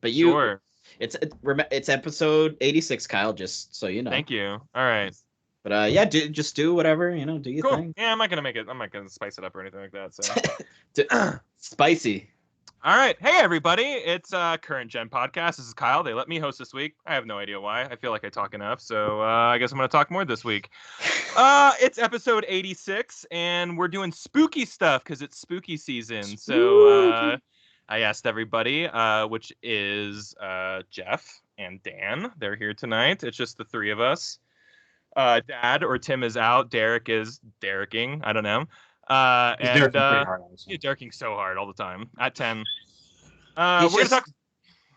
But Sure. it's episode 86, Kyle. Just so you know. Thank you. All right. But yeah, just do whatever, do your Cool. thing. Yeah, I'm not gonna spice it up or anything like that. So Spicy. All right. Hey everybody. It's Current Gen Podcast. This is Kyle. They let me host this week. I have no idea why. I feel like I talk enough, so I guess I'm gonna talk more this week. It's episode 86, and we're doing spooky stuff because it's spooky season. So I asked everybody, which is Jeff and Dan. They're here tonight. It's just the three of us. Dad or Tim is out. Derek is Dereking. I don't know. He's Dereking pretty hard. He's Dereking so hard all the time. At 10. He's we're just gonna talk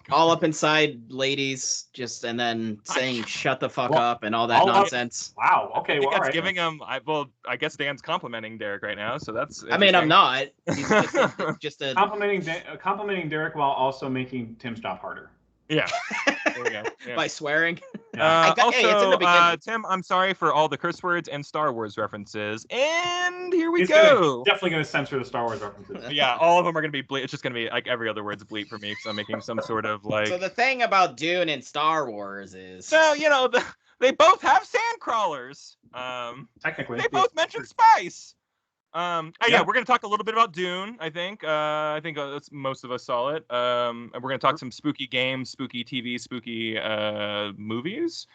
all up inside ladies, and then saying "shut the fuck up" and all that nonsense. Wow. Okay. Well, that's giving him. I guess Dan's complimenting Derek right now, so that's. I mean, I'm not. He's just a complimenting Derek while also making Tim's job harder. Yeah. There we go. Yeah. By swearing. Also, hey, it's in the beginning. Tim, I'm sorry for all the curse words and Star Wars references. And here we He's go. Definitely going to censor the Star Wars references. Yeah, all of them are going to be bleep. It's just going to be like every other word's bleep for me because I'm making some sort of like. So the thing about Dune and Star Wars is. So, they both have sand crawlers. Technically. They both mention spice. Yeah, we're gonna talk a little bit about Dune. I think most of us saw it. And we're gonna talk some spooky games, spooky TV, spooky movies.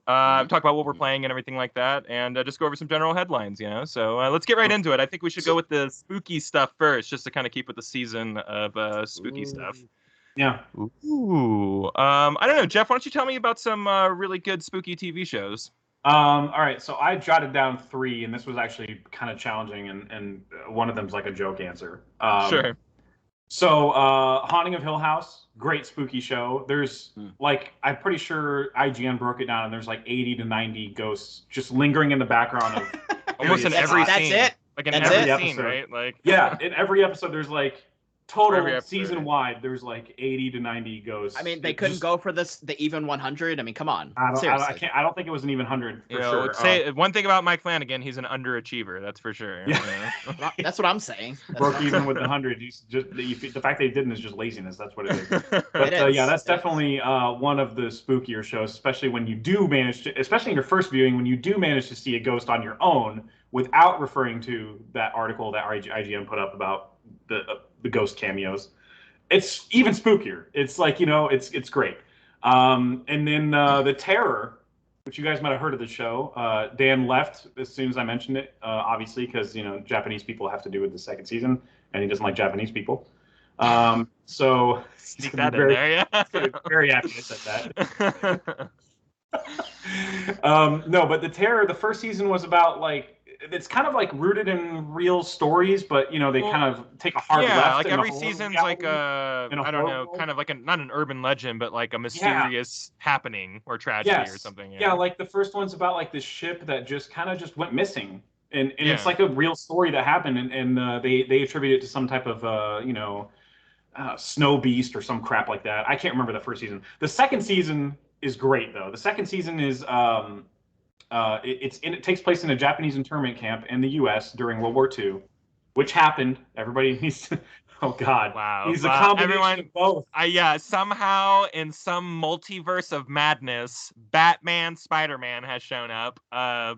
Talk about what we're playing and everything like that, and just go over some general headlines. So let's get right into it. I think we should go with the spooky stuff first, just to kind of keep with the season of spooky stuff. Yeah. Ooh. I don't know, Jeff. Why don't you tell me about some really good spooky TV shows? All right, so I jotted down 3, and this was actually kind of challenging, and one of them's like a joke answer. Sure. So, Haunting of Hill House, great spooky show. There's I'm pretty sure IGN broke it down, and there's like 80 to 90 ghosts just lingering in the background of almost in every scene. That's it. Like in every scene, right? Like yeah, in every episode, there's like total season wide, there's like 80 to 90 ghosts. I mean, they couldn't go for the even 100. I mean, come on. I don't think it was an even 100 for sure. Say one thing about Mike Flanagan, he's an underachiever. That's for sure. Yeah. That's what I'm saying. Broke even with the 100. The fact they didn't is just laziness. That's what it is. But yeah, that's definitely one of the spookier shows, especially when you do manage to, especially in your first viewing, when you do manage to see a ghost on your own without referring to that article that IGN put up about the ghost cameos. It's even spookier. It's like, it's great. And then The Terror, which you guys might have heard of the show. Dan left as soon as I mentioned it, obviously, because, Japanese people have to do with the second season, and he doesn't like Japanese people. So sneak that in there, yeah. Very happy I said that. No, but The Terror, the first season was about it's kind of like rooted in real stories, but they kind of take a hard left. Yeah, like every season's like I don't know, kind of like not an urban legend, but like a mysterious happening or tragedy or something. Yeah, like the first one's about like this ship that just went missing, and it's like a real story that happened, and they attribute it to some type of snow beast or some crap like that. I can't remember the first season. The second season is great though. The second season is it takes place in a Japanese internment camp in the U.S. during World War II, which happened. Everybody needs to. Oh God! Wow! He's a combination of both. Somehow in some multiverse of madness, Batman, Spider-Man has shown up. Bat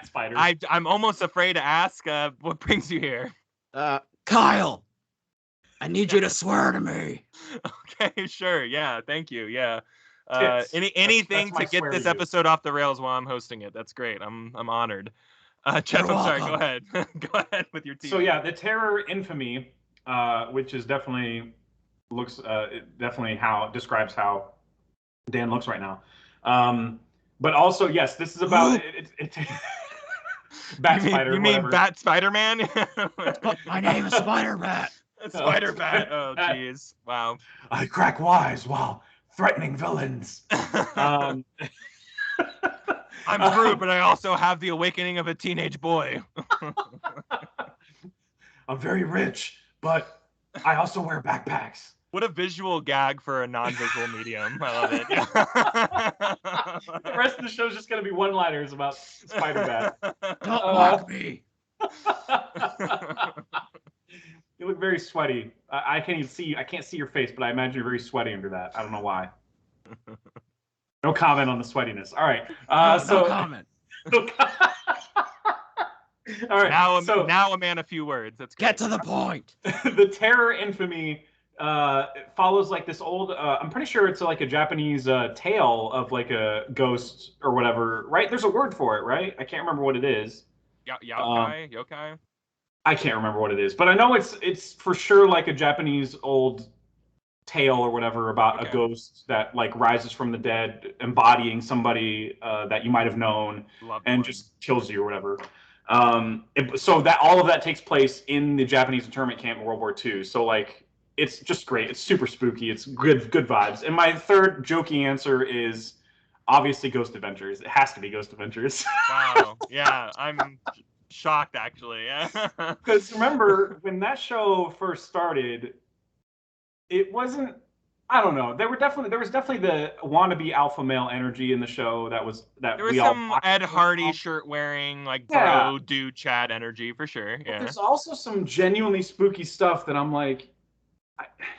Spider. I'm almost afraid to ask. What brings you here? Kyle, I need you to swear to me. Okay, sure. Yeah, thank you. Yeah. that's Anything to get this episode off the rails while I'm hosting it. That's great. I'm honored. Jeff, I'm sorry. Go ahead. Go ahead with your team. So yeah, The Terror Infamy, which is definitely how describes how Dan looks right now. But also, yes, this is about Bat Spider. You mean Bat Spider-Man? My name is Spider-Bat. Spider-Bat. Oh, jeez. Wow. I crack wise while threatening villains. I'm Groot, but I also have the awakening of a teenage boy. I'm very rich, but I also wear backpacks. What a visual gag for a non-visual medium. I love it. Yeah. The rest of the show is just going to be one-liners about Spider-Bat. Don't mock me. You look very sweaty. I can't even see you. I can't see your face, but I imagine you're very sweaty under that. I don't know why. No comment on the sweatiness. All right. No comment. All right. Now a man, a few words. That's great. Get to the point. The terror infamy follows like this old. I'm pretty sure it's like a Japanese tale of like a ghost or whatever. Right? There's a word for it, right? I can't remember what it is. Yokai. I can't remember what it is, but I know it's for sure like a Japanese old tale or whatever about a ghost that like rises from the dead, embodying somebody that you might have known and just kills you or whatever. So that all of that takes place in the Japanese internment camp in World War II. So like it's just great. It's super spooky. It's good vibes. And my third jokey answer is obviously Ghost Adventures. It has to be Ghost Adventures. Wow. Yeah, I'm shocked actually. Because remember when that show first started, it wasn't. I don't know. There was definitely the wannabe alpha male energy in the show there was some Ed Hardy shirt wearing like bro dude Chad energy for sure. Yeah. But there's also some genuinely spooky stuff that I'm like,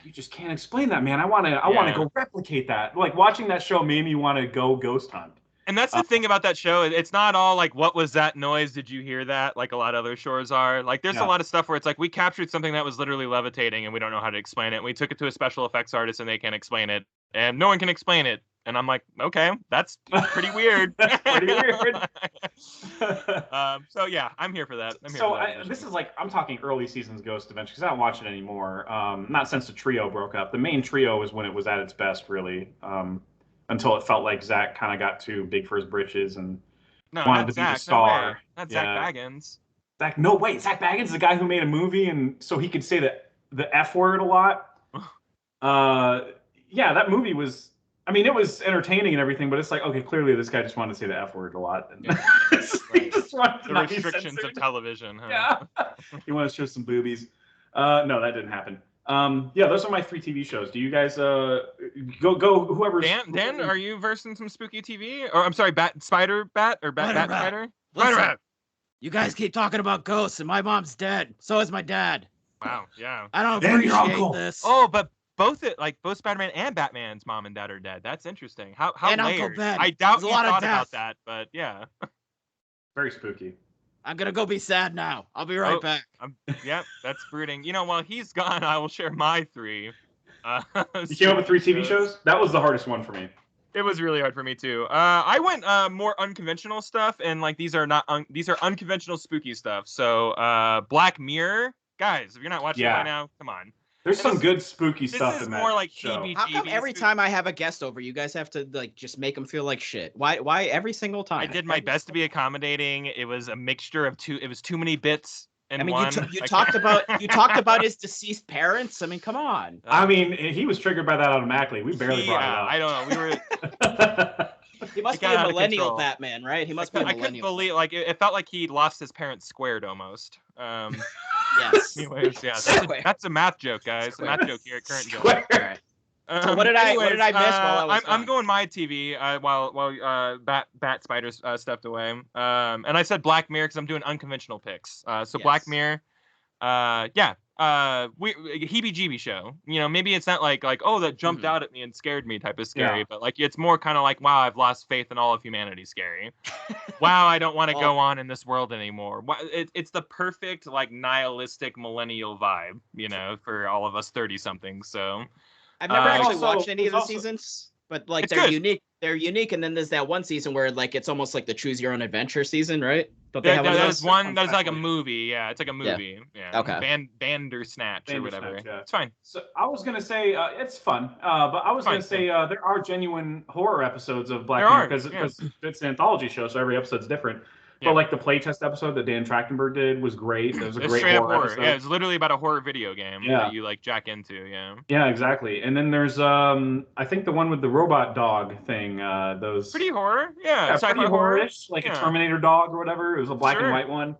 you just can't explain that, man. I want to go replicate that. Like watching that show made me want to go ghost hunt. And that's the thing about that show. It's not all like, what was that noise? Did you hear that? Like a lot of other shows are. Like there's a lot of stuff where it's like we captured something that was literally levitating and we don't know how to explain it. And we took it to a special effects artist and they can't explain it. And no one can explain it. And I'm like, okay, that's pretty weird. Pretty weird. So yeah, I'm here for that. This is like, I'm talking early seasons Ghost Adventures because I don't watch it anymore. Not since the trio broke up. The main trio was when it was at its best, really. Until it felt like Zach kind of got too big for his britches and wanted to be the star. No, that's Zach Baggins. Zach Baggins is the guy who made a movie and so he could say the F word a lot. That movie was. I mean, it was entertaining and everything, but it's like, okay, clearly this guy just wanted to say the F word a lot. And he just wanted to the restrictions of television. Huh? Yeah, he wanted to show some boobies. No, that didn't happen. Those are my 3 TV shows. Do you guys go whoever's Dan, are you versed in some spooky TV? Or I'm sorry, Spider? You guys keep talking about ghosts and my mom's dead. So is my dad. Wow, yeah. I don't appreciate this. Oh, but both Spider-Man and Batman's mom and dad are dead. That's interesting. How and layered. Uncle Ben. I doubt you thought about that, but yeah. Very spooky. I'm gonna go be sad now. I'll be right back. Yep, that's brooding. While he's gone, I will share my 3. You came up with 3 TV shows? That was the hardest one for me. It was really hard for me too. I went more unconventional stuff, and like these are unconventional spooky stuff. So Black Mirror, guys, if you're not watching it right now, come on. There's some good spooky stuff in that. This is more like show. heebie-jeebies. How come every time I have a guest over, you guys have to like just make them feel like shit? Why every single time? I did my best to be accommodating. It was a mixture of two. It was too many bits. You talked about his deceased parents. I mean, come on. I mean, he was triggered by that automatically. We barely brought it up. I don't know. We were. He must be a millennial Batman, right? He must be a millennial. I couldn't believe, like, it felt like he lost his parents squared almost. Yes. Anyways, yeah, that's a math joke, guys. A math joke here at Current Joke. Right. So what did I miss while I was I'm going my TV while Bat Spiders stepped away. And I said Black Mirror because I'm doing unconventional picks. Black Mirror, heebie-jeebie show. Maybe it's not like oh, that jumped out at me and scared me type of scary, but like it's more kind of like, wow, I've lost faith in all of humanity scary. Wow, I don't want to go on in this world anymore. It's the perfect like nihilistic millennial vibe, for all of us 30-somethings. So I've never actually watched any of the seasons, but like they're unique. They're unique, and then there's that one season where like it's almost like the Choose Your Own Adventure season, right? There's one that's like a movie. Yeah, it's like a movie. Yeah. Okay. Bandersnatch or whatever. Yeah. It's fine. So I was gonna say it's fun, but I was gonna say there are genuine horror episodes of Black Mirror because it's an anthology show, so every episode's different. But like the playtest episode that Dan Trachtenberg did was great. It was a great horror episode. Yeah, it's literally about a horror video game that you like jack into. Yeah. Yeah, exactly. And then there's I think the one with the robot dog thing. Those pretty horror. Yeah, pretty horror-ish, like a Terminator dog or whatever. It was a black and white one.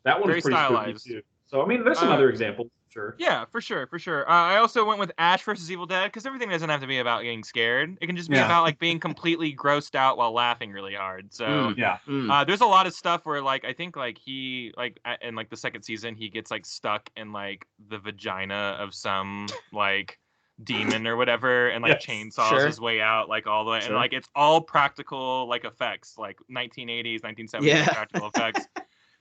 That one was pretty stylized. Spooky too. So I mean, there's some other examples. Sure. Yeah, for sure. I also went with Ash versus Evil Dead because everything doesn't have to be about getting scared. It can just be about like being completely grossed out while laughing really hard. So there's a lot of stuff where like I think like he like in like the second season he gets like stuck in like the vagina of some like demon or whatever and like chainsaws his way out like all the way and like it's all practical like effects like 1980s 1970s practical effects.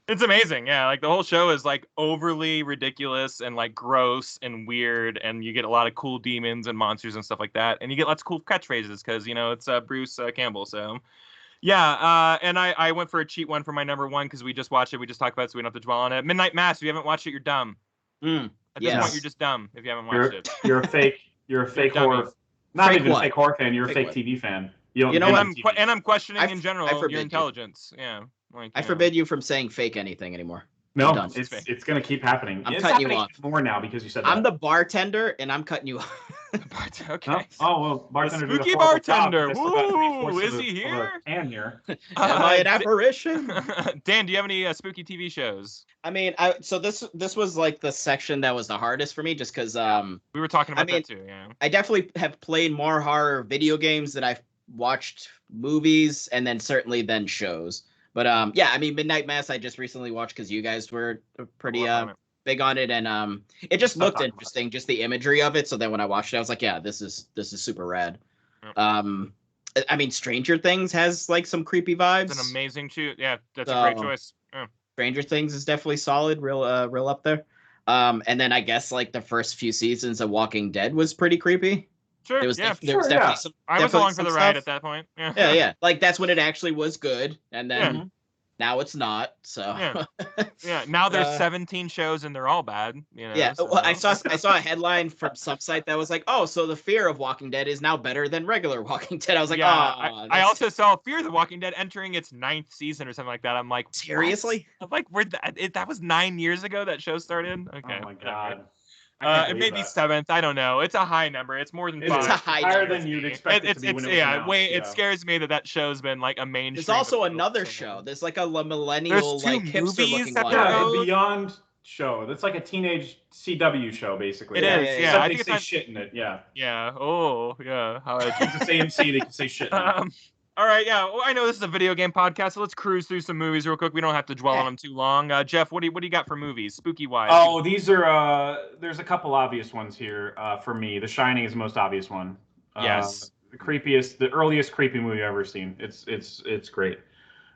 It's amazing. Yeah, like the whole show is like overly ridiculous and like gross and weird, and you get a lot of cool demons and monsters and stuff like that, and you get lots of cool catchphrases because it's Bruce Campbell. So yeah, and I went for a cheat one for my number one because we just watched it. We just talked about it, so we don't have to dwell on it. Midnight Mass. If you haven't watched it, you're dumb. At this point, you're just dumb if you haven't watched it. You're a fake horror. Not fake even a fake horror fan. You're a fake TV fan. I'm questioning in general your intelligence. Yeah. Like, I forbid you from saying fake anything anymore. No, it's going to keep happening. I'm cutting you off more now because you said that. I'm the bartender and I'm cutting you off. Okay. Oh well, bartender. The spooky bartender. Woo! Is he here? And here. Am I an apparition? Dan, do you have any spooky TV shows? I mean, so this was like the section that was the hardest for me, just because we were talking about that too. Yeah. I definitely have played more horror video games than I've watched movies, and then certainly then shows. But I mean, Midnight Mass I just recently watched because you guys were pretty big on it, and it just looked interesting, just the imagery of it. So then when I watched it, I was like, yeah, this is super rad. Yep. I mean, Stranger Things has like some creepy vibes. It's an amazing shoot. Yeah, that's a great choice. Yeah. Stranger Things is definitely solid, real up there. And then I guess like the first few seasons of Walking Dead was pretty creepy. Sure. There was definitely some. I was along for the ride at that point. Yeah. Yeah. Like that's when it actually was good, and then now it's not. So. Yeah. Now there's 17 shows and they're all bad. Yeah. So. Well, I saw a headline from some site that was like, oh, so the Fear of Walking Dead is now better than regular Walking Dead. I was like, I also saw Fear the Walking Dead entering its 9th season or something like that. I'm like, seriously? I'm like, that was 9 years ago that show started. Okay. Oh my god. It may be 7th. I don't know. It's a high number. It's more than 5. It's a higher than you'd expect it to be when it was announced. It scares me that show's been like a mainstream. There's also another show. There's like a millennial, like hipster-looking one. Yeah, Beyond show. That's like a teenage CW show, basically. It is. Yeah. I think they say shit in it. Yeah. Yeah. Oh, yeah. How it's AMC. They can say shit. All right, yeah. Well, I know this is a video game podcast, so let's cruise through some movies real quick. We don't have to dwell on them too long. Jeff, what do you got for movies, spooky wise? Oh, these are there's a couple obvious ones here for me. The Shining is the most obvious one. Yes. The earliest creepy movie I've ever seen. It's great.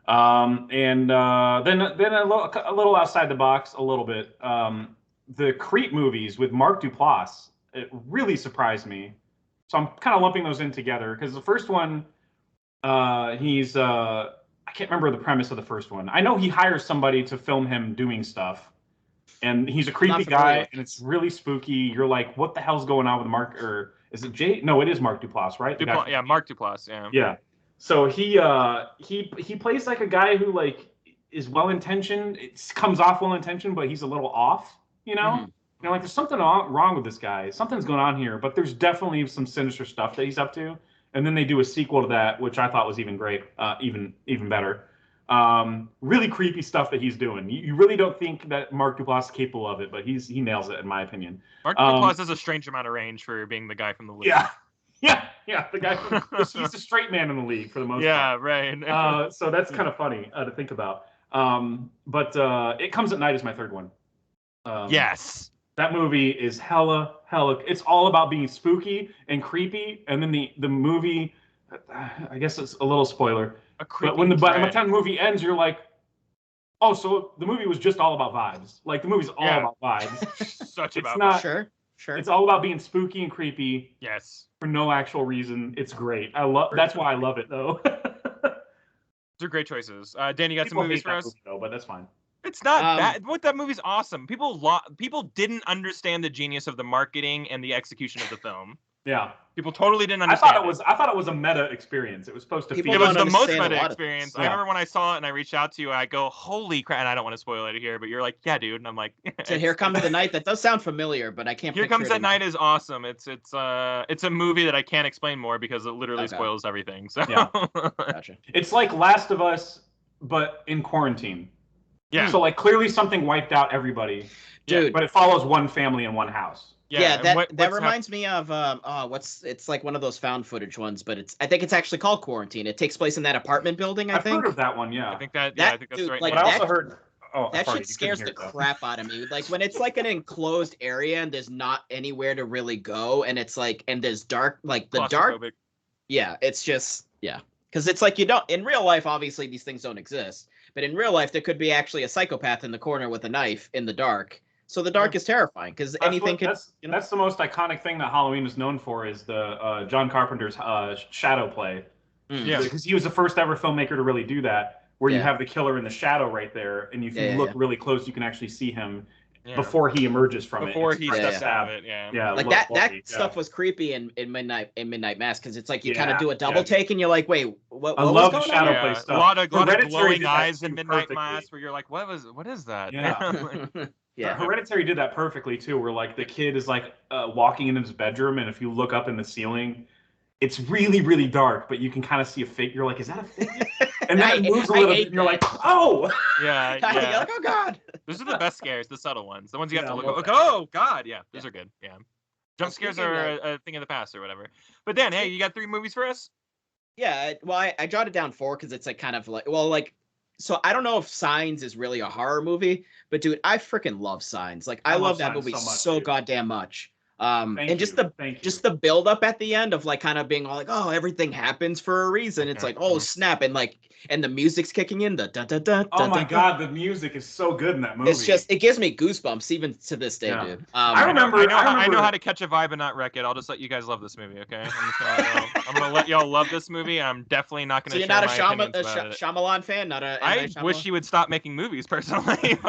And then a little outside the box, a little bit. The Creep movies with Mark Duplass, it really surprised me. So I'm kind of lumping those in together because the first one. He's I can't remember the premise of the first one. I know he hires somebody to film him doing stuff, and he's a creepy guy, and it's really spooky. You're like, what the hell's going on with Mark? Or is it Jay? No, it is Mark Duplass, right? Mark Duplass. Yeah. Yeah. So he plays like a guy who like is well intentioned. It comes off well intentioned, but he's a little off. Mm-hmm. Like there's something wrong with this guy. Something's going on here, but there's definitely some sinister stuff that he's up to. And then they do a sequel to that, which I thought was even great, even better. Really creepy stuff that he's doing. You really don't think that Mark Duplass is capable of it, but he nails it, in my opinion. Mark Duplass has a strange amount of range for being the guy from the league. Yeah. The guy he's a straight man in the league for the most part. Yeah, right. So that's kind of funny to think about. But It Comes at Night is my third one. Yes. That movie is hella. It's all about being spooky and creepy, and then the movie. I guess it's a little spoiler. But by the time the movie ends, you're like, oh, so the movie was just all about vibes. Like the movie's all about vibes. Sure. It's all about being spooky and creepy. Yes. For no actual reason. It's great. That's why I love it though. Those are great choices. Dan, you got some movies for us? Though, but that's fine. It's not bad. What that movie's awesome. People didn't understand the genius of the marketing and the execution of the film. Yeah. People totally didn't understand. I thought it was a meta experience. It was supposed to feel. It was the most meta experience. I remember when I saw it and I reached out to you and I go, "Holy crap!" And I don't want to spoil it here, but you're like, "Yeah, dude." And I'm like, "So Here Comes the Night." That does sound familiar, but I can't. Here Comes the Night is awesome. It's a movie that I can't explain more because it literally spoils everything. So yeah. Gotcha. It's like Last of Us, but in quarantine. Yeah. So like clearly something wiped out everybody. Dude. But it follows one family in one house. Yeah, that reminds me of it's like one of those found footage ones, but I think it's actually called Quarantine. It takes place in that apartment building, I think. I've heard of that one, yeah. I think that's dude, right. Like, but I also heard that shit scares the crap out of me. Like when it's like an enclosed area and there's not anywhere to really go, and it's like and there's dark, like the dark. Yeah, it's just because it's like you don't in real life. Obviously, these things don't exist, but in real life, there could be actually a psychopath in the corner with a knife in the dark. So the dark is terrifying because anything could. That's the most iconic thing that Halloween is known for is the John Carpenter's shadow play. Yeah, because he was the first ever filmmaker to really do that, where you have the killer in the shadow right there, and if you look really close, you can actually see him before he emerges from before he steps out of it. Yeah, like that stuff was creepy in Midnight Mass because it's like you kind of do a double take and you're like, wait, what? I love the shadow play stuff. A lot of glowing eyes in Midnight Mass where you're like, what is that? Yeah. Yeah, Hereditary did that perfectly too, where like the kid is like walking in his bedroom, and if you look up in the ceiling, it's really, really dark, but you can kind of see a figure. You're like, is that a figure? And then it moves a little bit, and you're like, oh! Yeah. You're like, oh god! Those are the best scares, the subtle ones, the ones you have to look. Oh god! Yeah, those are good. Yeah, jump scares are a thing of the past or whatever. But Dan, hey, you got 3 movies for us? Yeah, well, I jotted down 4 because it's like kind of like, so I don't know if Signs is really a horror movie, but dude, I freaking love Signs. Like I love that movie so goddamn much. And just the build up at the end of like kind of being all like, oh, everything happens for a reason. It's like, oh snap, and the music's kicking in. The da da da. Oh my god, the music is so good in that movie. It's just, it gives me goosebumps even to this day, dude. I know how to catch a vibe and not wreck it. I'll just let you guys love this movie, okay? I'm gonna let y'all love this movie. I'm definitely not gonna. So you're not a Shyamalan fan, not a. I wish he would stop making movies personally.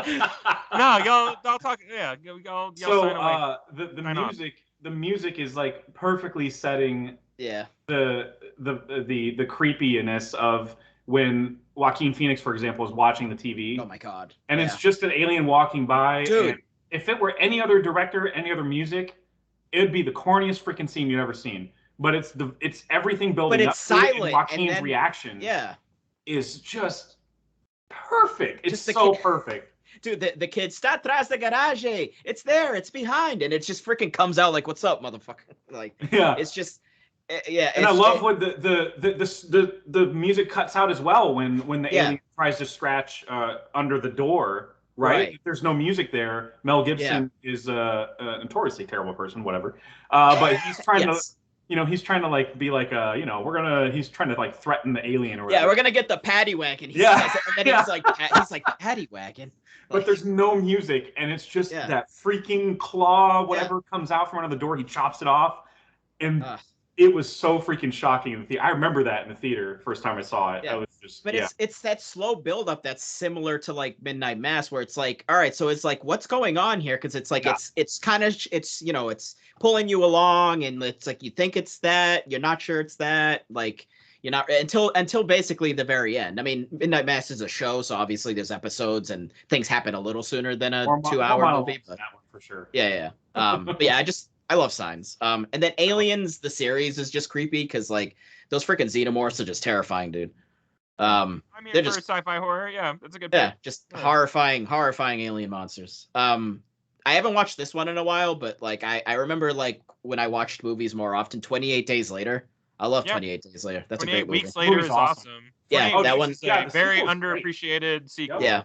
No, y'all talk. Yeah, y'all. So the music is like perfectly setting. Yeah. The creepiness of when Joaquin Phoenix, for example, is watching the TV. Oh my god. And it's just an alien walking by. Dude. And if it were any other director, any other music, it would be the corniest freaking scene you've ever seen. But it's everything building up. But it's silent. And Joaquin's reaction is just perfect. It's so perfect. Dude, the kid, está atrás de garage. It's there. It's behind. And it just freaking comes out like, what's up, motherfucker? Like, it's just, And I love when the music cuts out as well when the alien tries to scratch under the door, right? If there's no music there, Mel Gibson is a notoriously terrible person, whatever. But he's trying to... he's trying to like be like, he's trying to like threaten the alien or whatever. Yeah, we're gonna get the paddy wagon. And then he's like paddy wagon. But there's no music, and it's just that freaking claw, whatever comes out from under the door, he chops it off, and it was so freaking shocking in the theater. I remember that in the theater first time I saw it. I was just, but it's that slow buildup that's similar to like Midnight Mass, where it's like, all right, so it's like, what's going on here? Because it's like it's kind of it's pulling you along, and it's like you think it's that, you're not sure it's that, like you're not until basically the very end. I mean, Midnight Mass is a show, so obviously there's episodes and things happen a little sooner than a 2-hour movie. But that one for sure. Yeah. But yeah, I love Signs. And then Aliens, the series, is just creepy because like those freaking xenomorphs are just terrifying, dude. I mean, for just sci-fi horror, that's a good pick. Yeah, just horrifying alien monsters. I haven't watched this one in a while, but like I remember like when I watched movies more often, 28 Days Later. I love 28 Days Later. That's a great movie. 28 Weeks Later is awesome. Yeah, that one's a very underappreciated sequel. Yeah,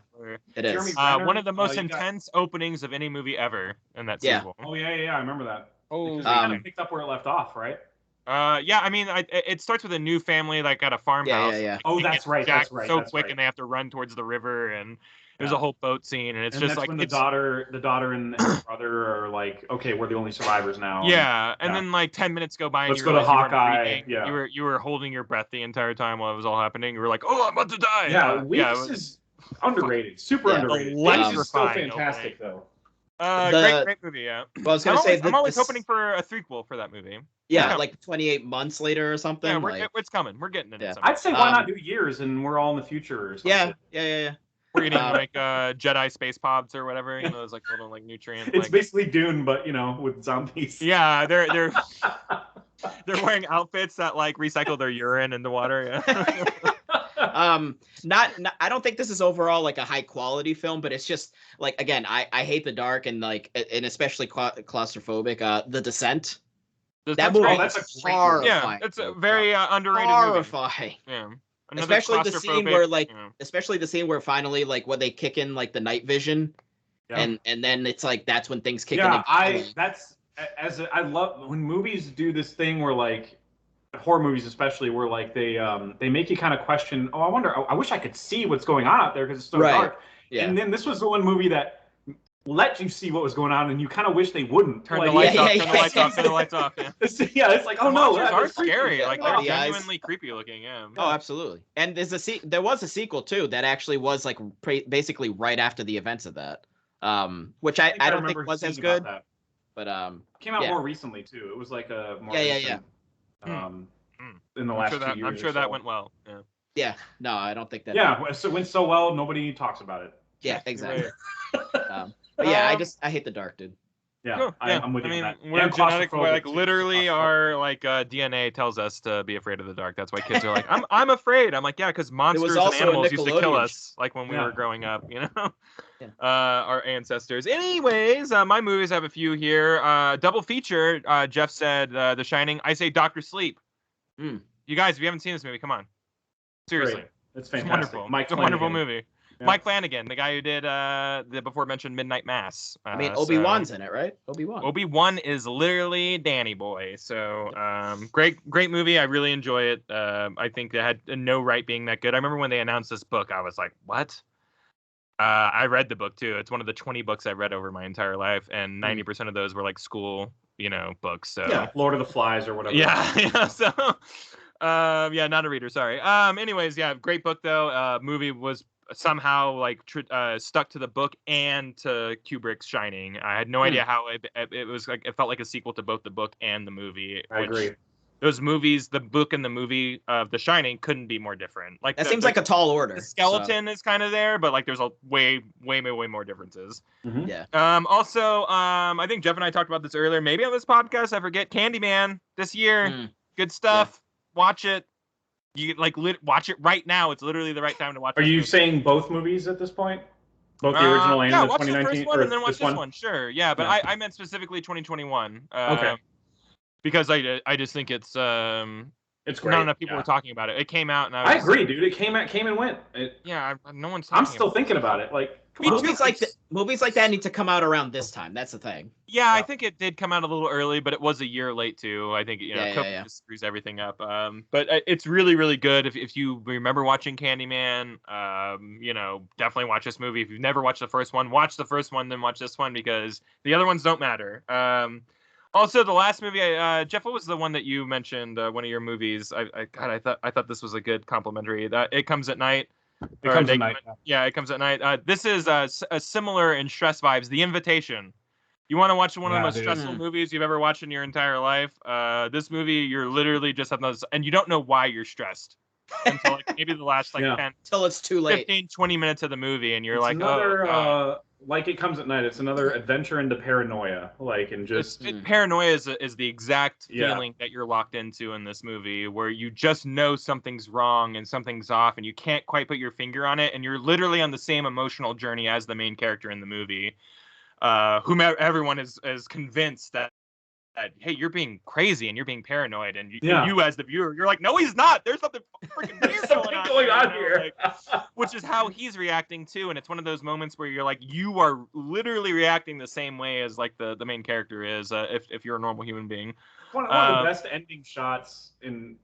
it is. One of the most intense openings of any movie ever in that sequel. Oh yeah, I remember that. Oh, it kind of picked up where it left off, right? I mean, it starts with a new family like at a farmhouse. Yeah. Oh, that's right. So quick, and they have to run towards the river, and there's a whole boat scene, and it's just like when the daughter and her brother are like, okay, we're the only survivors now. Yeah, and then like 10 minutes go by, and you go to Hawkeye. You were holding your breath the entire time while it was all happening. You were like, oh, I'm about to die. Yeah, Weeks is underrated, super underrated. Weeks is so fantastic though. Great movie, yeah. Well, I was gonna say I'm always hoping for a threquel for that movie. Yeah, like 28 months later or something. Yeah, it's coming. We're getting it. Yeah. I'd say why not do years and we're all in the future or something. Yeah. We're eating like Jedi space pods or whatever, those like little like nutrient. It's basically Dune, but with zombies. Yeah, they're wearing outfits that like recycle their urine in the water. Yeah. not I don't think this is overall like a high quality film, but it's just like, again, I hate the dark and like, and especially claustrophobic. The Descent. That movie that's a is great movie. horrifying. Yeah, it's a very underrated horrifying. movie. Yeah. Especially the scene where especially the scene where finally like when they kick in like the night vision, and then it's like that's when things kick in. Yeah, I love when movies do this thing where like horror movies especially where like they make you kind of question. Oh, I wish I could see what's going on out there because it's so dark. Yeah. And then this was the one movie that let you see what was going on, and you kind of wish they wouldn't. Turn the lights off. Turn the lights off. Turn the lights off. Yeah. It's like, oh no, monsters are scary. Like they're genuinely creepy looking. Yeah. Oh, absolutely. And there was a sequel too that actually was like basically right after the events of that, which I don't think was as good. But came out more recently too. It was like a more recent, in the last 2 years. I'm sure that went well. Yeah. Yeah. No, I don't think that. Yeah. So it went so well, nobody talks about it. Yeah. Exactly. But yeah, I hate the dark, dude. Yeah, cool. I'm with you on that. We're genetic. We're like literally our like DNA tells us to be afraid of the dark. That's why kids are like, I'm afraid. I'm like, yeah, because monsters and animals used to kill us, like when we were growing up, you know, our ancestors. Anyways, my movies have a few here. Double feature. Jeff said The Shining. I say Doctor Sleep. You guys, if you haven't seen this movie, come on. Seriously, great. It's fantastic. Wonderful. It's a wonderful movie. Yeah. Mike Flanagan, the guy who did the before mentioned Midnight Mass. I mean, Obi-Wan's in it, right? Obi-Wan is literally Danny Boy. So great movie. I really enjoy it. I think it had no right being that good. I remember when they announced this book, I was like, what? I read the book too. It's one of the 20 books I've read over my entire life, and 90% of those were like school, books. So yeah, Lord of the Flies or whatever. Yeah. So not a reader. Sorry. Anyways, yeah, great book though. Movie was somehow like stuck to the book and to Kubrick's Shining. I had no idea how it was like. It felt like a sequel to both the book and the movie. I agree. Those movies, the book and the movie of The Shining, couldn't be more different. Like that seems like a tall order. The skeleton is kind of there, but like there's a way more differences. Mm-hmm. Yeah. Also, I think Jeff and I talked about this earlier, maybe on this podcast. I forget. Candyman this year, good stuff. Yeah. Watch it. You like watch it right now. It's literally the right time to watch. Are you saying both movies at this point? Both the original and the 2019? Watch the first one and then watch this one. Sure. Yeah, but I meant specifically 2021. Okay. Because I just think it's great. Not enough people were talking about it. It came out and I agree, dude. It came and went. No one's. I'm still thinking about it. Like movies like that need to come out around this time. That's the thing. Yeah, I think it did come out a little early, but it was a year late too. I think COVID just screws everything up. But it's really, really good. If you remember watching Candyman, definitely watch this movie. If you've never watched the first one, watch the first one, then watch this one because the other ones don't matter. Also, the last movie, Jeff, what was the one that you mentioned? One of your movies. I thought this was a good complimentary. That It Comes at Night. It Comes at Night. Yeah, It Comes at Night. This is a similar in stress vibes. The Invitation. You want to watch one of the most stressful movies you've ever watched in your entire life? This movie, you're literally just having those, and you don't know why you're stressed until like maybe the last 10, until it's too late. 15, 20 minutes of the movie, and you're it's like, another, like It Comes at Night. It's another adventure into paranoia. Paranoia is the exact feeling that you're locked into in this movie, where you just know something's wrong and something's off, and you can't quite put your finger on it, and you're literally on the same emotional journey as the main character in the movie. Whomever everyone is convinced that hey, you're being crazy and you're being paranoid, and you as the viewer, you're like, no, he's not. There's something freaking weird going on here. Which is how he's reacting too, and it's one of those moments where you're like, you are literally reacting the same way as like the main character is, if you're a normal human being. One of the best ending shots in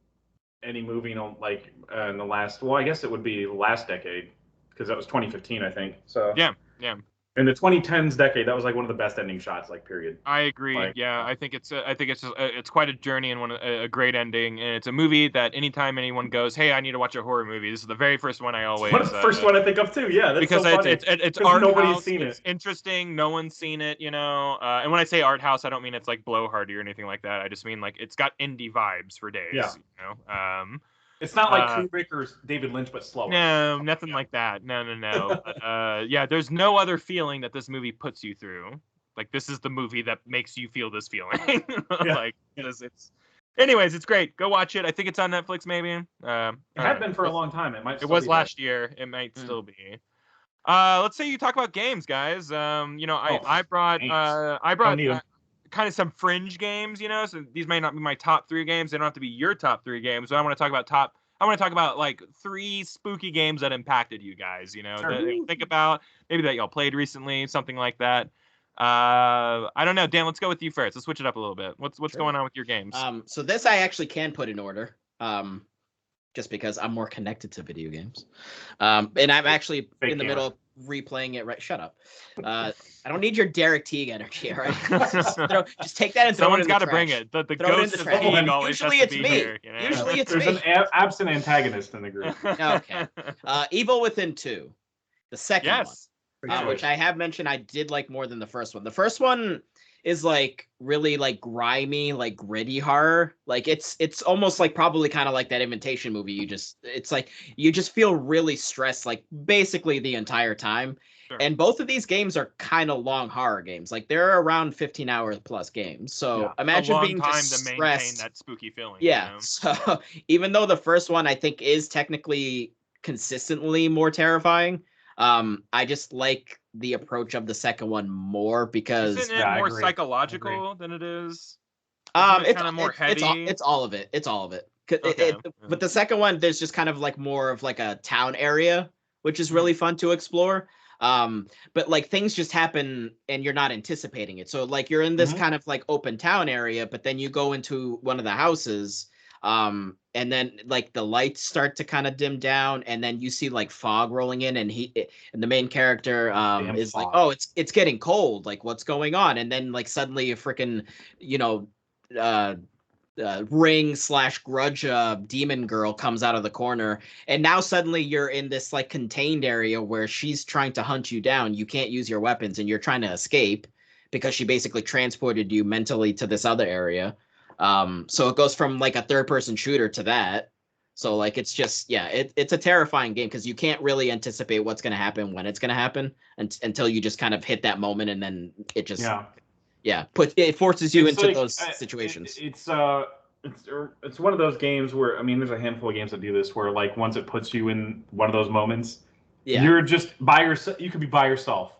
any movie, in the last. Well, I guess it would be the last decade because that was 2015, I think. So yeah. In the 2010s decade, that was like one of the best ending shots, period. I agree. I think it's it's quite a journey and a great ending, and it's a movie that anytime anyone goes, hey, I need to watch a horror movie, this is the very first one I always. One of the first one I think of too. Yeah, that's because so funny. it's art nobody's house. Seen it's it. interesting. No one's seen it, and when I say art house, I don't mean it's like blowhardy or anything like that. I just mean like it's got indie vibes for days. Yeah. It's not like Kubrick or David Lynch, but slower. No, nothing like that. No. But, there's no other feeling that this movie puts you through. Like, this is the movie that makes you feel this feeling. It's Anyways, it's great. Go watch it. I think it's on Netflix, maybe. It had been for a long time. It was last year. It might still be. Let's say you talk about games, guys. I brought kind of some fringe games. So these may not be my top 3 games. They don't have to be your top 3 games. But I want to talk about like 3 spooky games that impacted you guys. Sure. That think about maybe that y'all played recently, something like that. I don't know, Dan. Let's go with you first. Let's switch it up a little bit. What's going on with your games? So this I actually can put in order. Just because I'm more connected to video games. And I'm actually in the middle of replaying it. Right, shut up. I don't need your Derek Teague energy, all right? just take that and throw Someone's it in the trash. got to bring it. The ghost of Teague always Usually has to it's be me. here. Usually it's There's me. an absent antagonist in the group. Okay. Evil Within 2. The second one. Sure. Which I have mentioned I did like more than the first one. The first one is like really like grimy, like gritty horror. Like it's almost like probably kind of like that Invitation movie. It's like you just feel really stressed like basically the entire time. Sure. And both of these games are kind of long horror games. Like they're around 15 hours plus games. So imagine being just stressed. To maintain that spooky feeling. Yeah. So even though the first one I think is technically consistently more terrifying, I just like the approach of the second one more because isn't it more psychological than it is? It's kind of more heavy. It's all of it. It's all of it. But the second one, there's just kind of like more of like a town area, which is really fun to explore. But like things just happen and you're not anticipating it. So like you're in this kind of like open town area, but then you go into one of the houses. And then like the lights start to kind of dim down and then you see like fog rolling in and the main character is like, oh, it's getting cold, like what's going on? And then like suddenly a freaking ring/grudge demon girl comes out of the corner, and now suddenly you're in this like contained area where she's trying to hunt you down. You can't use your weapons and you're trying to escape because she basically transported you mentally to this other area. So it goes from like a third-person shooter to that. So like it's just it's a terrifying game because you can't really anticipate what's going to happen when it's going to happen until you just kind of hit that moment, and then it just it forces you into like, those situations. It's one of those games where there's a handful of games that do this where like once it puts you in one of those moments, you're just by yourself. You could be by yourself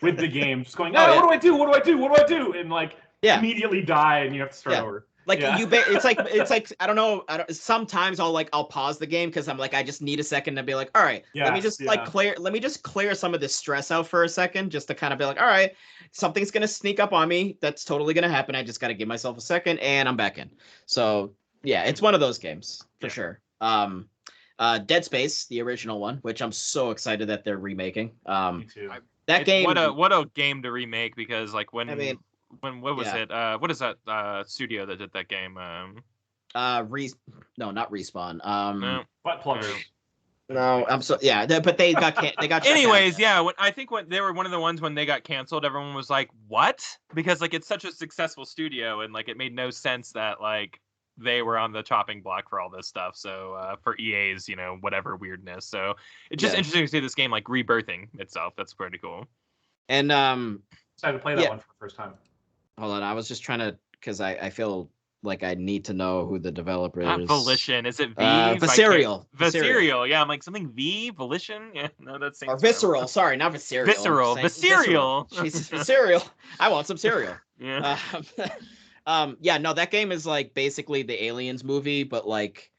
with the game, just going, what do I do? What do I do? What do I do? And like immediately die, and you have to start over. Like it's like I don't know. Sometimes I'll pause the game because I'm like I just need a second to be like, all right, let me just clear some of this stress out for a second, just to kind of be like, all right, something's gonna sneak up on me. That's totally gonna happen. I just gotta give myself a second, and I'm back in. So yeah, it's one of those games for sure. Dead Space, the original one, which I'm so excited that they're remaking. Me too. That game. What a game to remake because like what was it? What is that studio that did that game? No, not Respawn. Butt pluggers. No, I'm so but they got. Anyways, I think when they were one of the ones when they got canceled, everyone was like, "What?" Because like it's such a successful studio, and like it made no sense that like they were on the chopping block for all this stuff. So for EA's, whatever weirdness. So it's just interesting to see this game like rebirthing itself. That's pretty cool. And excited to play that one for the first time. Hold on, I was just trying to because I feel like I need to know who the developer is. Not Volition. Is it V? Visceral. Visceral. Yeah, I'm like something V. Volition. Yeah, no, that's or Visceral. Sorry, not Visceral. Visceral. Visceral. Jesus, Visceral. I want some cereal. Yeah. No, that game is like basically the Aliens movie, but like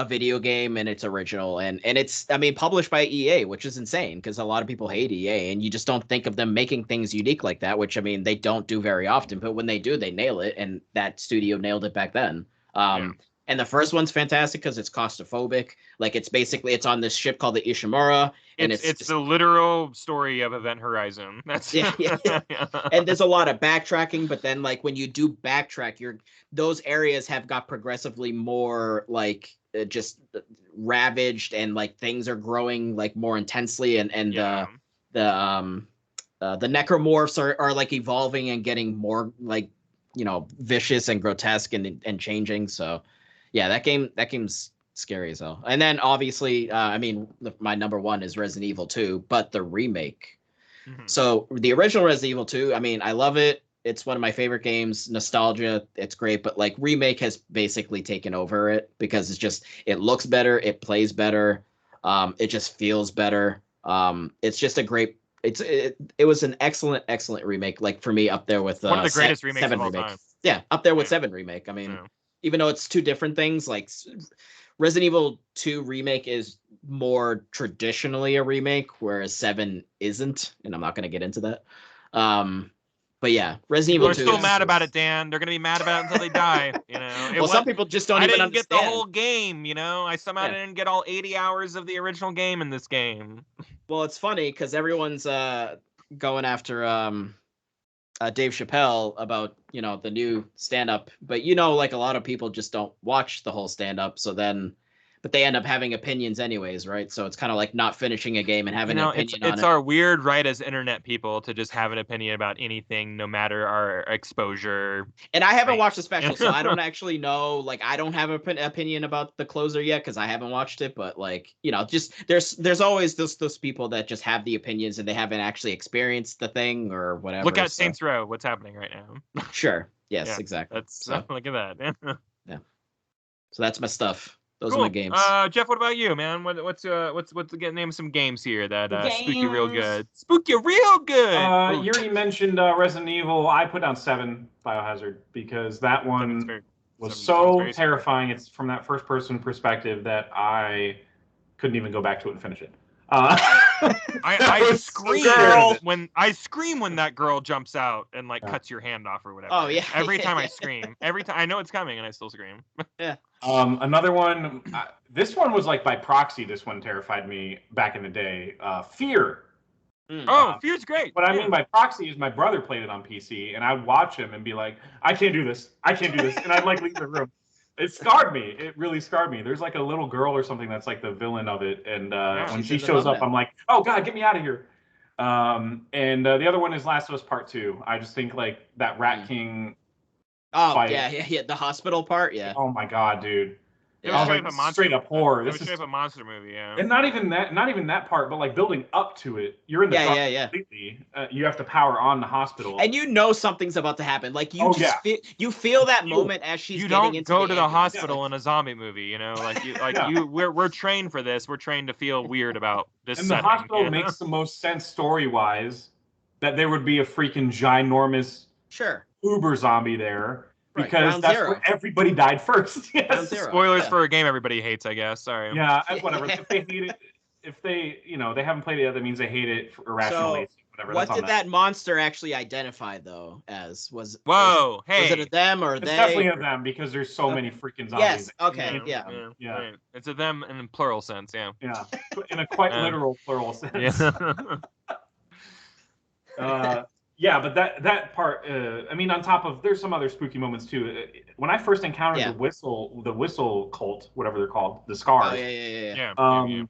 a video game, and it's original, and it's published by EA, which is insane because a lot of people hate EA, and you just don't think of them making things unique like that, which they don't do very often, but when they do, they nail it, and that studio nailed it back then. And the first one's fantastic because it's claustrophobic. Like it's on this ship called the Ishimura, and it's the literal story of Event Horizon. That's And there's a lot of backtracking, but then like when you do backtrack, those areas have got progressively more like just ravaged, and like things are growing like more intensely, and the necromorphs are like evolving and getting more like vicious and grotesque and changing. So yeah, that game's scary as hell. And then obviously my number one is Resident Evil 2, but the remake. So the original Resident Evil 2, I love it. It's one of my favorite games. Nostalgia, it's great, but like remake has basically taken over it because it looks better, it plays better, it just feels better. It's just a great. It was an excellent remake. Like for me, up there with one of the greatest remakes Seven of all remake. time. Yeah, up there with Seven remake. I mean, even though it's two different things, like Resident Evil 2 remake is more traditionally a remake, whereas 7 isn't, and I'm not going to get into that. But yeah, Resident Evil 2. They're still mad about it, Dan. They're going to be mad about it until they die. You know. Some people just don't even understand. I didn't get the whole game, you know. I somehow didn't get all 80 hours of the original game in this game. Well, it's funny because everyone's going after Dave Chappelle about, you know, the new stand-up, but you know, like a lot of people just don't watch the whole stand-up, but they end up having opinions anyways, right? So it's kind of like not finishing a game and having an opinion on it. It's our weird right as internet people to just have an opinion about anything, no matter our exposure. And I haven't watched the special, so I don't actually know. Like, I don't have an opinion about the closer yet because I haven't watched it. But like, you know, just there's always those people that just have the opinions and they haven't actually experienced the thing or whatever. Look at Saints Row. What's happening right now? Sure. Yes. Exactly. Look at that. Yeah. So that's my stuff. Those cool. are my games. Jeff, what about you, man? What's name some games here that spook you real good? Spook you real good. You already mentioned Resident Evil. I put down 7 Biohazard because that one was so terrifying. It's from that first person perspective that I couldn't even go back to it and finish it. I scream when that girl jumps out and like cuts your hand off or whatever. Oh yeah. Every time I scream. Every time I know it's coming and I still scream. Yeah. Another one. This one was like by proxy. This one terrified me back in the day. Fear. Fear's great. What I mean by proxy is my brother played it on PC, and I'd watch him and be like, I can't do this, and I'd like leave the room. It scarred me. It really scarred me. There's like a little girl or something that's like the villain of it, and when she shows up, I'm like, oh god, get me out of here. And the other one is Last of Us Part 2. I just think like that Rat King. Oh fight. Yeah. The hospital part. Yeah. Oh my god, dude. It was straight up horror. This is straight up a monster movie, yeah. And not even that part, but like building up to it. You're in the dark completely. You have to power on the hospital, and you know something's about to happen. Like you feel that moment as she's getting into You don't go to the hospital in a zombie movie, you know. We're trained for this. We're trained to feel weird about this. And the hospital makes the most sense story-wise that there would be a freaking ginormous uber zombie there. Because that's where everybody died first. Yes. Spoilers for a game everybody hates, I guess. Sorry. Yeah, whatever. If they hate it, if they haven't played it yet, that means they hate it for irrational reasons. Whatever. What did that monster actually identify though as? Was it a them or it's they? It's definitely a them because there's so many freaking zombies. Yes. Okay. Yeah. Right. It's a them in plural sense. Yeah. Yeah. In a quite literal plural sense. Yeah. Yeah, but that part, I mean, on top of, there's some other spooky moments too. When I first encountered the whistle cult, whatever they're called, the Scars. Oh, yeah.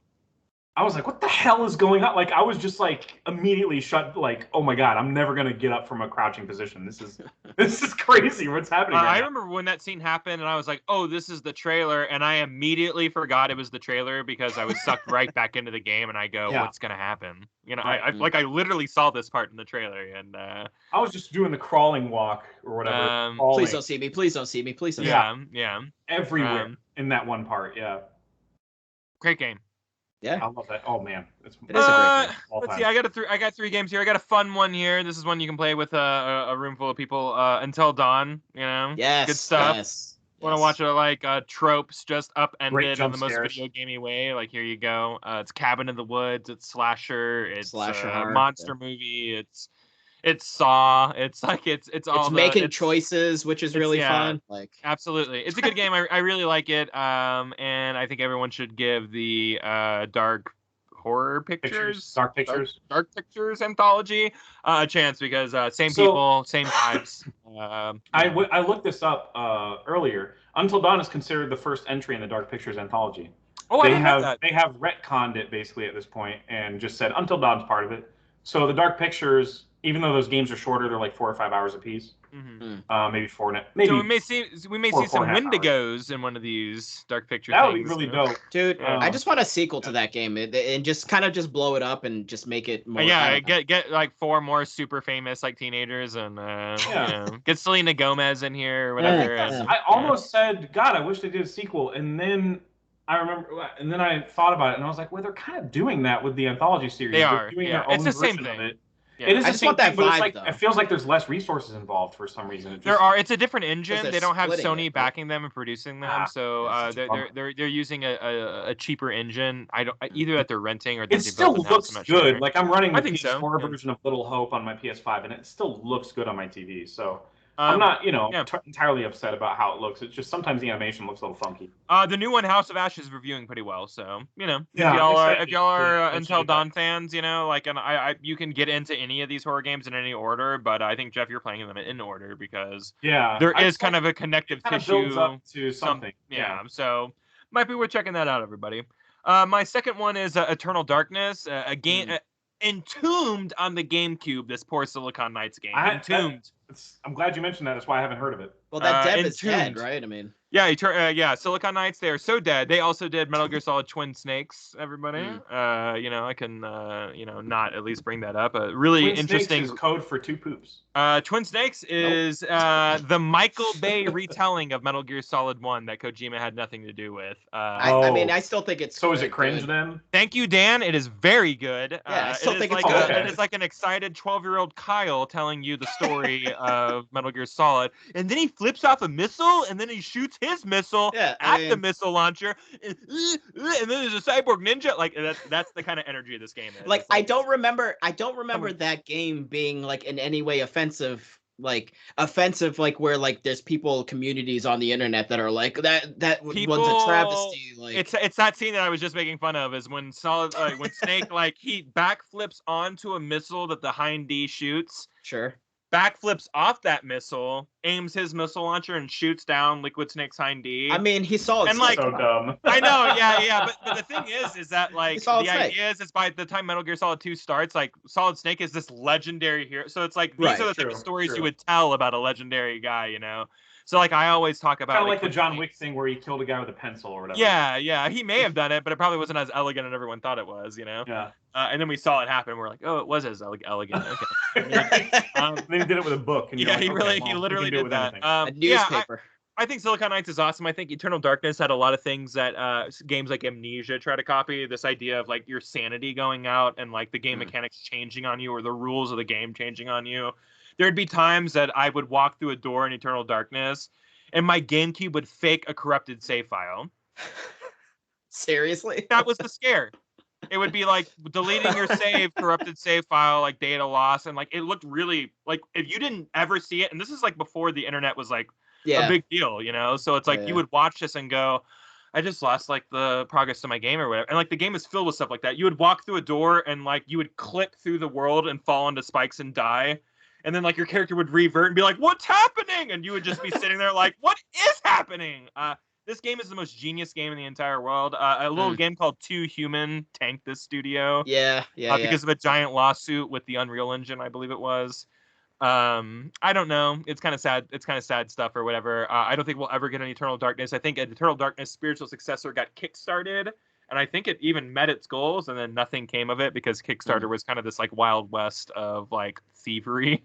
I was like, what the hell is going on? Like, I was just like immediately shut, like, oh my god, I'm never gonna get up from a crouching position. This is crazy. What's happening? I remember when that scene happened, and I was like, oh, this is the trailer, and I immediately forgot it was the trailer because I was sucked right back into the game, and I go, what's gonna happen? You know, I literally saw this part in the trailer, and I was just doing the crawling walk or whatever. Please don't see me. Please don't see me. Please don't see me. Yeah. Everywhere in that one part. Yeah. Great game. Yeah, I love that. Oh man, it is a great game. Let's see. I got 3 games here. I got a fun one here. This is one you can play with a room full of people. Until Dawn. You know. Yes. Good stuff. Yes. Want to watch it tropes just upended in the most video gamey way? Like here you go. It's Cabin in the Woods. It's slasher. It's a monster movie. It's Saw. It's like it's making choices, which is really fun. Like absolutely, it's a good game. I really like it. And I think everyone should give the Dark Horror Pictures anthology a chance because same people, same vibes. I looked this up earlier. Until Dawn is considered the first entry in the Dark Pictures anthology. Oh, I didn't know that. They have retconned it basically at this point and just said Until Dawn's part of it. So the Dark Pictures, even though those games are shorter, they're like 4 or 5 hours apiece. Maybe 4.5. Maybe. So we may see some Wendigos in one of these Dark Picture things. That would be really dope, dude. I just want a sequel to that game and just kind of just blow it up and just make it more. Get like 4 more super famous like teenagers and get Selena Gomez in here or whatever. I almost said, God, I wish they did a sequel, and then I thought about it, and I was like, well, they're kind of doing that with the anthology series. They're doing their own it's the same version thing. Of it. Yeah. It is the same thing, but it's like though. it feels like there's less resources involved for some reason. It's a different engine. They don't have Sony backing them and producing them, so they're using a cheaper engine. Either that they're renting or it still looks good. Sure. Like I'm running the PS4 version of Little Hope on my PS5, and it still looks good on my TV. So I'm not, entirely upset about how it looks. It's just sometimes the animation looks a little funky. The new one, House of Ash, is reviewing pretty well. So if y'all are Until Dawn fans, you can get into any of these horror games in any order. But I think, Jeff, you're playing them in order because there is kind of a connective tissue. Builds up to something. So might be worth checking that out, everybody. My second one is Eternal Darkness, a game entombed on the GameCube. This poor Silicon Knights game, entombed. I'm glad you mentioned that. That's why I haven't heard of it. Well, that dev is dead, right? I mean, Silicon Knights. They are so dead. They also did Metal Gear Solid Twin Snakes. Everybody, I can, not at least bring that up. Really Twin interesting. Snakes is code for 2 poops. Twin Snakes is the Michael Bay retelling of Metal Gear Solid 1 that Kojima had nothing to do with. I mean, I still think it's. So is it cringe then? Thank you, Dan. It is very good. I still think it's like it is like an excited 12-year-old Kyle telling you the story of Metal Gear Solid, and then he flips off a missile, and then he shoots his missile the missile launcher, and then there's a cyborg ninja. Like that's the kind of energy this game is. Like I don't remember that game being like in any way offensive, like where like there's communities on the internet that are like that was a travesty. Like it's that scene that I was just making fun of is when when Snake he backflips onto a missile that the Hind D shoots. Sure. Backflips off that missile, aims his missile launcher, and shoots down Liquid Snake's Hind D. I mean, he saw it. And so dumb. I know, yeah. But the thing is that the idea is by the time Metal Gear Solid 2 starts, Solid Snake is this legendary hero. So it's like these are the type of stories you would tell about a legendary guy, So I always talk about kind of like the John Wick thing where he killed a guy with a pencil or whatever. Yeah. He may have done it, but it probably wasn't as elegant as everyone thought it was, Yeah. And then we saw it happen. We're like, oh, it was as elegant. Okay. Then he did it with a book. And he literally did that. A newspaper. I think Silicon Knights is awesome. I think Eternal Darkness had a lot of things that games like Amnesia try to copy. This idea of your sanity going out and the game mechanics changing on you or the rules of the game changing on you. There'd be times that I would walk through a door in Eternal Darkness and my GameCube would fake a corrupted save file. Seriously? That was the scare. It would be deleting your corrupted save file, data loss, and it looked really if you didn't ever see it, and this is before the internet was a big deal, So it's you would watch this and go, I just lost the progress to my game or whatever, and the game is filled with stuff like that. You would walk through a door and you would clip through the world and fall into spikes and die. And then your character would revert and be like, what's happening? And you would just be sitting there what is happening? This game is the most genius game in the entire world. A little game called 2 Human tanked this studio. Because of a giant lawsuit with the Unreal Engine, I believe it was. I don't know. It's kind of sad. It's kind of sad stuff or whatever. I don't think we'll ever get an Eternal Darkness. I think an Eternal Darkness spiritual successor got kickstarted. And I think it even met its goals, and then nothing came of it because Kickstarter was kind of this Wild West of thievery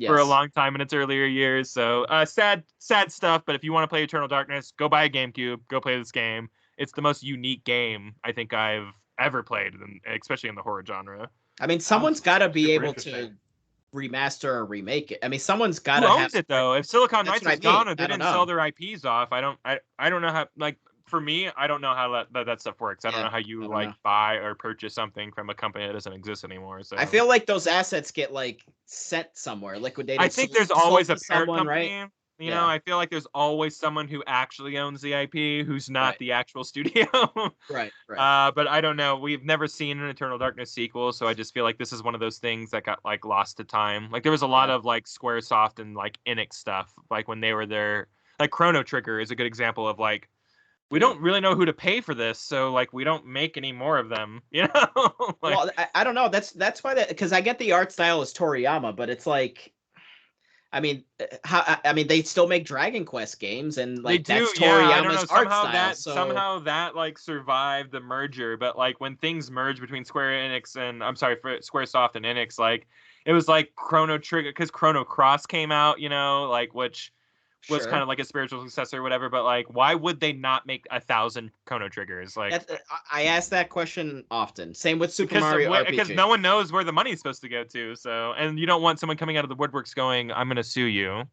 for a long time in its earlier years. So sad stuff. But if you want to play Eternal Darkness, go buy a GameCube, go play this game. It's the most unique game I think I've ever played, especially in the horror genre. I mean, someone's got to be able to remaster or remake it. I mean, someone's got to. Who owns it though? If Silicon Knights is gone or they didn't sell their IPs off, I don't know how For me, I don't know how that stuff works. I don't know how you buy or purchase something from a company that doesn't exist anymore. So I feel like those assets get sent somewhere, liquidated. I think there's always a parent company. Right? You know, I feel like there's always someone who actually owns the IP who's not the actual studio. Right. But I don't know. We've never seen an Eternal Darkness sequel, so I just feel like this is one of those things that got lost to time. There was a lot of Squaresoft and Enix stuff, when they were there. Chrono Trigger is a good example of we don't really know who to pay for this, so we don't make any more of them, you know? Well, I don't know. That's why because I get the art style is Toriyama, but it's I mean, they still make Dragon Quest games, and like they do, that's yeah. I don't know. Toriyama's art style. Somehow that like survived the merger, but like when things merged between Square Squaresoft and Enix, like it was like Chrono Trigger, because Chrono Cross came out, like which was kind of like a spiritual successor or whatever. But like, why would they not make 1,000 Chrono Triggers? Like, I ask that question often. Same with Super Mario RPG. Because no one knows where the money's supposed to go to. So, and you don't want someone coming out of the woodworks going, "I'm going to sue you,"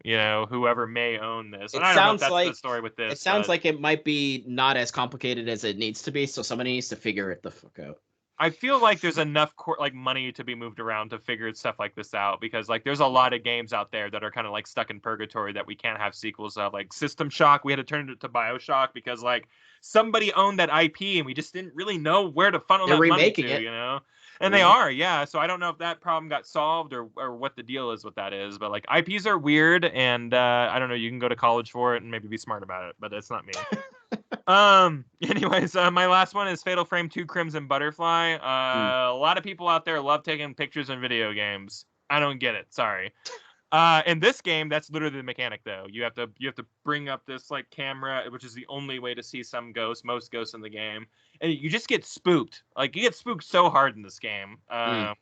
whoever may own this. And I don't know if that's the story with this. It sounds like it might be not as complicated as it needs to be. So somebody needs to figure it the fuck out. I feel like there's enough money to be moved around to figure stuff like this out, because like there's a lot of games out there that are kind of like stuck in purgatory that we can't have sequels of. Like System Shock, we had to turn it to BioShock because like somebody owned that IP and we just didn't really know where to funnel that money to, And they are, yeah. So I don't know if that problem got solved or what the deal is with that is, but like IPs are weird, and I don't know. You can go to college for it and maybe be smart about it, but it's not me. Anyways, my last one is Fatal Frame 2 Crimson Butterfly. A lot of people out there love taking pictures in video games. I don't get it. Sorry. In this game, that's literally the mechanic, though. You have to bring up this like camera, which is the only way to see most ghosts in the game, and you just get spooked. Like you get spooked so hard in this game. I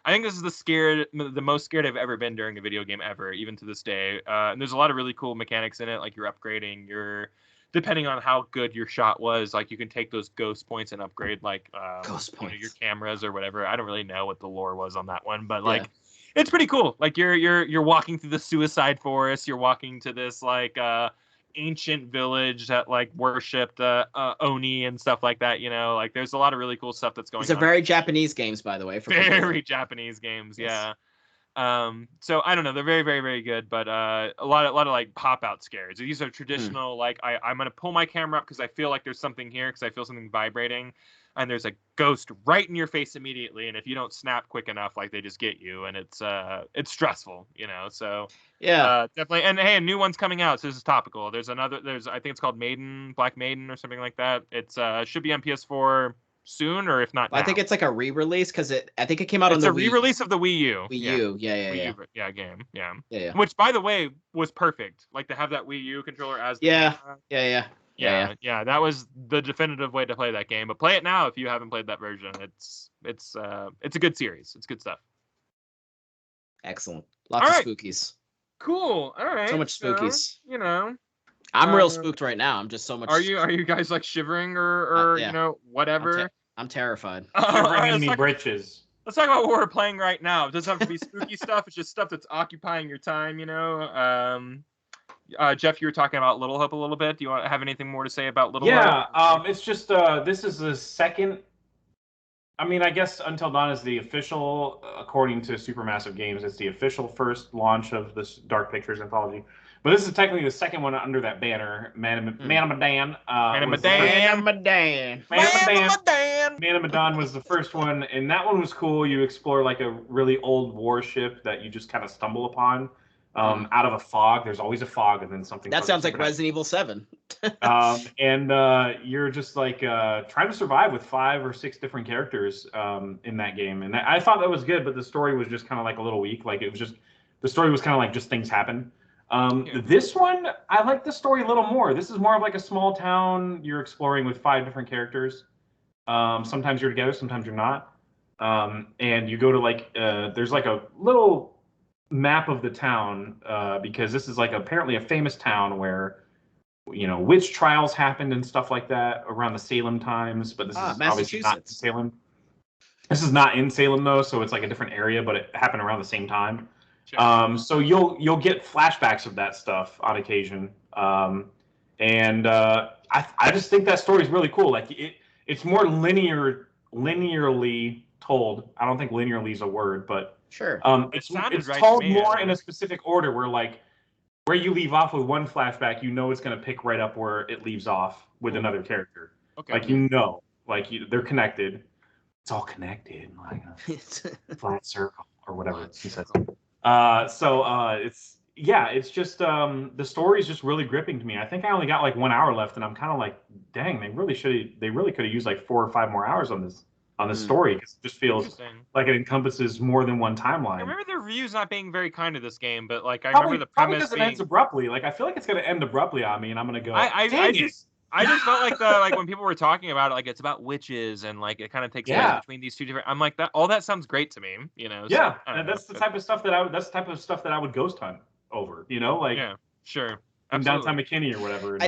think this is the most scared I've ever been during a video game ever, even to this day. And there's a lot of really cool mechanics in it, like you're upgrading depending on how good your shot was, like you can take those ghost points and upgrade like your cameras or whatever. I don't really know what the lore was on that one, but like it's pretty cool. Like you're walking through the suicide forest, you're walking to this like ancient village that like worshipped Oni and stuff like that, like there's a lot of really cool stuff that's going on. These are very Japanese games, by the way. Very Japanese games, yes. So I don't know, they're very, very, very good, but a lot of like pop out scares. These are traditional, like I'm gonna pull my camera up because I feel like there's something here, because I feel something vibrating, and there's a ghost right in your face immediately, and if you don't snap quick enough, like they just get you, and it's stressful, so definitely. And hey, a new one's coming out, so this is topical. I think it's called Black Maiden or something like that. It's should be on PS4 soon, or if not now. I think it's like a re-release, because I think it came out on the Wii. It's a re-release of the Wii U. Wii U, Game. Yeah. Which, by the way, was perfect. Like to have that Wii U controller as the Yeah. That was the definitive way to play that game. But play it now if you haven't played that version. It's a good series. It's good stuff. Excellent. Lots of spookies. Cool. All right. So much spookies. I'm real spooked right now. I'm just so much. Are you guys like shivering or whatever? I'm terrified. Shivering in me britches. Let's talk about what we're playing right now. It doesn't have to be spooky stuff. It's just stuff that's occupying your time. Jeff, you were talking about Little Hope a little bit. Do you want to have anything more to say about Little Hope? Yeah. It's just this is the second. I mean, I guess Until Dawn is the official, according to Supermassive Games, it's the official first launch of this Dark Pictures anthology. But this is technically the second one under that banner, Manamadan. Manamadan was the first one, and that one was cool. You explore like a really old warship that you just kind of stumble upon out of a fog. There's always a fog, and then something. That sounds like Resident Evil 7. And you're just like trying to survive with 5 or 6 different characters in that game. And I thought that was good, but the story was just kind of like a little weak. Like the story was kind of like just things happen. This one, I like the story a little more. This is more of like a small town you're exploring with 5 different characters. Sometimes you're together, sometimes you're not. And you go to like, there's like a little map of the town because this is like apparently a famous town where, witch trials happened and stuff like that around the Salem times. But this is obviously not in Salem. This is not in Salem though, so it's like a different area, but it happened around the same time. Sure. So you'll get flashbacks of that stuff on occasion, and I just think that story is really cool. Like it's more linearly told. I don't think linearly is a word, but sure. It's told more in a specific order. Where you leave off with one flashback, it's going to pick right up where it leaves off with another character. Okay. They're connected. It's all connected, like a flat circle or whatever he says. It's just the story is just really gripping to me. I think I only got like 1 hour left, and I'm kind of like, dang, they really could have used like 4 or 5 more hours on this. on the story, because it just feels Interesting. like it encompasses more than one timeline. I remember the reviews not being very kind to this game, but like I Probably, remember the probably premise because it being. ends abruptly. Like I feel like it's gonna end abruptly on me, and I'm gonna go. I Dang it. just felt like when people were talking about it, like it's about witches and like it kind of takes place between these two different. I'm like that. All that sounds great to me, you know. Yeah, so, I don't that's know, the type of stuff that I would ghost hunt over. You know, like yeah, sure, in absolutely. downtown McKinney or whatever.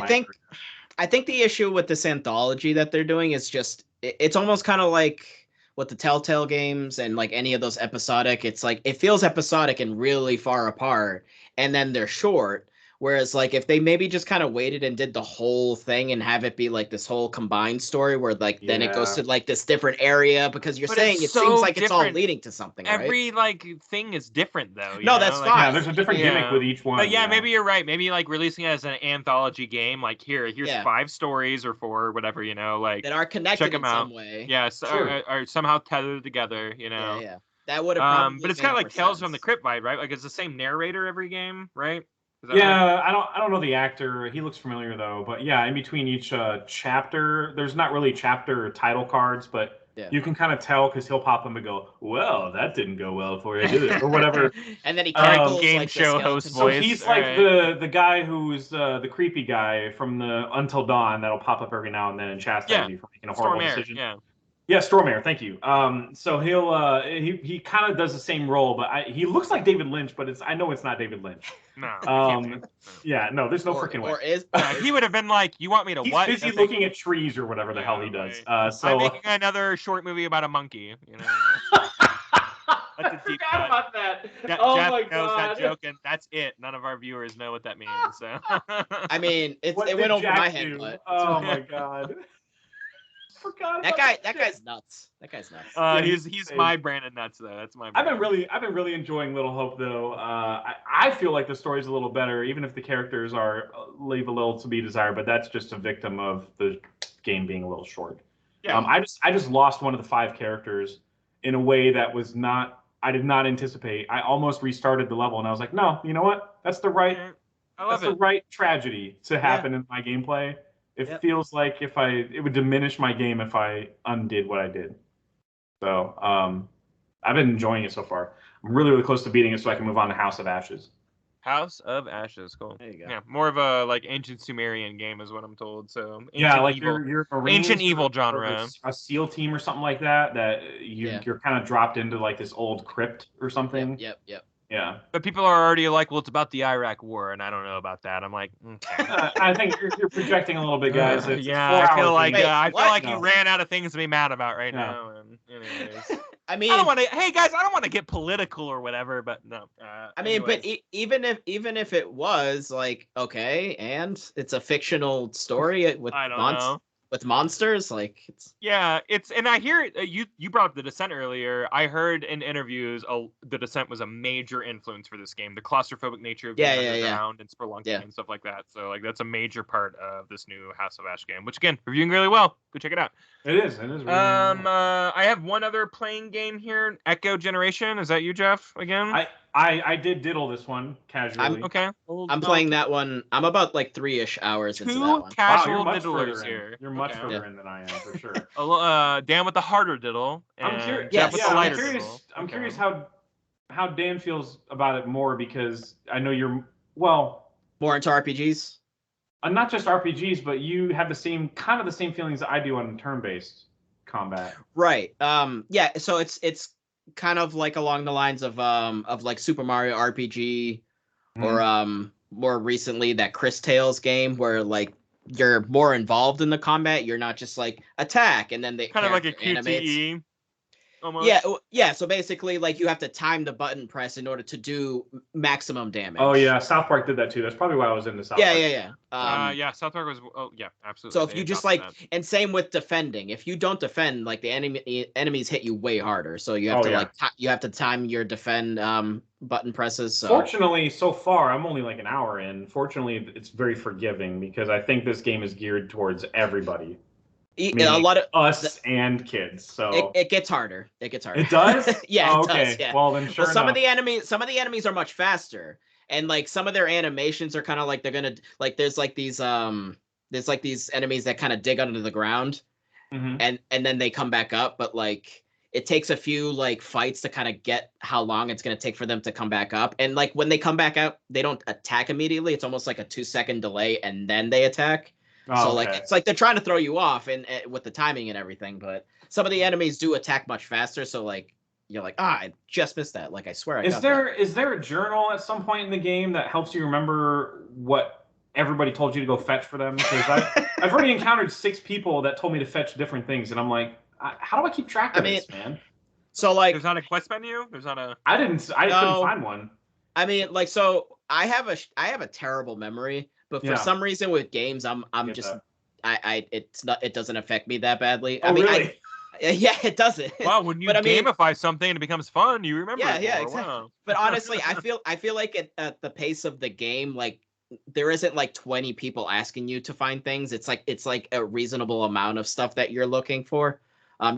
I think the issue with this anthology that they're doing is just it's almost kind of like with the Telltale games and like any of those episodic. It's like it feels episodic and really far apart, and then they're short. Whereas like if they maybe just kind of waited and did the whole thing and have it be like this whole combined story where like then it goes to like this different area, because you're saying it seems like it's all leading to something, right? Every like thing is different though. No, that's like, fine. Yeah, there's a different gimmick with each one. But yeah, maybe you're right. Maybe like releasing it as an anthology game, like here's 5 stories or 4 or whatever, you know, like that are connected check them in out. some way. Yeah, are somehow tethered together, you know. Yeah. That would have probably but it's kind of like Tales from the Crypt vibe, right? Like it's the same narrator every game, right? Yeah, right? I don't know the actor. He looks familiar though. But yeah, in between each chapter, there's not really chapter title cards, but you can kind of tell because he'll pop them and go, "Well, that didn't go well for you, did it?" or whatever. And then he crackles game like show host So voice. he's like the guy who's the creepy guy from the Until Dawn that'll pop up every now and then and chastise you for making a horrible decision. Yeah, Stormare, thank you. So he kind of does the same role, but he looks like David Lynch, but I know it's not David Lynch. No. Yeah, no, there's no freaking way. Or is he would have been like, "You want me to what?" He's busy looking at trees or whatever the hell he does. So I'm making another short movie about a monkey. You know. That's a deep cut. About that. Jeff my knows God. that joke, and that's it. None of our viewers know what that means. So. I mean, it went over my head, but oh my God. That guy's nuts. That guy's nuts. He's my brand of nuts though. That's my brand. I've been really enjoying Little Hope though. I feel like the story's a little better, even if the characters leave a little to be desired, but that's just a victim of the game being a little short. Yeah. I just lost one of the 5 characters in a way that was not I did not anticipate. I almost restarted the level and I was like, no, you know what? That's the right the right tragedy to happen in my gameplay. It feels like it would diminish my game if I undid what I did. So I've been enjoying it so far. I'm really, really close to beating it so I can move on to House of Ashes. House of Ashes, cool. There you go. Yeah, more of a like ancient Sumerian game is what I'm told. So like evil, you're ancient evil genre, a SEAL team or something like that. You're kind of dropped into like this old crypt or something. Yep. Yeah. But people are already like, well, it's about the Iraq War, and I don't know about that. I'm like, okay. I think you're projecting a little bit, guys. I feel like you ran out of things to be mad about right now. And anyways. I mean, hey guys, I don't want to get political or whatever, but no. I mean, but even if it was like okay, and it's a fictional story with monsters, like and I hear you brought up The Descent earlier. I heard in interviews The Descent was a major influence for this game. The claustrophobic nature of being underground and spelunking and stuff like that. So like that's a major part of this new House of Ash game, which again reviewing really well. Go check it out. It is. Really I have one other playing game here. Echo Generation. Is that you, Jeff? Again? I did diddle this one casually. I'm playing that one. I'm about like 3-ish hours into that one. Casual diddlers here. You're much further in than I am for sure. Dan with the harder diddle. I'm curious. Jeff with the lighter diddle. I'm curious how Dan feels about it more because I know you're more into RPGs. Not just RPGs, but you have the same feelings that I do on turn-based combat. Right. Yeah. So it's kind of like along the lines of like Super Mario RPG, or more recently that Chris Tales game where like you're more involved in the combat. You're not just like attack and then they kind of like a QTE. Almost. Yeah. So basically, like you have to time the button press in order to do maximum damage. Oh yeah, South Park did that too. That's probably why I was into South Park. Yeah. South Park was. Oh yeah, absolutely. So if you just like, and same with defending. If you don't defend, like the enemies hit you way harder. So you have you have to time your defend button presses. So. Fortunately, so far I'm only like an hour in. Fortunately, it's very forgiving because I think this game is geared towards everybody. A lot of us and kids, so it gets harder. It gets harder. It does. Yeah. It does. Yeah. Well, then sure. Well, some of the enemies are much faster, and like some of their animations are kind of like they're gonna like there's like these enemies that kind of dig under the ground, and then they come back up, but like it takes a few like fights to kind of get how long it's going to take for them to come back up. And like when they come back up, they don't attack immediately. It's almost like a 2-second delay and then they attack. So like it's like they're trying to throw you off and with the timing and everything, but some of the enemies do attack much faster. So like you're like, I just missed that. Like I swear. Is there a journal at some point in the game that helps you remember what everybody told you to go fetch for them? Because I've already encountered 6 people that told me to fetch different things, and I'm like, how do I keep track of this, man? So like, there's not a quest menu. There's not a. I couldn't find one. I mean, like, so I have a terrible memory, but for some reason with games, I'm just it doesn't affect me that badly. Oh, really? Yeah, it doesn't. Wow, when you gamify something and it becomes fun, you remember. Yeah, it yeah, more. exactly. Wow. But honestly, I feel like at the pace of the game, like there isn't like 20 people asking you to find things. It's like a reasonable amount of stuff that you're looking for.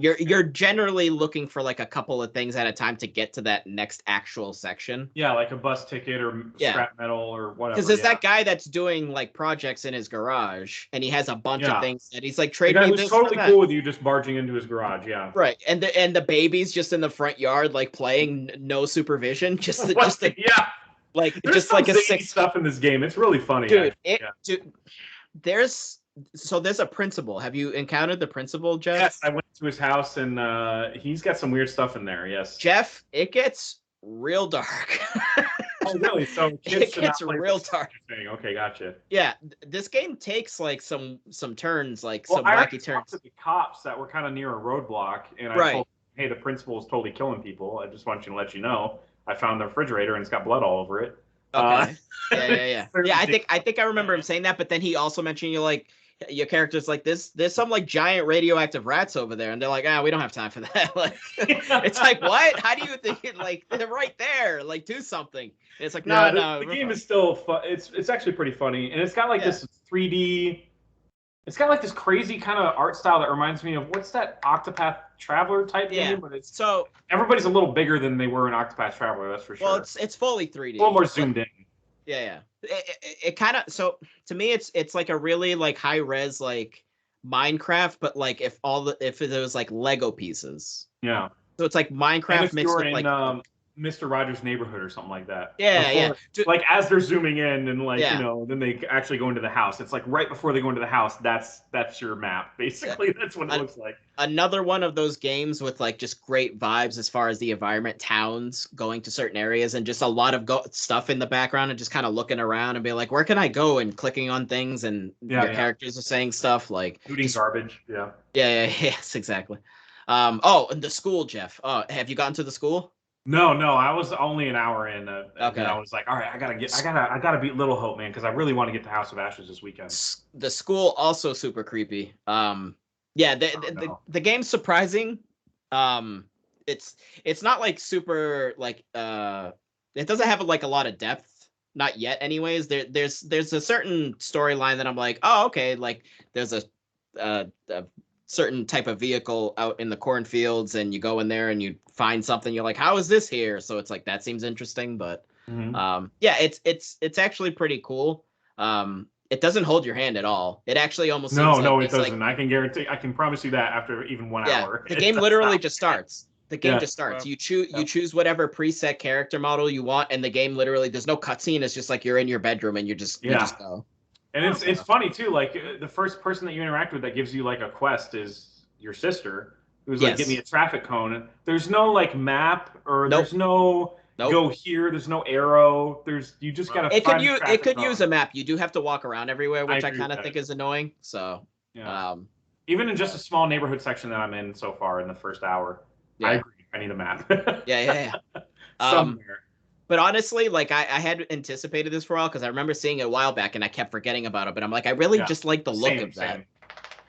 You're generally looking for like a couple of things at a time to get to that next actual section. Yeah, like a bus ticket or scrap metal or whatever. Because there's that guy that's doing like projects in his garage, and he has a bunch of things that he's like trading. The guy who's totally cool with you just barging into his garage. Yeah. Right, and the baby's just in the front yard like playing, no supervision, like there's just like a sick stuff in this game. It's really funny, dude. Dude, there's a principal. Have you encountered the principal, Jeff? Yes, I went to his house and he's got some weird stuff in there. Yes, Jeff, it gets real dark. Oh, really? So it gets real dark. Okay, gotcha. Yeah, this game takes like some turns, like some wacky turns. I talked to the cops that were kind of near a roadblock, and I told them, hey, the principal is totally killing people. I just want you to let you know. I found the refrigerator and it's got blood all over it. Okay. Yeah. Yeah, I think I remember him saying that, but then he also mentioned your character's like, there's some like giant radioactive rats over there, and they're like, we don't have time for that. Like, it's like, what? How do you think it, like, they're right there, like, do something. And it's like, no. The game is still fun. It's actually pretty funny, and it's got like this 3D. It's got like this crazy kind of art style that reminds me of what's that Octopath Traveler type game, but it's so everybody's a little bigger than they were in Octopath Traveler, that's for sure. Well, it's fully 3D. A little more zoomed in. Yeah. It kind of, so to me it's like a really like high res like Minecraft, but like if it was like Lego pieces. Yeah. So it's like Minecraft mixed with like Mr. Rogers' Neighborhood or something like that. Yeah. Like as they're zooming in and like then they actually go into the house. It's like right before they go into the house. That's your map basically. Yeah. That's what it looks like. Another one of those games with like just great vibes as far as the environment, towns, going to certain areas, and just a lot of stuff in the background and just kind of looking around and be like, where can I go, and clicking on things, and your characters are saying stuff like shooting garbage. Yeah. Yes, exactly. And the school, Jeff. Have you gotten to the school? No, I was only an hour in. Okay. And I was like, all right, I gotta beat Little Hope, man, because I really want to get to House of Ashes this weekend. The school also super creepy. The game's surprising. It's not like super like it doesn't have like a lot of depth, not yet. Anyways, there's a certain storyline that I'm like, oh, okay, like there's a certain type of vehicle out in the cornfields, and you go in there and you find something, you're like, how is this here? So it's like, that seems interesting, but it's actually pretty cool. It doesn't hold your hand at all. It actually almost it doesn't. Like, I can promise you that after even 1 hour. The game literally just starts. The game just starts. You choose whatever preset character model you want, and the game literally, there's no cutscene. It's just like you're in your bedroom and you just go. And it's funny too, like the first person that you interact with that gives you like a quest is your sister, who's like, give me a traffic cone. There's no like map, or there's no go here, there's no arrow. You just gotta find it could use a map. You do have to walk around everywhere, which I kind of think is annoying. So even in just a small neighborhood section that I'm in so far in the first hour, I agree. I need a map. Yeah. Somewhere. But honestly, like I had anticipated this for a while, because I remember seeing it a while back and I kept forgetting about it. But I'm like, I really just like the look of that.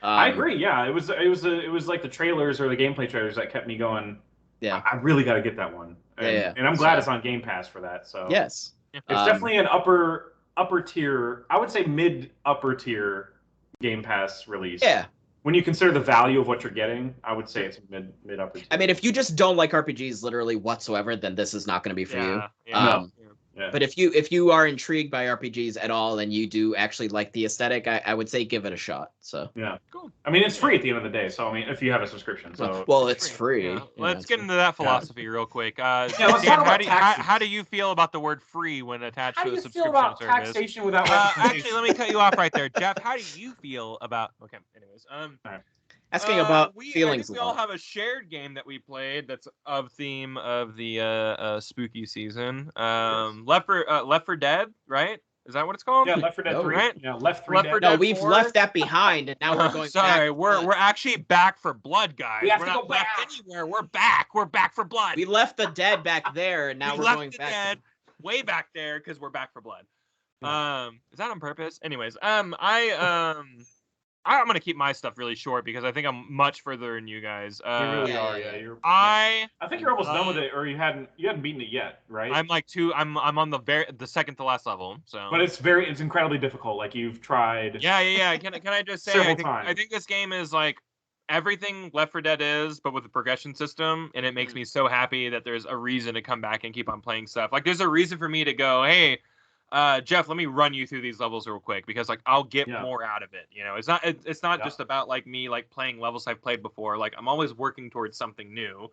I agree. Yeah, it was like the trailers or the gameplay trailers that kept me going. Yeah, I really got to get that one. And I'm glad it's on Game Pass for that. So yes, it's definitely an upper tier. I would say mid upper tier Game Pass release. Yeah. When you consider the value of what you're getting, I would say it's mid upper tier. I mean, if you just don't like RPGs literally whatsoever, then this is not going to be for you. Yeah. Yeah. But if you are intrigued by RPGs at all and you do actually like the aesthetic, I would say give it a shot. So yeah, cool. I mean, it's free at the end of the day. So I mean, if you have a subscription, so well, it's free. Yeah. Yeah, Let's get into that philosophy real quick. let's Dan, talk about how do you feel about the word free when attached how to do a you feel subscription about service? taxation without Actually, let me cut you off right there, Jeff. How do you feel about? Okay, anyways, asking about I feelings. think we all have a shared game that we played that's of theme of the spooky season. Left 4 Dead, right? Is that what it's called? Yeah, Left 4 Dead 3. Right? Yeah, Left 3 Left 4 Dead. No, Dead we've 4? left that behind, and now we're going. Sorry, back we're actually back for blood, guys. We have we're to not go left back. anywhere. We're back. We're back for blood. We left the dead back there, and now we're left going the back. dead way back there because we're back for blood. Yeah. Is that on purpose? Anyways, I'm gonna keep my stuff really short because I think I'm much further than you guys. You really yeah, are. yeah, Yeah, I think you're almost done with it, or you hadn't beaten it yet, right? I'm like I'm on the second to last level. So. But it's incredibly difficult. Like you've tried. Yeah. Can I just say Several times. I think this game is like everything Left 4 Dead is, but with a progression system, and it makes me so happy that there's a reason to come back and keep on playing stuff. Like there's a reason for me to go, hey, Jeff, let me run you through these levels real quick because like I'll get more out of it. You know, it's not just about like me like playing levels I've played before. Like I'm always working towards something new.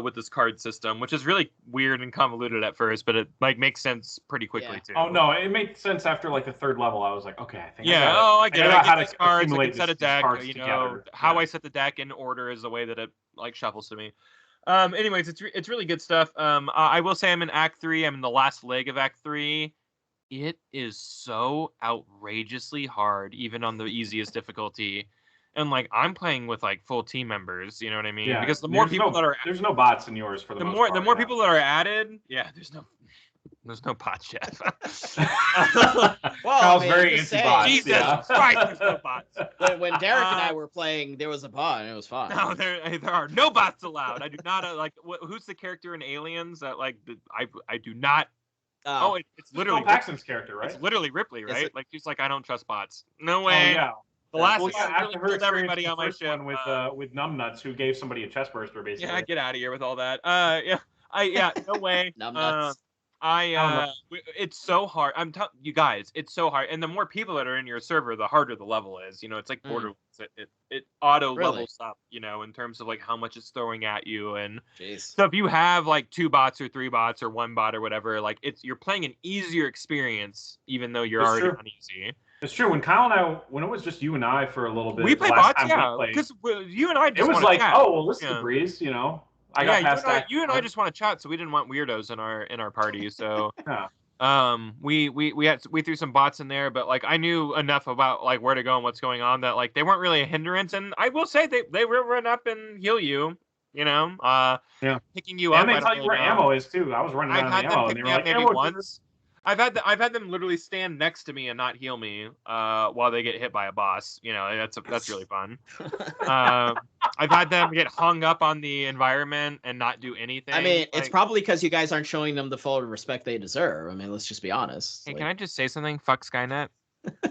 With this card system, which is really weird and convoluted at first, but it like makes sense pretty quickly too. Oh no, it made sense after like the third level. I was like, okay, I think. Yeah. I get it. I get these cards. I can set a deck. You know, how I set the deck in order is the way that it like shuffles to me. Anyways, it's really good stuff. I will say I'm in Act 3. I'm in the last leg of Act 3. It is so outrageously hard, even on the easiest difficulty. And like I'm playing with like full team members, you know what I mean? Yeah. Because the more people that are there's no bots in yours for the most part. The more people that are added, there's no bots yet. Well, Kyle's very anti-bot. Jesus Christ, there's no bots. When Derek and I were playing, there was a bot and it was fine. No, there are no bots allowed. I do not like. Who's the character in Aliens that like I do not. It's literally Paxton's character, right? It's literally Ripley, right? Like she's like I don't trust bots. No way. Oh, yeah. The last one really killed everybody on my ship with numbnuts who gave somebody a chest burster basically. Yeah, get out of here with all that. No way. Numbnuts. It's so hard. I'm telling you guys, it's so hard. And the more people that are in your server, the harder the level is. You know, it's like Borderlands. It auto levels up. You know, in terms of like how much it's throwing at you. And so if you have like 2 bots or 3 bots or 1 bot or whatever, like you're playing an easier experience, even though you're already on easy. It's true. When Kyle and I, when it was just you and I for a little bit, we played bots, because you and I just it was like, chat. oh, well, listen to Breeze, you know. I got past that. You and I just want to chat, so we didn't want weirdos in our party. So, we threw some bots in there, but like I knew enough about like where to go and what's going on that like they weren't really a hindrance. And I will say they will run up and heal you. You know, picking you up. And they tell you where ammo is too. I was running out of ammo, and they were like, maybe once. I've had them literally stand next to me and not heal me while they get hit by a boss. You know, that's really fun. I've had them get hung up on the environment and not do anything. I mean, it's probably because you guys aren't showing them the full respect they deserve. I mean, let's just be honest. Hey, can I just say something? Fuck Skynet.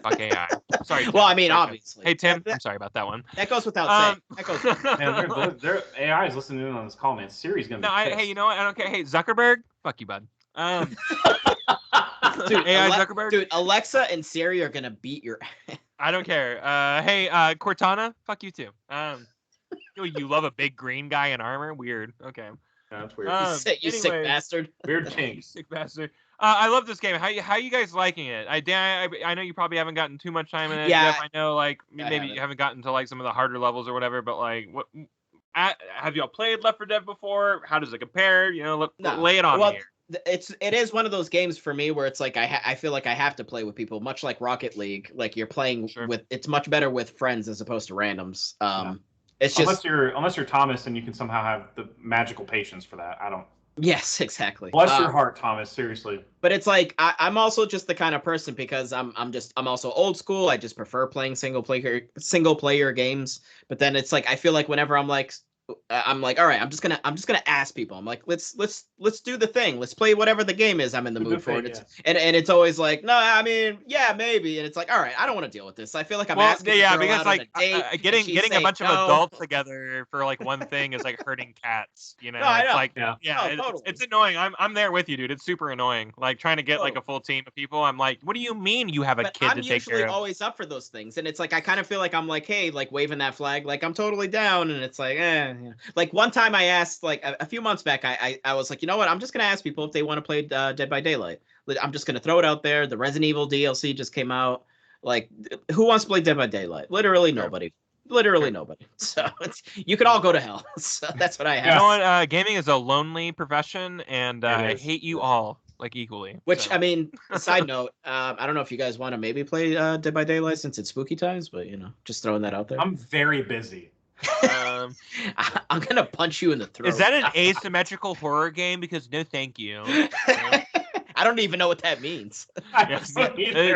Fuck AI. Sorry. Tim. Well, I mean, obviously. Hey, Tim. I'm sorry about that one. That goes without saying. That goes. Man, their AI is listening in on this call, man. Siri's gonna be pissed. Hey, you know what? I don't care. Hey, Zuckerberg. Fuck you, bud. Dude, AI Zuckerberg. Dude, Alexa and Siri are gonna beat your. I don't care. Hey, Cortana. Fuck you too. You love a big green guy in armor? Weird. Okay. Yeah, that's weird. You sick bastard. Weird king. Sick bastard. I love this game. How you guys liking it? I know you probably haven't gotten too much time in it. Yeah. Jeff, I know like maybe you haven't gotten to like some of the harder levels or whatever. But like, have y'all played Left 4 Dead before? How does it compare? You know, lay it on me here. It is one of those games for me where it's like I feel like I have to play with people, much like Rocket League. Like you're playing with, it's much better with friends as opposed to randoms. It's just unless you're Thomas and you can somehow have the magical patience for that. I don't. Yes, exactly. Bless your heart, Thomas. Seriously. But it's like I'm also just the kind of person because I'm also old school. I just prefer playing single player games. But then it's like I feel like whenever I'm like, all right, I'm just gonna ask people. I'm like, let's let's do the thing. Let's play whatever the game is I'm in the mood for. Thing, and it's always like, no, I mean, yeah, maybe. And it's like, all right, I don't want to deal with this. I feel like I'm asking a girl because out like on a date, getting a bunch of no. adults together for like one thing is like hurting cats. You know, No, I know. Like totally. it's annoying. I'm there with you, dude. It's super annoying. Like trying to get like a full team of people. I'm like, what do you mean you have a kid to take care of? I'm usually always up for those things, and it's like I kind of feel like I'm like, hey, like waving that flag, like I'm totally down, and it's like, Like one time I asked, like a few months back, I was like, you know what, I'm just gonna ask people if they want to play Dead by Daylight. I'm just gonna throw it out there. The Resident Evil DLC just came out. Like, who wants to play Dead by Daylight? Literally nobody. Literally nobody. So you could all go to hell. So that's what I have. You know what? Gaming is a lonely profession, and I hate you all like equally. Which, I mean, side note, I don't know if you guys want to maybe play Dead by Daylight since it's spooky times, but just throwing that out there. I'm very busy. I'm gonna punch you in the throat. Is that an asymmetrical horror game? Because no, thank you. I don't even know what that means.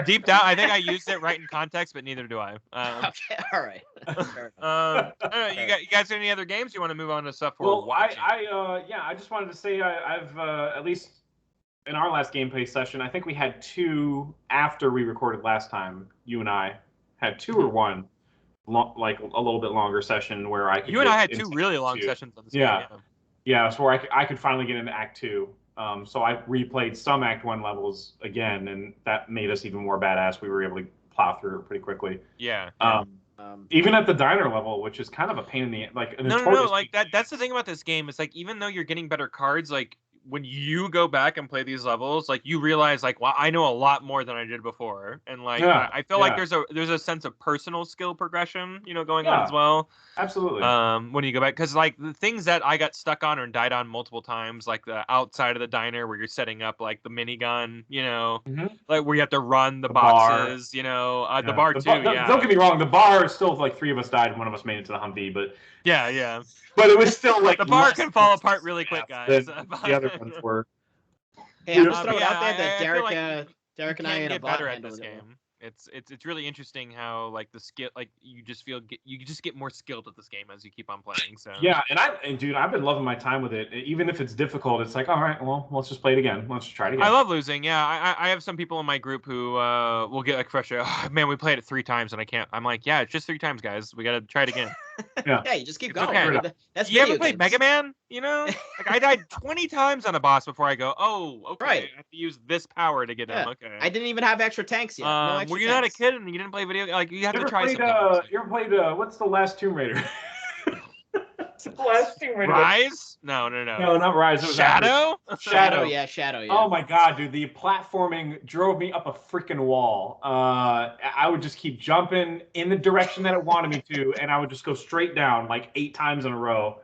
Deep down, I think I used it right in context, but neither do I. Okay, all right. You guys have any other games you want to move on to stuff for? Well, I just wanted to say I've at least in our last gameplay session, I think we had 2 after we recorded last time. You and I had 2 or 1. Like a little bit longer session where I could. You and I had 2 really long sessions on this game. Yeah, so where I could finally get into Act 2. So I replayed some Act 1 levels again, and that made us even more badass. We were able to plow through it pretty quickly. Yeah. Even at the diner level, which is kind of a pain in the like. No. Like that's the thing about this game. It's like even though you're getting better cards, like when you go back and play these levels, like you realize like, wow, I know a lot more than I did before, and like I feel like there's a sense of personal skill progression, going on as well. Absolutely. When you go back, because like the things that I got stuck on or died on multiple times, like the outside of the diner where you're setting up like the minigun, like where you have to run the boxes, bar. The bar too. Don't get me wrong, the bar is still like 3 of us died and 1 of us made it to the Humvee, but yeah. But it was still like the bar can fall apart really quick, guys. The other ones were. Hey, I'm just throwing out there that Derek and I get in a better at this game. It's really interesting how like the skill, like you just get more skilled at this game as you keep on playing. So yeah, and dude, I've been loving my time with it. Even if it's difficult, it's like, all right, well, let's just play it again. Let's try it again. I love losing. Yeah, I have some people in my group who will get like frustrated. Oh, man, we played it 3 times and I can't. I'm like, yeah, it's just 3 times, guys. We gotta try it again. Yeah, you just keep going. Okay. That's you ever played Mega Man? Like I died 20 times on a boss before I go, oh, okay, right. I have to use this power to get him. Okay. I didn't even have extra tanks yet. Were you not a kid and you didn't play video? Like you have to try something. You ever played what's the last Tomb Raider? The last Tomb Raider. Rise? No. No, not Rise. It was Shadow? Shadow, yeah. Oh my god, dude, the platforming drove me up a freaking wall. I would just keep jumping in the direction that it wanted me to, and I would just go straight down like 8 times in a row,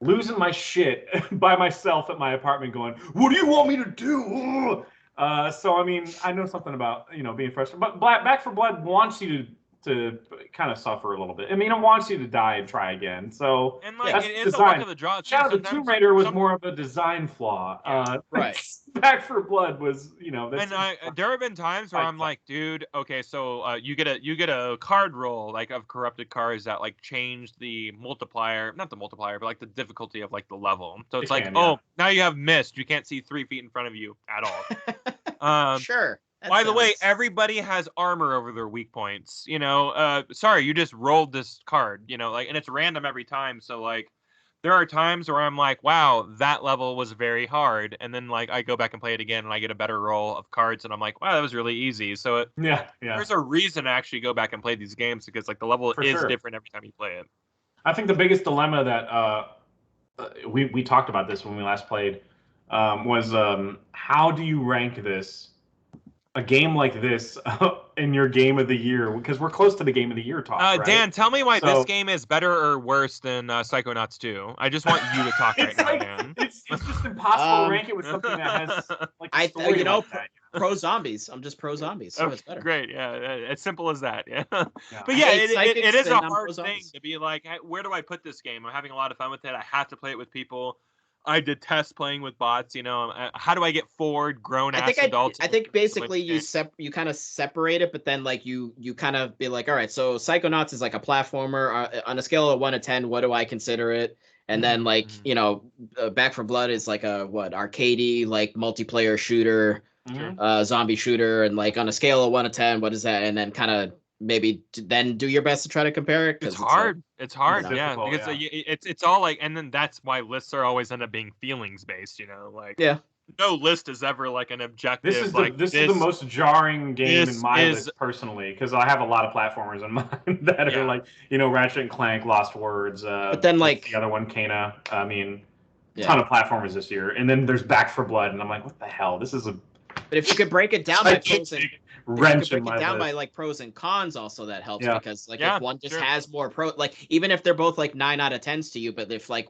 losing my shit by myself at my apartment, going, "What do you want me to do?" So I mean, I know something about being frustrated, but Back 4 Blood wants you to kind of suffer a little bit. I mean, it wants you to die and try again. So and like it's a luck of the draw. Shadow the Tomb Raider was more of a design flaw. Right. Back 4 Blood was, That's and there have been times where I'm like, dude, okay, so you get a card roll like of corrupted cards that like change the multiplier, not the multiplier, but like the difficulty of like the level. So it's now you have mist. You can't see 3 feet in front of you at all. Sure. By the way, everybody has armor over their weak points. Sorry, you just rolled this card. And it's random every time. So like, there are times where I'm like, wow, that level was very hard, and then like I go back and play it again, and I get a better roll of cards, and I'm like, wow, that was really easy. So there's a reason to actually go back and play these games because like the level is different every time you play it. I think the biggest dilemma that we talked about this when we last played was how do you rank a game like this in your game of the year, because we're close to the game of the year talk. Right? Dan, tell me why this game is better or worse than Psychonauts 2. I just want you to talk right now, Dan. It's just impossible to rank it with something that has like a story like that. Pro zombies. I'm just pro zombies, so it's better. Great, yeah, as simple as that. Yeah. But yeah, it is a hard thing to be like, hey, where do I put this game? I'm having a lot of fun with it. I have to play it with people. I detest playing with bots. How do I get forward grown ass adults? I think basically you kind of separate it, but then like you kind of be like, all right, so Psychonauts is like a platformer on a scale of 1 to 10. What do I consider it? And then like Back 4 Blood is like a arcadey like multiplayer shooter, zombie shooter, and like on a scale of 1 to 10, what is that? And then kind of maybe then do your best to try to compare it. It's hard. It's hard, yeah, because it's all like, and then that's why lists are always end up being feelings based. Like no list is ever like an objective. This is the most jarring game in my list personally, because I have a lot of platformers in mind that are like Ratchet and Clank, Lost Words, but then like the other one, Kena. I mean, ton of platformers this year, and then there's Back 4 Blood, and I'm like, what the hell? This is a. But if you could break it down by pros and wrench break it down by like pros and cons, also that helps because like if one just has more like even if they're both like 9 out of 10s to you, but if like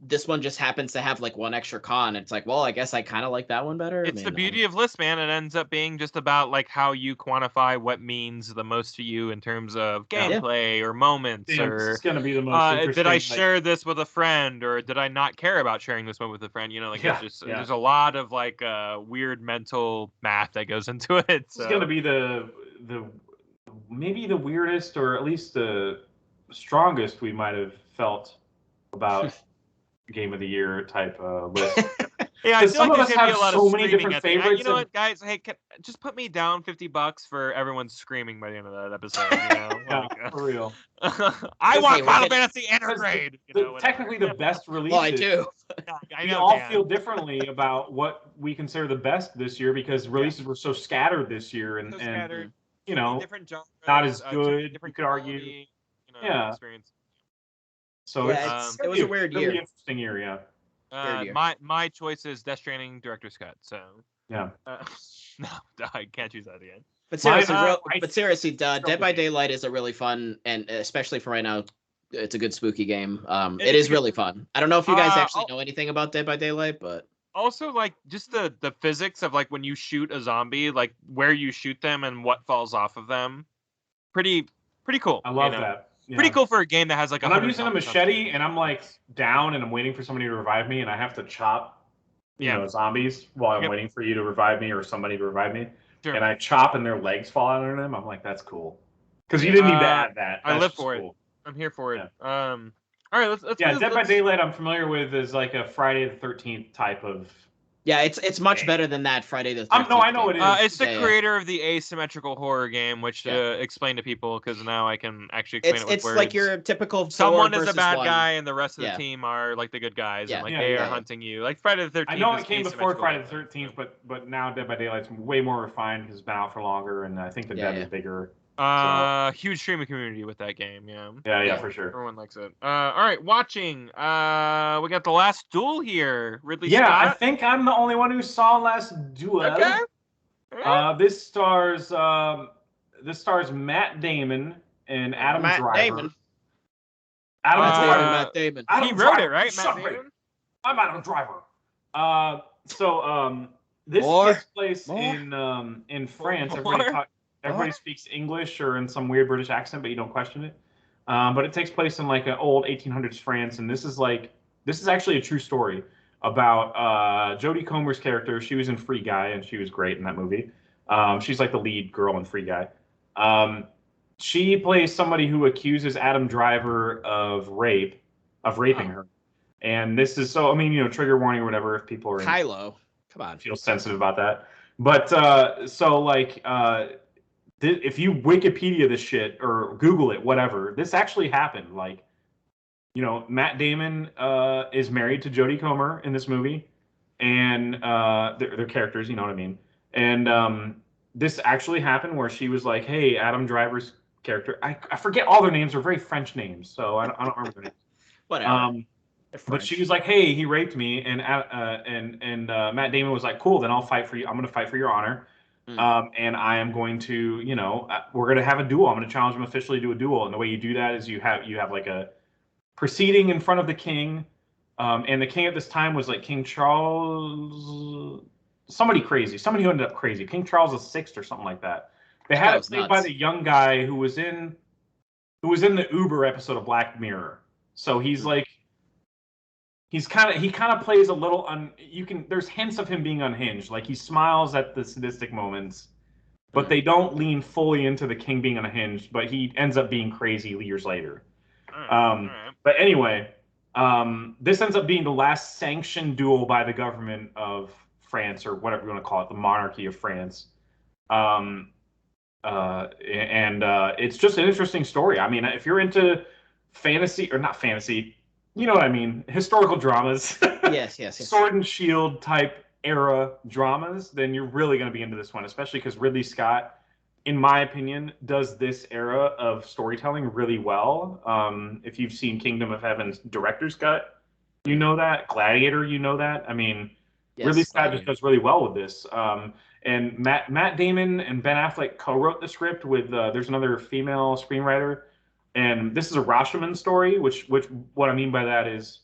this one just happens to have like one extra con, it's like, well, I guess I kind of like that one better. It's the beauty of lists, man. It ends up being just about like how you quantify what means the most to you in terms of gameplay or moments, or it's gonna be the most interesting. Did I share this with a friend, or did I not care about sharing this one with a friend? It's just there's a lot of like weird mental math that goes into it. So. It's gonna be the maybe the weirdest, or at least the strongest we might have felt about game of the year type list. Yeah, I feel some like of us have so many different favorites. You know what, guys? Hey, just put me down $50 for everyone screaming by the end of that episode. Yeah, for real. I want Final Fantasy Intergrade. Technically, the best releases. Well, I do. We all feel differently about what we consider the best this year, because releases were so scattered this year, and different genres, not as good. Different you could argue. Experience. So it was a weird year. Really interesting year, My choice is Death Stranding Director's Cut. So no, I can't choose that again. But seriously, Dead by Daylight is a really fun, and especially for right now, it's a good spooky game. It is really fun. I don't know if you guys actually know anything about Dead by Daylight, but also like just the physics of like when you shoot a zombie, like where you shoot them and what falls off of them, pretty cool. I love that. Yeah. Pretty cool for a game that has like. When I'm using a machete and I'm like down and I'm waiting for somebody to revive me, and I have to chop, zombies while I'm waiting for you to revive me or somebody to revive me, and I chop and their legs fall out of them. I'm like, that's cool, because you didn't need to add that. I live for it. I'm here for it. All right, let's. Dead by Daylight I'm familiar with is like a Friday the 13th type of. Yeah, it's much better than that Friday the 13th. I know it is. It's the creator of the asymmetrical horror game, which explain to people, because now I can actually explain it with words. It's like your typical someone is a bad guy and the rest of the team are like the good guys, and they are hunting you. Like Friday the 13th. I know it came before Friday the 13th, but now Dead by Daylight's way more refined because it's been out for longer, and I think the dev is bigger. Huge streaming community with that game, Yeah, for sure. Everyone likes it. All right, watching. We got The Last Duel here. Ridley Scott. I think I'm the only one who saw Last Duel. Okay. This stars Matt Damon and Adam Driver. Damon. Matt Damon. He wrote it, right? Matt Damon? I'm Adam Driver. This takes place in France. Everybody speaks English or in some weird British accent, but you don't question it. But it takes place in like an old 1800s France, and this is actually a true story about Jodie Comer's character. She was in Free Guy, and she was great in that movie. She's like the lead girl in Free Guy. She plays somebody who accuses Adam Driver of raping her. And this is trigger warning or whatever if people are Kylo. Come on. Feel sensitive about that. But if you Wikipedia this shit or Google it, whatever, this actually happened. Like, Matt Damon is married to Jodie Comer in this movie, and their characters, you know what I mean. And this actually happened where she was like, "Hey, Adam Driver's character, I forget all their names. They're very French names, so I don't remember their names. Whatever. But she was like, "Hey, he raped me," and Matt Damon was like, "Cool, then I'll fight for you. I'm going to fight for your honor." And I am going to, we're going to have a duel. I'm going to challenge him officially to a duel. And the way you do that is you have like a proceeding in front of the king. And the king at this time was like King Charles, somebody who ended up crazy. King Charles VI or something like that. They had it played by the young guy who was in the Uber episode of Black Mirror. So he's like he kind of plays a little there's hints of him being unhinged. Like he smiles at the sadistic moments, but they don't lean fully into the king being unhinged, but he ends up being crazy years later. All right. But anyway, this ends up being the last sanctioned duel by the government of France, or whatever you want to call it, the monarchy of France. It's just an interesting story. I mean, if you're into fantasy, or not fantasy, you know what I mean, historical dramas, yes. Sword and Shield type era dramas, then you're really going to be into this one, especially because Ridley Scott, in my opinion, does this era of storytelling really well. If you've seen Kingdom of Heaven's director's cut, you know that. Gladiator, you know that. I mean, yes, Ridley Scott just does really well with this. And Matt Damon and Ben Affleck co-wrote the script with there's another female screenwriter, and this is a Rashomon story. Which what I mean by that is,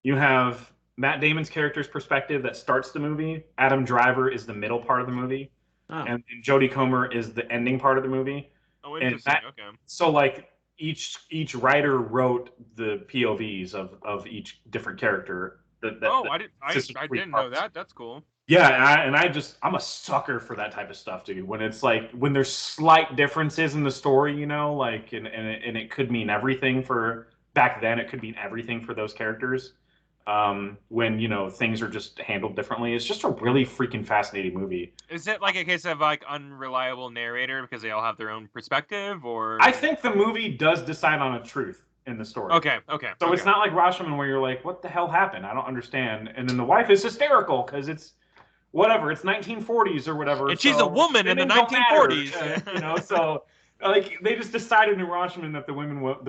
you have Matt Damon's character's perspective that starts the movie. Adam Driver is the middle part of the movie, and Jodie Comer is the ending part of the movie. Oh, interesting. Okay. So like each writer wrote the POVs of each different character. I didn't know that. That's cool. Yeah, and I'm a sucker for that type of stuff, dude. When it's like when there's slight differences in the story, you know, like and it could mean everything for back then. It could mean everything for those characters. When you know things are just handled differently, it's just a really freaking fascinating movie. Is it like a case of like unreliable narrator because they all have their own perspective, or? I think the movie does decide on a truth in the story. Okay. So it's not like Rashomon where you're like, what the hell happened? I don't understand. And then the wife is hysterical because it's whatever, it's 1940s or whatever. And she's a woman in the 1940s. You know, so like they just decided in Rashomon that the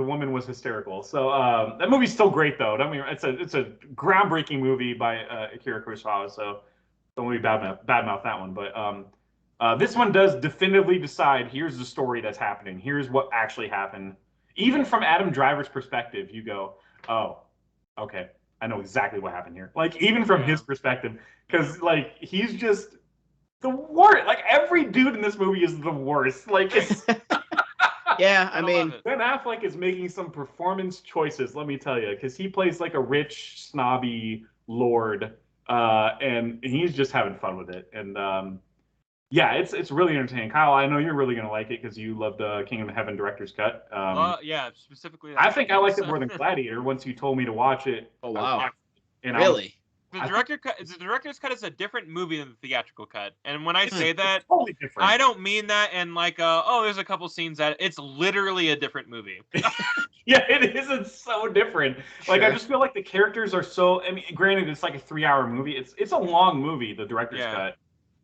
woman was hysterical. So that movie's still great though. I mean, it's a groundbreaking movie by Akira Kurosawa. So don't let me badmouth that one. But this one does definitively decide. Here's the story that's happening. Here's what actually happened. Even from Adam Driver's perspective, you go, oh, okay, I know exactly what happened here. Like even from his perspective, because like he's just the worst. Like every dude in this movie is the worst. Like it's yeah, I mean Ben Affleck is making some performance choices, let me tell you, because he plays like a rich, snobby lord, and he's just having fun with it. And yeah, it's really entertaining. Kyle, I know you're really gonna like it because you loved Kingdom of Heaven director's cut. Yeah, specifically. I think I liked it more than Gladiator once you told me to watch it. Oh wow! Really? The director's cut is a different movie than the theatrical cut. And when I say that, totally different. I don't mean that in like there's a couple scenes that it's literally a different movie. Yeah, it is. It's so different. Like I just feel like the characters are so. I mean, granted, it's like a 3-hour movie. It's a long movie, the director's cut.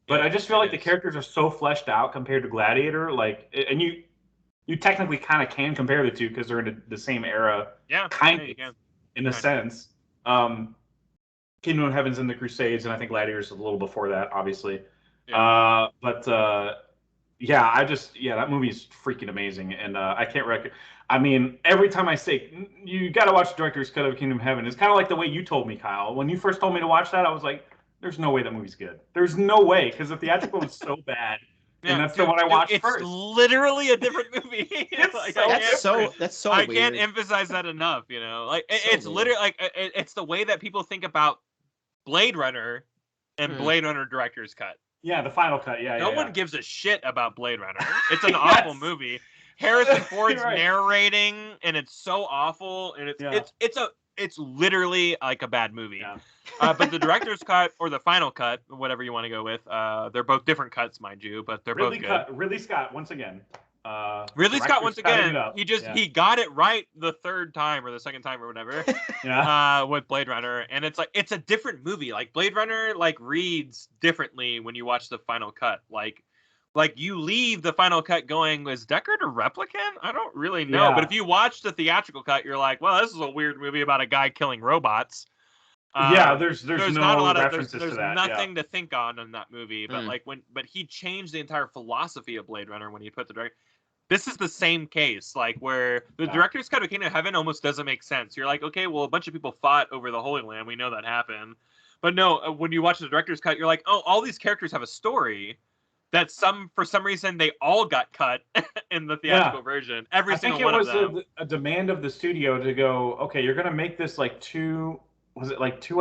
But I just feel like the characters are so fleshed out compared to Gladiator. Like, and you technically kind of can compare the two because they're in the same era. Yeah, kind of, in a sense. Kingdom of Heaven's in the Crusades, and I think Gladiator's a little before that, obviously. Yeah. Yeah, that movie is freaking amazing, and I can't I mean, every time I say you got to watch the director's cut of Kingdom of Heaven, it's kind of like the way you told me, Kyle. When you first told me to watch that, I was like, "There's no way that movie's good. There's no way," because the theatrical was so bad. Yeah, and that's the one I watched first. It's literally a different movie. That's so I weird. can't emphasize that enough. You know, like it's literally like it's the way that people think about Blade Runner and Blade Runner director's cut. Yeah, the final cut. Yeah, no one gives a shit about Blade Runner. It's an awful movie. Harrison Ford's narrating, and it's so awful, and it's literally like a bad movie. Yeah. But the director's cut or the final cut, whatever you want to go with, they're both different cuts, mind you, but they're both good. Ridley Scott once again. He got it right the third time or the second time or whatever. With Blade Runner, and it's like it's a different movie. Like Blade Runner, like reads differently when you watch the final cut. Like you leave the final cut going, is Deckard a replicant? I don't really know. Yeah. But if you watch the theatrical cut, you're like, well, this is a weird movie about a guy killing robots. There's no not a lot of references there's to that. Nothing to think on in that movie. But but he changed the entire philosophy of Blade Runner when he put the director. This is the same case, like where the director's cut of Kingdom of Heaven almost doesn't make sense. You're like, okay, well, a bunch of people fought over the Holy Land. We know that happened. But no, when you watch the director's cut, you're like, oh, all these characters have a story. that for some reason they all got cut in the theatrical version. Every single one of them. I think it was a demand of the studio to go, okay, you're gonna make this like 2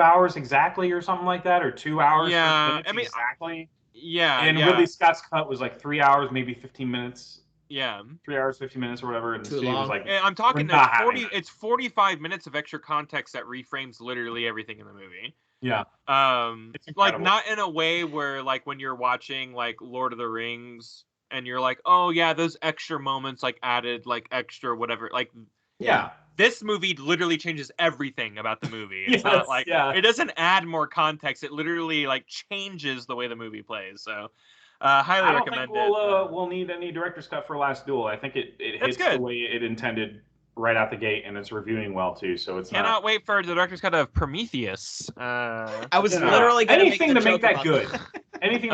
hours exactly or something like that, or 2 hours? Yeah, exactly. Yeah, and Ridley Scott's cut was like 3 hours, maybe 15 minutes. Yeah, 3 hours, 15 minutes, or whatever. And the studio was like, I'm talking. It's 45 minutes of extra context that reframes literally everything in the movie. Yeah. Like not in a way where like when you're watching like Lord of the Rings and you're like, oh yeah, those extra moments like added like extra whatever. Like yeah. This movie literally changes everything about the movie. It's not like it doesn't add more context. It literally like changes the way the movie plays. So highly recommend it. We'll need any director's cut for Last Duel. I think it hits the way it intended right out the gate, and it's reviewing well too. So it's cannot wait for the director's cut of Prometheus. I was literally going anything to make that good. Anything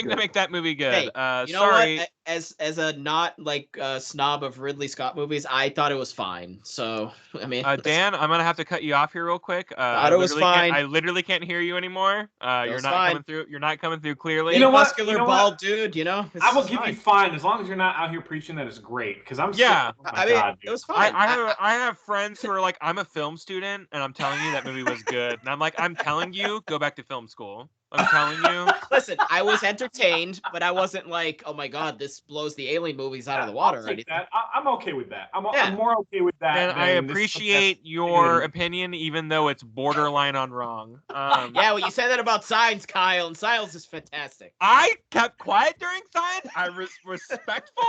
to make that movie good. Hey, you know what? As a not like snob of Ridley Scott movies, I thought it was fine. So I mean, Dan, I'm gonna have to cut you off here real quick. Thought it was fine. I literally can't hear you anymore. You're not coming through. You're not coming through clearly. You know what? Muscular bald dude. You know. I will give you fine as long as you're not out here preaching that it's great. Because I'm it was fine. I have friends who are like, I'm a film student, and I'm telling you that movie was good, and I'm like, I'm telling you, go back to film school. I'm telling you. Listen, I was entertained, but I wasn't like, oh my god, this blows the Alien movies out of the water. Or anything. I'm okay with that. I'm more okay with that. And I appreciate your opinion, even though it's borderline on wrong. Yeah, well, you said that about Signs, Kyle, and Signs is fantastic. I kept quiet during Signs. I was respectful.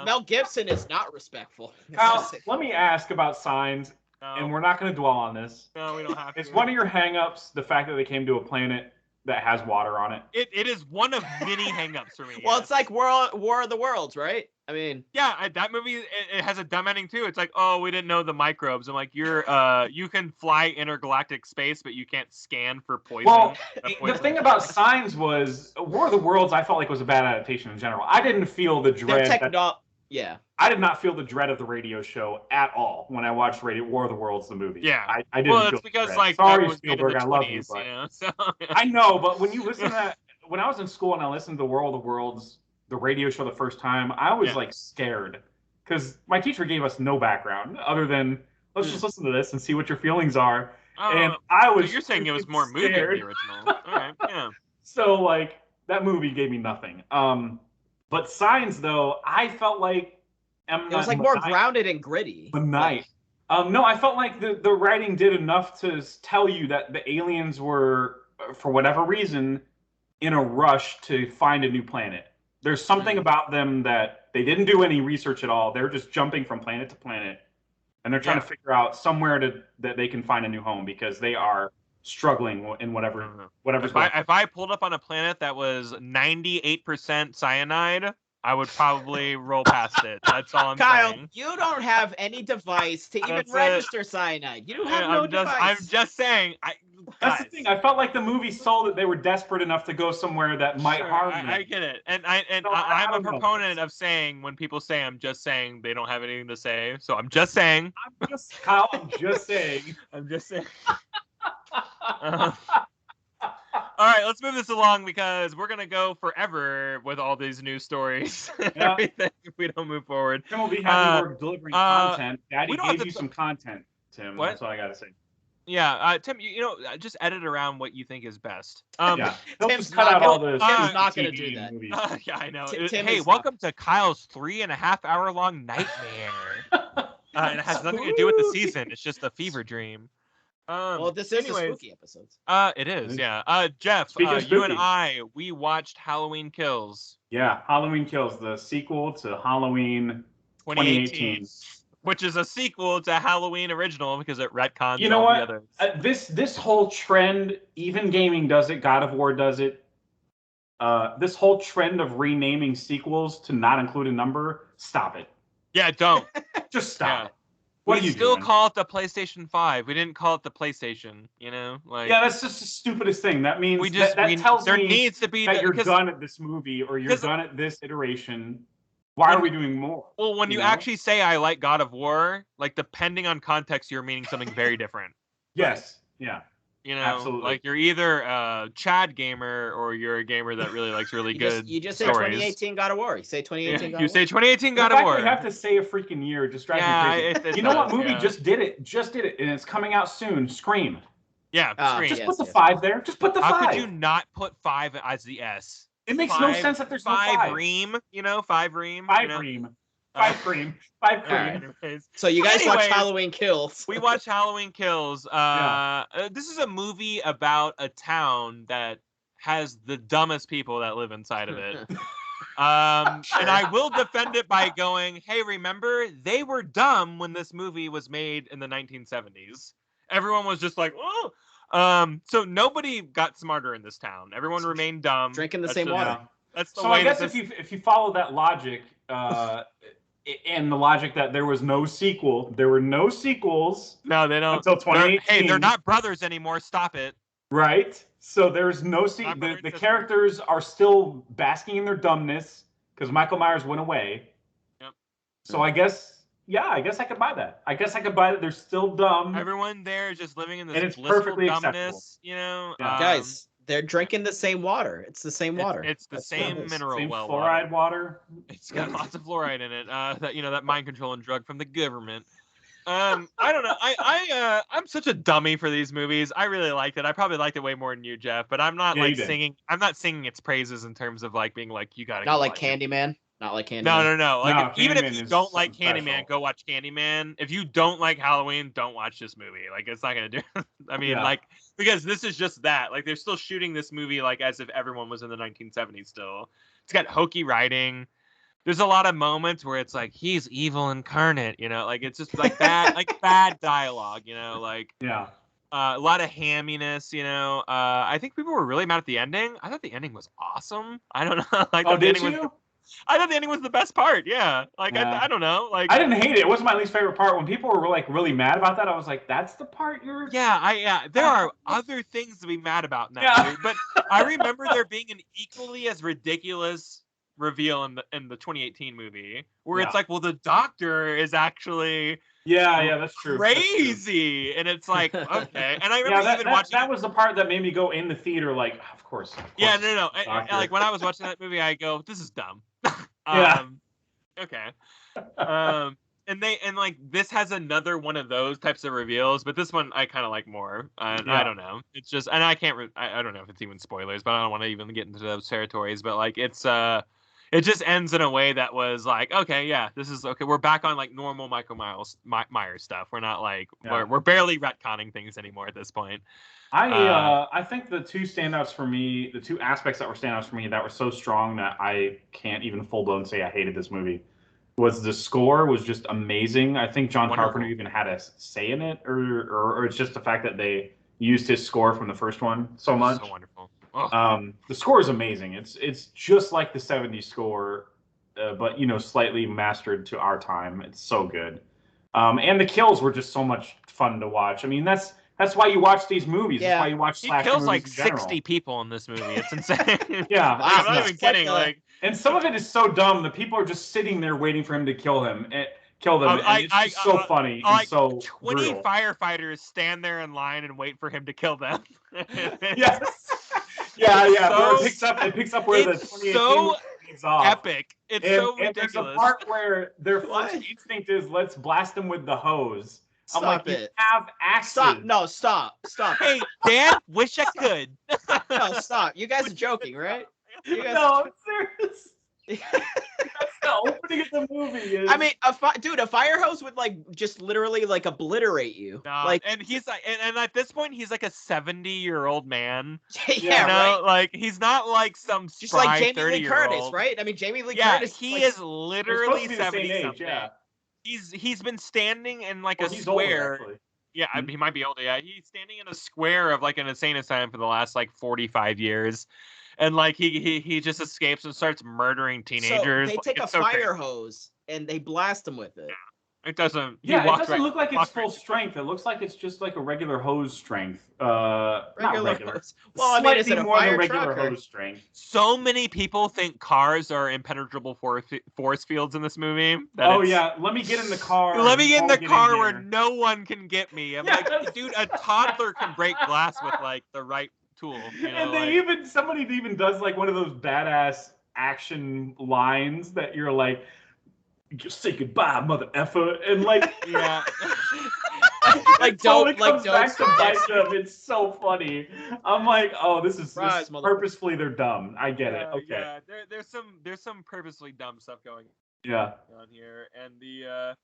Mel Gibson is not respectful. Kyle, let me ask about Signs. No. And we're not going to dwell on this. No, we don't have to. It's one of your hang-ups, the fact that they came to a planet that has water on it. It is one of many hang-ups for me. Well, it's like War of the Worlds, right? I mean... Yeah, that movie, it has a dumb ending, too. It's like, oh, we didn't know the microbes. I'm like, you can fly intergalactic space, but you can't scan for poison. Well, the thing about Signs was, War of the Worlds, I felt like was a bad adaptation in general. I didn't feel the dread... Yeah. I did not feel the dread of the radio show at all when I watched War of the Worlds, the movie. Yeah. I didn't well, feel it's because, dread. like, sorry, that was Spielberg, I love you. But I know, but when you listen to that, when I was in school and I listened to War of the Worlds, the radio show the first time, I was, like, scared. Because my teacher gave us no background other than, let's just listen to this and see what your feelings are. And I was so you're saying it was more movie than the original. All right, yeah. So, like, that movie gave me nothing. But Signs, though, I felt like it was like more grounded and gritty. No, I felt like the writing did enough to tell you that the aliens were, for whatever reason, in a rush to find a new planet. There's something about them that they didn't do any research at all. They're just jumping from planet to planet, and they're trying to figure out somewhere that they can find a new home because they are struggling in whatever's going on. If I pulled up on a planet that was 98% cyanide, I would probably roll past it. That's all I'm saying. Kyle, you don't have any device to even register cyanide. You don't have no device. I'm just saying. That's the thing. I felt like the movie sold that they were desperate enough to go somewhere that might harm them. I get it. And I'm a proponent of saying when people say I'm just saying, they don't have anything to say. So I'm just saying. Kyle, I'm just saying. I'm just saying. All right, let's move this along because we're gonna go forever with all these news stories and everything if we don't move forward. Tim will be happy we're delivering content. Daddy gave you some content, Tim. What? That's all I gotta say. Yeah, Tim, you know, just edit around what you think is best. Yeah, Tim's cut out all the. Tim's not gonna do that. Yeah, I know. Hey, welcome to Kyle's 3.5-hour-long nightmare. And it has nothing to do with the season. It's just a fever dream. Well, this is a spooky episode. It is, yeah. Jeff, you and I, we watched Halloween Kills. Yeah, Halloween Kills, the sequel to Halloween 2018. Which is a sequel to Halloween original because it retcons the others. This whole trend, even gaming does it, God of War does it. This whole trend of renaming sequels to not include a number, stop it. Yeah, don't. Just stop it. We still call it the PlayStation 5. We didn't call it the PlayStation, you know? Like, yeah, that's just the stupidest thing. That means that tells me needs to be that you're done at this movie or you're done at this iteration. Why are we doing more? Well, when you actually say I like God of War, like depending on context, you're meaning something very different. Yes. Yeah. You know, Absolutely. like you're either a Chad gamer or you're a gamer that really likes really good You just say stories. 2018 God of War. You say 2018 God of War. You say 2018 God the of fact War. that you have to say a freaking year just drives me crazy. It You know what does, movie just did it, and it's coming out soon? Scream. Yeah, Scream. Just put the 5 there. Just put the 5. How could you not put 5 as the S? It makes no sense that there's no 5. Ream, you know, 5 Ream. 5 Ream. 5 Cream. 5 Cream. Right. So you guys watch Halloween Kills. We watch Halloween Kills. This is a movie about a town that has the dumbest people that live inside of it. And I will defend it by going, hey, remember, they were dumb when this movie was made in the 1970s. Everyone was just like, oh. So nobody got smarter in this town. Everyone remained dumb. Drinking the same water. That's the so way I guess if you follow that logic, and the logic that there was no sequel, there were no sequels. No, they don't. Until 2018. Hey, they're not brothers anymore. Stop it. Right. So there's no sequel. The characters are still basking in their dumbness because Michael Myers went away. Yep. So I guess I could buy that. I guess I could buy that they're still dumb. Everyone there is just living in this and it's blissful perfectly dumbness. acceptable. You know, guys. They're drinking the same water. It's the same water. It's the same mineral same well fluoride water. It's got lots of fluoride in it. That mind controlling drug from the government. I don't know. I'm such a dummy for these movies. I really liked it. I probably liked it way more than you, Jeff. But I'm not singing. I'm not singing its praises in terms of like being like you got to. Not like Candyman. Not like Candyman. No. Like even if you don't like Candyman, special. go watch Candyman. If you don't like Halloween, don't watch this movie. Like it's not gonna do. I mean, like because this is just that. Like they're still shooting this movie like as if everyone was in the 1970s still. It's got hokey writing. There's a lot of moments where it's like he's evil incarnate. You know, like it's just like bad, like bad dialogue. You know, like a lot of hamminess. You know, I think people were really mad at the ending. I thought the ending was awesome. I don't know. Like, did you? I thought the ending was the best part. Yeah, like I don't know. Like I didn't hate it. It wasn't my least favorite part. When people were like really mad about that, I was like, "That's the part you're." Yeah. There are other things to be mad about in that movie, but I remember there being an equally as ridiculous reveal in the 2018 movie where it's like, well, the doctor is actually. Yeah, that's true. Crazy, and it's like okay. And I remember even watching. That was the part that made me go in the theater, like, of course. Yeah, no. Like when I was watching that movie, I go, "This is dumb." Okay. And like this has another one of those types of reveals, but this one I kind of like more. I don't know. It's just, and I can't. I don't know if it's even spoilers, but I don't want to even get into those territories. But like it's it just ends in a way that was like, okay, yeah, this is okay. We're back on like normal Michael Myers stuff. We're not like we're barely retconning things anymore at this point. I think the two standouts for me, the two aspects that were standouts for me that were so strong that I can't even full blown say I hated this movie, was the score was just amazing. I think John Carpenter even had a say in it, or it's just the fact that they used his score from the first one so much. So wonderful. The score is amazing. It's just like the 70s score, but slightly mastered to our time. It's so good. And the kills were just so much fun to watch. I mean, that's why you watch these movies. That's why you watch slasher movies. He kills like 60 people in this movie. It's insane. I'm not even kidding. And some of it is so dumb that people are just sitting there waiting for him to kill them. And it's just so funny and so 20 brutal. Firefighters stand there in line and wait for him to kill them. Yes. Yeah. It picks up where the 2018 leaves off. Epic. It's so ridiculous. There's a part where their first instinct is let's blast them with the hose. Stop it. You have axes. Stop. Hey, Dad, wish I could. No, stop. You guys are joking, right? No, I'm serious. That's the opening of the movie. I mean, a fire hose would like just literally like obliterate you. No, like, and he's like, and at this point, he's like a 70-year-old man. Right. Like he's not like some just like Jamie Lee 30-year-old. Curtis, right? I mean, Jamie Lee Curtis. He is literally 70-something. Yeah. He's been standing in like a square. Older, he might be older. Yeah, he's standing in a square of like an insane asylum for the last like 45 years, and like he just escapes and starts murdering teenagers. So they take a fire hose and they blast him with it. It doesn't. Yeah, it doesn't look like it's full strength. It looks like it's just like a regular hose strength. Not regular. Hose. Well, I mean, is it a more than fire regular truck or... hose strength. So many people think cars are impenetrable force fields in this movie. Yeah, let me get in the car. Let me get in the car where no one can get me. I'm like, dude, a toddler can break glass with like the right tool. And somebody even does like one of those badass action lines that you're like, just say goodbye, mother effer, and like, yeah, like don't back to bite them. It's so funny. I'm like, oh, this is purposefully they're dumb. I get it. Okay. Yeah, there's some purposely dumb stuff going. On here, and the.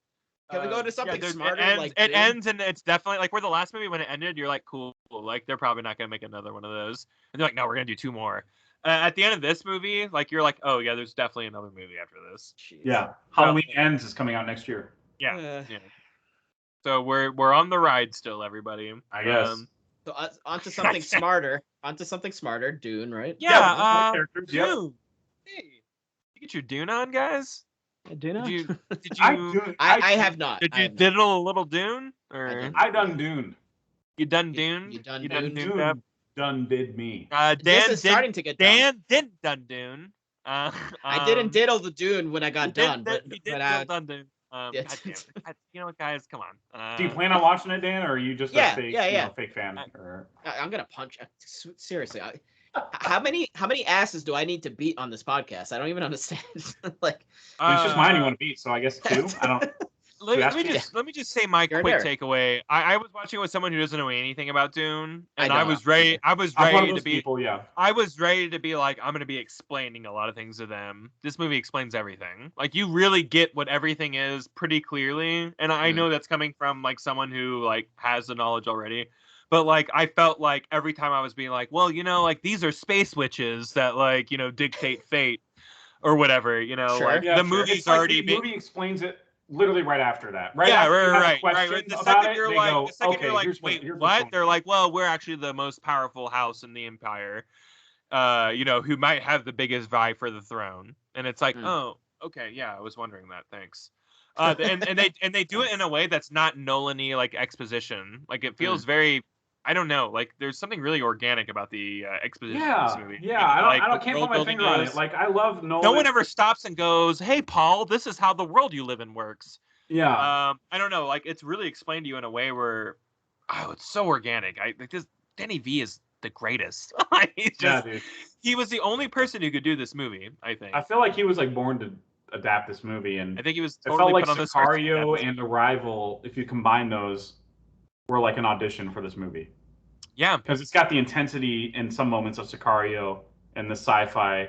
Can we go to something smarter? It ends, and it's definitely like where the last movie when it ended. You're like, cool, like they're probably not gonna make another one of those. And they're like, no, we're gonna do 2 more. At the end of this movie, like you're like, oh yeah, there's definitely another movie after this. Jeez. Yeah, Halloween Ends is coming out next year. Yeah. So we're on the ride still, everybody. I guess. So onto something smarter. Onto something smarter. Dune, right? Yeah. Dune. Hey, you get your Dune on, guys. Dune. Did you? I have not. Did you diddle a little Dune? Or I done Dune. You done Dune? You done Dune? Done did me. This is starting to get Dan didn't done Dune. I didn't diddle the Dune when I got done, but you did done Dune. God damn it. You know what, guys? Come on. Do you plan on watching it, Dan, or are you just a fake fan? I'm gonna punch. Seriously, how many asses do I need to beat on this podcast? I don't even understand. Like, it's just mine you want to beat, so I guess 2. I don't. Let me just say my quick takeaway. I was watching with someone who doesn't know anything about Dune, and I was ready. I was ready to be. I was ready to be like, I'm going to be explaining a lot of things to them. This movie explains everything. Like, you really get what everything is pretty clearly, and I know that's coming from like someone who like has the knowledge already. But like, I felt like every time I was being like, well, like these are space witches that like dictate fate or whatever. The movie's already. The movie explains it. Literally right after that. Right. The second you're like, wait, what? They're like, well, we're actually the most powerful house in the Empire, who might have the biggest vie for the throne. And it's like, oh, okay, yeah, I was wondering that. Thanks. And they do it in a way that's not Nolan-y like exposition. Like it feels very. I don't know. Like, there's something really organic about the exposition of this movie. Yeah, I can't put my finger on it. Like, I love Nolan. No one ever stops and goes, "Hey, Paul, this is how the world you live in works." Yeah. I don't know. Like, it's really explained to you in a way where, it's so organic. Denny V is the greatest. Dude. He was the only person who could do this movie. I think. I feel like he was like born to adapt this movie, and I think he was. It felt like Sicario and Arrival. If you combine those, were like an audition for this movie. Yeah, because it's got the intensity in some moments of Sicario and the sci-fi,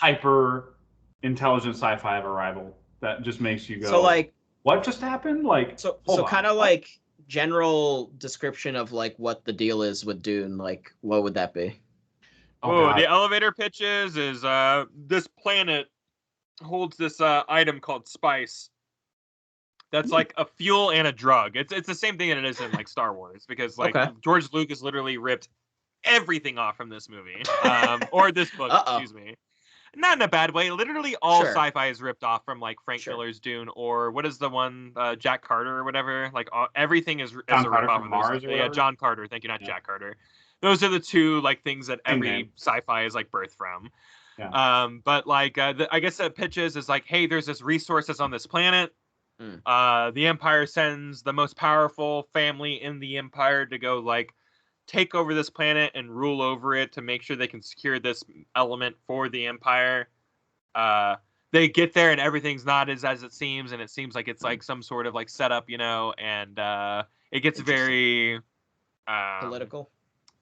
hyper intelligent sci-fi of Arrival that just makes you go. So like, what just happened? Like, so kind of like general description of like what the deal is with Dune. Like, what would that be? The elevator pitches is this planet holds this item called spice. That's like a fuel and a drug. It's the same thing that it is in like Star Wars, because like George Lucas literally ripped everything off from this movie, or this book. Excuse me, not in a bad way. Literally all sci-fi is ripped off from like Frank Miller's Dune, or what is the one Jack Carter or whatever. Like everything is a ripoff of Mars. Yeah, John Carter. Thank you, not Jack Carter. Those are the two like things that every sci-fi is like birthed from. Yeah. But like I guess that pitches is like, hey, there's this resource that's on this planet. The Empire sends the most powerful family in the Empire to go like take over this planet and rule over it to make sure they can secure this element for the Empire. They get there and everything's not as it seems, and it seems like it's like some sort of like setup, and it gets very political.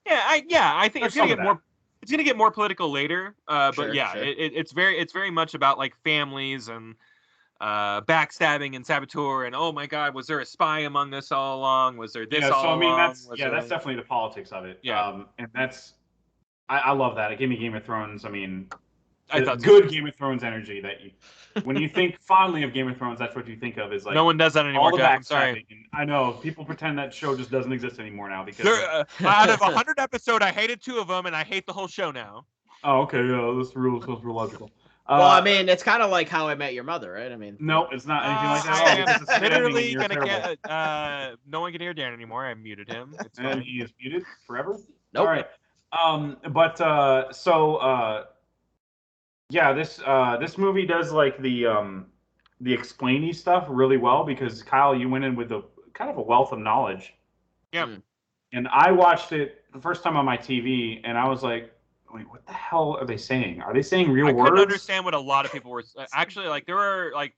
I think it's gonna get more. It's gonna get more political later, but it's very much about like families and backstabbing and saboteur, and oh my God, was there a spy among us all along? Was there this all along? That's definitely the politics of it. And that's I love that. It gave me Game of Thrones. I mean, good Game of Thrones energy that you. When you think fondly of Game of Thrones, that's what you think of is like no one does that anymore. Jeff, I'm sorry. I know people pretend that show just doesn't exist anymore now because out of 100 episodes, I hated 2 of them, and I hate the whole show now. Oh, okay, yeah, this rule is supposed to be logical. Well, I mean, it's kind of like How I Met Your Mother, right? I mean, no, it's not anything like that. I am literally gonna get. No one can hear Dan anymore. I muted him. It's fine. And he is muted forever. Nope. All right. Yeah, this movie does like the explainy stuff really well because Kyle, you went in with a kind of a wealth of knowledge. Yeah. And I watched it the first time on my TV, and I was like, wait, what the hell are they saying? Are they saying real words? I couldn't understand what a lot of people were actually like. There were like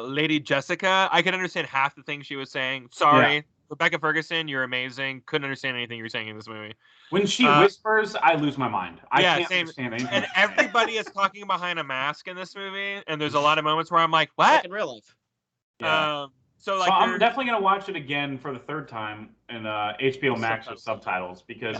Lady Jessica. I could understand half the things she was saying. Sorry, Rebecca Ferguson, you're amazing. Couldn't understand anything you were saying in this movie. When she whispers, I lose my mind. I can't understand anything. And everybody is talking behind a mask in this movie, and there's a lot of moments where I'm like, what? Like in real life. Yeah. So I'm definitely gonna watch it again for the third time in HBO Max with subtitles because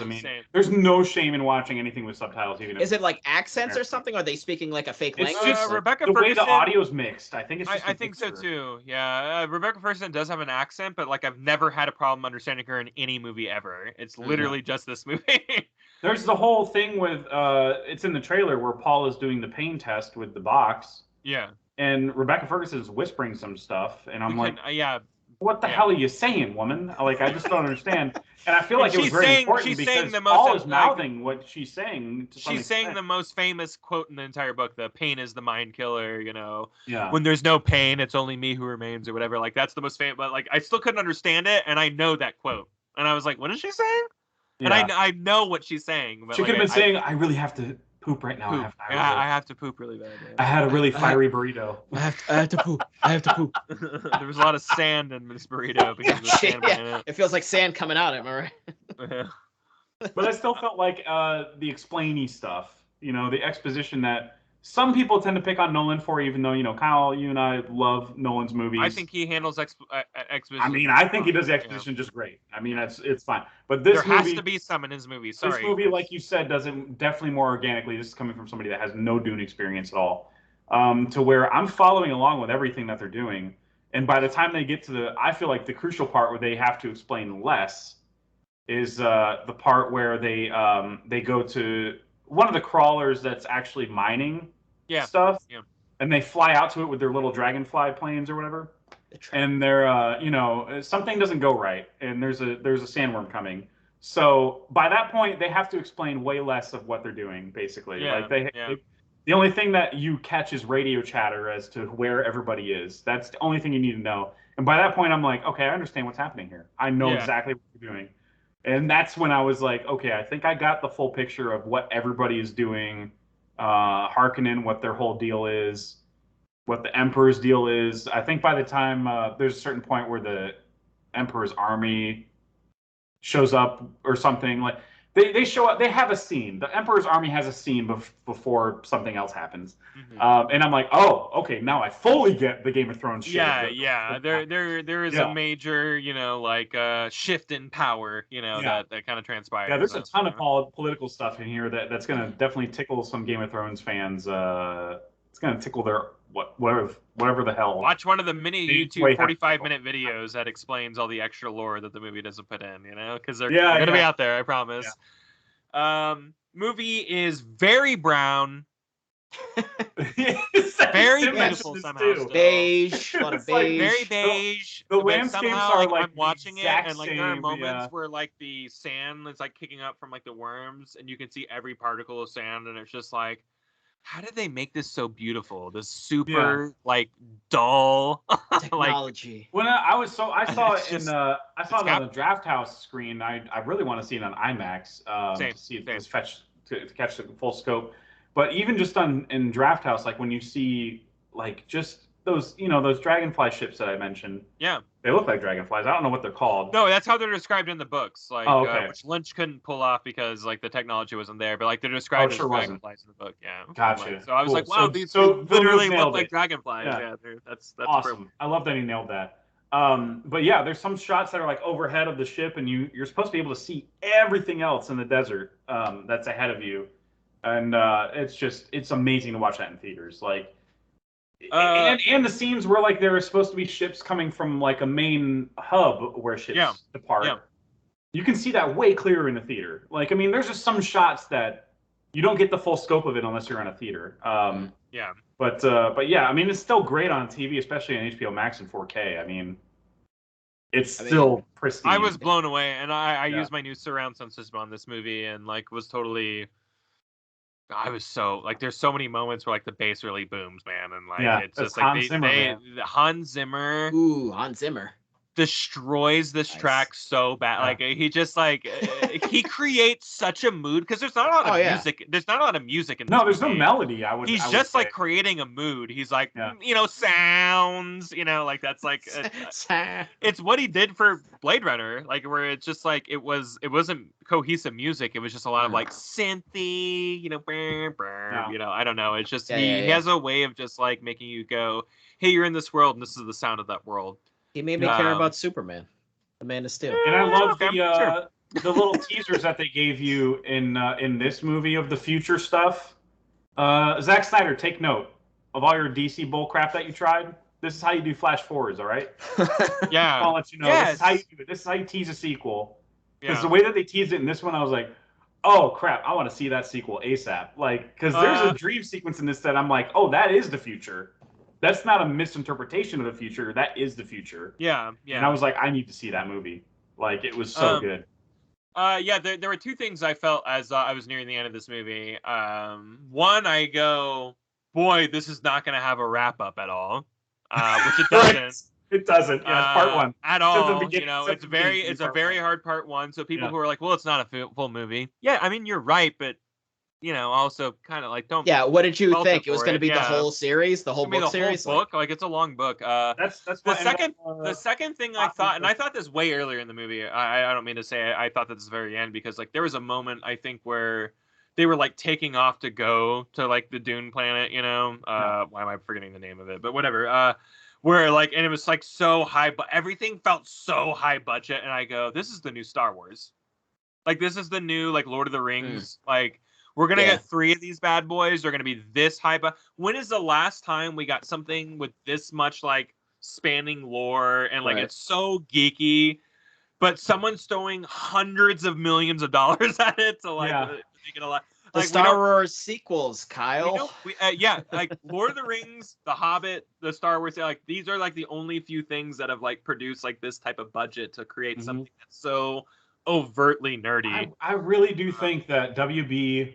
there's no shame in watching anything with subtitles. Even is it like accents or something? Or are they speaking like a fake language? Just Rebecca the Ferguson, way the audio's mixed. I think it's. Just I think so too. Yeah, Rebecca Ferguson does have an accent, but like I've never had a problem understanding her in any movie ever. It's literally just this movie. There's the whole thing with it's in the trailer where Paul is doing the pain test with the box. Yeah. And Rebecca Ferguson is whispering some stuff, and I'm like, what the hell are you saying, woman? Like, I just don't understand. And I feel like it was very important because Paul is mouthing what she's saying. She's saying the most famous quote in the entire book: "The pain is the mind killer." You know, yeah. When there's no pain, it's only me who remains, or whatever. Like that's the most famous. But like, I still couldn't understand it, and I know that quote, and I was like, "What is she saying?" Yeah. And I know what she's saying. But she could have been saying, "I really have to poop right now. Poop. I have to poop really bad. Yeah. I had a really fiery burrito. I have to poop. I have to poop." There was a lot of sand in this burrito because of the sand in it. It feels like sand coming out. Am I right? Yeah. But I still felt like the explainy stuff, the exposition that some people tend to pick on Nolan for, even though, Kyle, you and I love Nolan's movies. I think he handles exposition. I mean, I think he does the exposition just great. I mean, it's fine. But this there has to be some in his movies. Sorry. This movie, like you said, does it definitely more organically. This is coming from somebody that has no Dune experience at all. To where I'm following along with everything that they're doing. And by the time they get to I feel like the crucial part where they have to explain less is the part where they go to one of the crawlers that's actually mining stuff, and they fly out to it with their little dragonfly planes or whatever, and they're something doesn't go right, and there's a sandworm coming. So by that point, they have to explain way less of what they're doing, basically. The only thing that you catch is radio chatter as to where everybody is. That's the only thing you need to know. And by that point, I'm like, okay, I understand what's happening here. I know exactly what you're doing. And that's when I was like, okay, I think I got the full picture of what everybody is doing, Harkonnen, what their whole deal is, what the Emperor's deal is. I think by the time there's a certain point where the Emperor's army shows up or something, like they show up, they have a scene. The Emperor's army has a scene before something else happens. Mm-hmm. And I'm like, oh, okay, now I fully get the Game of Thrones shit. Yeah. There is a major, shift in power, that kind of transpires. Yeah, there's a ton of political stuff in here that's going to definitely tickle some Game of Thrones fans. It's going to tickle their whatever the hell. Watch one of the mini YouTube 45-minute videos that explains all the extra lore that the movie doesn't put in, because they're going to be out there, I promise. Yeah. Movie is very brown. Very beautiful somehow. Beige, a lot of beige. Very beige. The landscapes are like I'm watching it, and same, there are moments where the sand is kicking up from the worms, and you can see every particle of sand, and it's just like, how did they make this so beautiful? This super dull technology. When I saw it in on the Draft House screen. I really want to see it on IMAX to see if it's to catch the full scope. But even just in Draft House, when you see just those those dragonfly ships that I mentioned. Yeah. They look like dragonflies. I don't know what they're called. No, that's how they're described in the books. Which Lynch couldn't pull off because the technology wasn't there. But they're described as dragonflies in the book. Yeah. Gotcha. So I was wow, these literally look like dragonflies. Yeah, that's awesome. Perfect. I love that he nailed that. But yeah, there's some shots that are overhead of the ship, and you're supposed to be able to see everything else in the desert that's ahead of you, and it's amazing to watch that in theaters. And the scenes where there are supposed to be ships coming from a main hub where ships depart. Yeah. You can see that way clearer in the theater. There's just some shots that you don't get the full scope of it unless you're in a theater. Yeah. But yeah, I mean, it's still great on TV, especially on HBO Max in 4K. I mean, it's still pristine. I was blown away, and I used my new surround sound system on this movie, and like was totally. I was so like, there's so many moments where like the bass really booms, man, and like it's just like Hans Zimmer. Ooh, Hans Zimmer Destroys this track so bad. Like he just like he creates such a mood because there's not a lot of music. There's not a lot of music in this movie. There's no melody. He's just like creating a mood. He's like sounds. Like that's like it's what he did for Blade Runner. Like where it's just like it wasn't cohesive music. It was just a lot of like synthy. I don't know. It's just he has a way of just like making you go, hey, you're in this world, and this is the sound of that world. He made me care about Superman, the Man of Steel. And I love the little teasers that they gave you in this movie of the future stuff. Zack Snyder, take note of all your DC bullcrap that you tried. This is how you do flash forwards, all right? Yeah. I'll let you know. Yes. This is how you do it. This is how you tease a sequel. Because the way that they teased it in this one, I was like, oh crap, I want to see that sequel ASAP. Like, because there's a dream sequence in this that I'm like, oh, that is the future. That's not a misinterpretation of the future. That is the future. Yeah. And I was like, I need to see that movie. Like, it was so good. There were two things I felt as I was nearing the end of this movie. One, I go, boy, this is not going to have a wrap up at all, which it doesn't. Right. It doesn't. Yeah, it's part one at all. It's a very hard part one. So people who are like, well, it's not a full movie. Yeah, I mean, you're right, but. Also kind of like don't. Yeah, what did you think? It was going to be the whole series, the whole book series. Whole book, like it's a long book. That's the second thing I thought, and I thought this way earlier in the movie. I don't mean to say I thought that this very end because like there was a moment I think where they were like taking off to go to like the Dune planet. Why am I forgetting the name of it? But whatever. Where like and it was like so high, but everything felt so high budget, and I go, this is the new Star Wars. Like this is the new like Lord of the Rings. Like. We're going to get 3 of these bad boys. They're going to be this high. But when is the last time we got something with this much like spanning lore and like it's so geeky, but someone's throwing hundreds of millions of dollars at it to like make it a lot. The Star Wars sequels, Kyle. Like Lord of the Rings, The Hobbit, the Star Wars. Like these are like the only few things that have like produced like this type of budget to create something that's so overtly nerdy. I really do think that WB.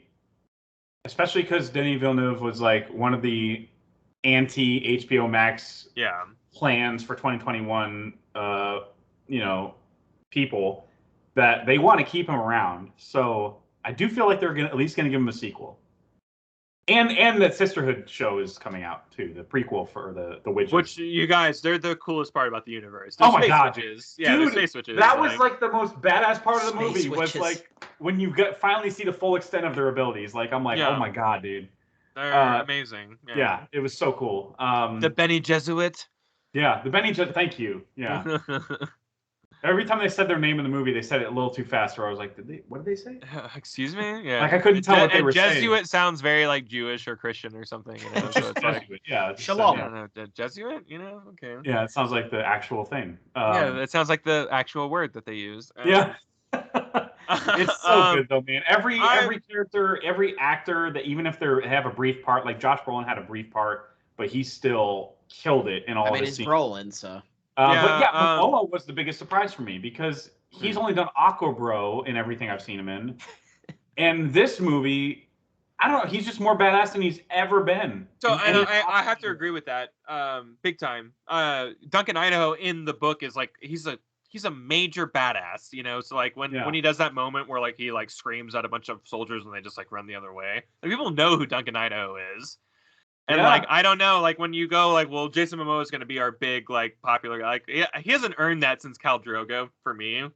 Especially because Denis Villeneuve was like one of the anti-HBO Max plans for 2021, people that they want to keep him around. So I do feel like they're at least going to give him a sequel. And that Sisterhood show is coming out too, the prequel for the Witches. Which you guys, they're the coolest part about the universe. Oh my god, witches. Yeah, dude, space witches. That was like the most badass part of the movie. Was like when you finally see the full extent of their abilities. Like I'm like, oh my god, dude, they're amazing. Yeah, it was so cool. The Bene Gesserit. Yeah, the Bene Gesserit. Thank you. Yeah. Every time they said their name in the movie, they said it a little too fast. Where I was like, what did they say? Excuse me? Yeah. Like I couldn't tell what they were saying. Jesuit sounds very like Jewish or Christian or something. So it's like, Shalom. Jesuit. Okay. Yeah, it sounds like the actual thing. It sounds like the actual word that they use. Yeah. It's so good though, man. Every character, every actor that even if they have a brief part, like Josh Brolin had a brief part, but he still killed it in all of his scenes. It's Brolin, so. Momoa was the biggest surprise for me because he's only done Aquabro in everything I've seen him in. And this movie, I don't know, he's just more badass than he's ever been. So I have to agree with that, big time. Duncan Idaho in the book is like he's a major badass, So like when he does that moment where like he like screams at a bunch of soldiers and they just like run the other way, like, people know who Duncan Idaho is. And like I don't know, like when you go like, well, Jason Momoa is going to be our big like popular guy. Like he hasn't earned that since Khal Drogo for me.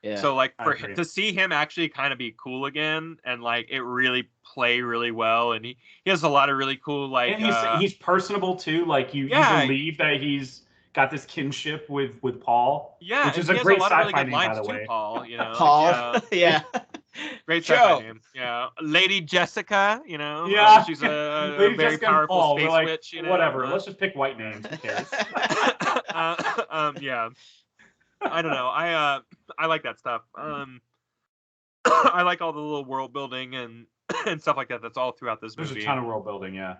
Yeah. So like to see him actually kind of be cool again and like it really play really well, and he has a lot of really cool like. And he's personable too. Like you believe that he's got this kinship with Paul. Yeah, which is a great sci-fi name, by the way. Paul, Paul, yeah. Great sci-fi name. Yeah, Lady Jessica. Yeah, she's a very powerful space witch. Whatever. Let's just pick white names. Who cares? Yeah. I don't know. I like that stuff. I like all the little world building and and stuff like that. That's all throughout this movie. There's a ton of world building, yeah.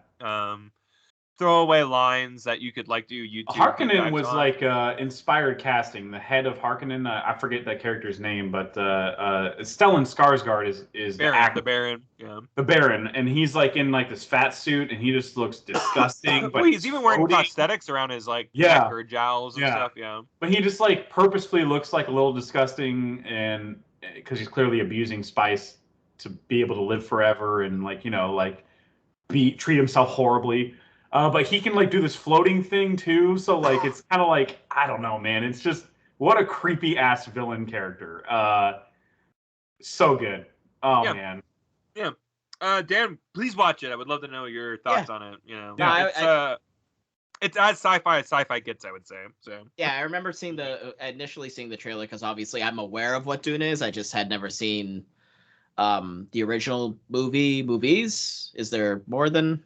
Throwaway lines that you could like do YouTube. Harkonnen was like inspired casting. The head of Harkonnen, I forget that character's name, but Stellan Skarsgård is the Baron, yeah, the Baron, and he's like in like this fat suit, and he just looks disgusting. But he's even wearing prosthetics around his like neck or jowls and stuff. Yeah, but he just like purposefully looks like a little disgusting, and because he's clearly abusing spice to be able to live forever, and like treat himself horribly. But he can like do this floating thing too, so like it's kind of like, I don't know, man. It's just what a creepy ass villain character. So good. Oh man. Yeah. Dan, please watch it. I would love to know your thoughts on it. You know, it's as sci-fi as sci-fi gets, I would say. So yeah, I remember initially seeing the trailer because obviously I'm aware of what Dune is. I just had never seen the original movies. Is there more than?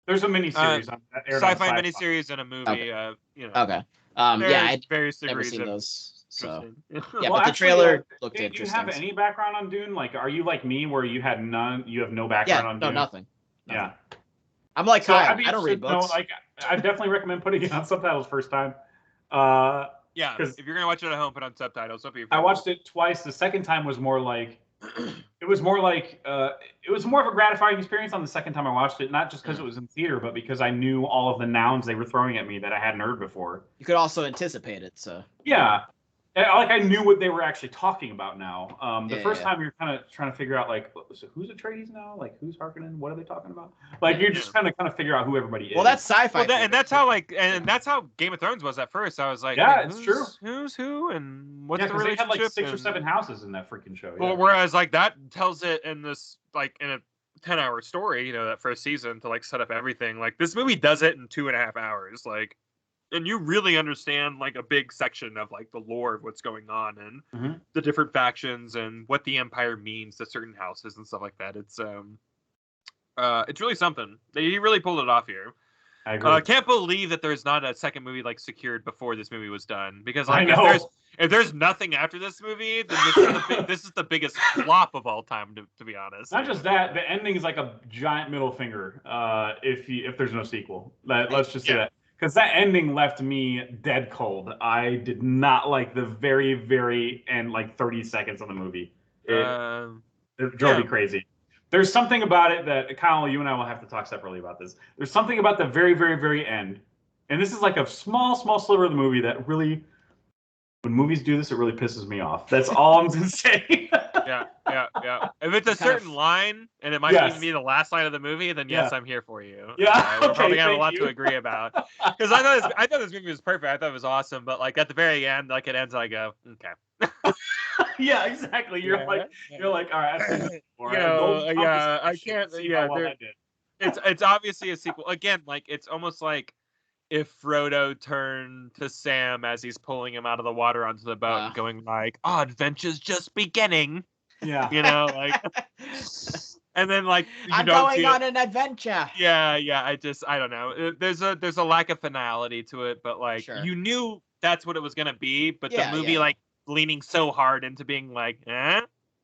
There's a miniseries on sci-fi miniseries and a movie. Okay. You know. Okay. Yeah, I've never seen those. So yeah, well, but the trailer looked interesting. Do you have any background on Dune? Like, are you like me, where you have no background on Dune? Nothing. Yeah. I'm like Kyle. I don't read books. Like, I definitely recommend putting it on subtitles first time. Yeah, if you're gonna watch it at home, put on subtitles. I watched it twice. The second time was more like. It was more of a gratifying experience on the second time I watched it, not just because it was in theater, but because I knew all of the nouns they were throwing at me that I hadn't heard before. You could also anticipate it, so. Yeah. Like I knew what they were actually talking about now. The first time you're kind of trying to figure out like, so who's Atreides now? Like who's Harkonnen? What are they talking about? Like you're just kind of figure out who everybody is. Well, that's sci-fi. Well, and that's how Game of Thrones was at first. I was like, yeah, it's true. Who's who and what's the relationship? They had like 6 or 7 houses in that freaking show. Yeah. Well, whereas like that tells it in this like in a 10-hour story, you know, that first season to like set up everything. Like this movie does it in 2.5 hours. Like. And you really understand like a big section of like the lore of what's going on and the different factions and what the Empire means to certain houses and stuff like that. It's really something. He really pulled it off here. I agree. Can't believe that there's not a second movie like secured before this movie was done, because like if there's nothing after this movie, then this is the biggest flop of all time, to be honest. Not just that, the ending is like a giant middle finger. If there's no sequel, let's just say that. Because that ending left me dead cold. I did not like the very, very end, like 30 seconds of the movie. It drove me crazy. There's something about it that, Kyle, you and I will have to talk separately about this. There's something about the very, very, very end. And this is like a small, small sliver of the movie that really, when movies do this, it really pisses me off. That's all I'm going to say. Yeah. If it's a certain line, and it might even be the last line of the movie, then yes, I'm here for you. Yeah, we're probably gonna have a lot to agree about. Because I thought this movie was perfect. I thought it was awesome, but like at the very end, like it ends, and I go, okay. Yeah, exactly. You're like, all right. I can't. Yeah, it's obviously a sequel. Again, like it's almost like if Frodo turned to Sam as he's pulling him out of the water onto the boat, going like, "Oh, adventure's just beginning." Yeah, you know, like, and then like I'm going on an adventure. Yeah. I don't know. There's a lack of finality to it, but like you knew that's what it was gonna be, but the movie like leaning so hard into being like,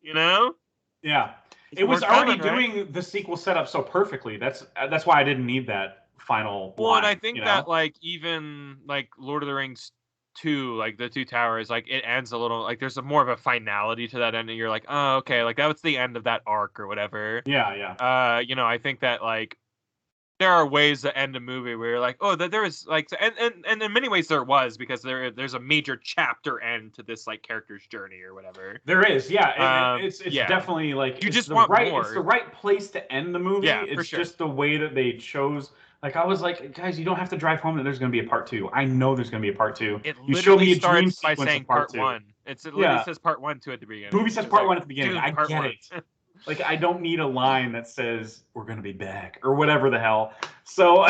you know. Yeah, it was already doing the sequel setup so perfectly. That's why I didn't need that final. Well, and I think that like even like Lord of the Rings 2, like the Two Towers, like it ends a little like there's more of a finality to that ending. You're like, oh, okay, like that was the end of that arc or whatever. Yeah. You know, I think that like there are ways to end a movie where you're like, oh, that there is like, and in many ways there was, because there's a major chapter end to this like character's journey or whatever. There is, yeah. It's definitely like you just want more. It's the right place to end the movie. Yeah, it's for sure. just the way that they chose. Like I was like, guys, you don't have to drive home that there's going to be a part 2. I know there's going to be a part 2. It you show me a starts dream by sequence saying of part 1. It literally says part 1 2 at the beginning. The movie says part 1 at the beginning. I get 1. it. Like I don't need a line that says we're going to be back or whatever the hell. So,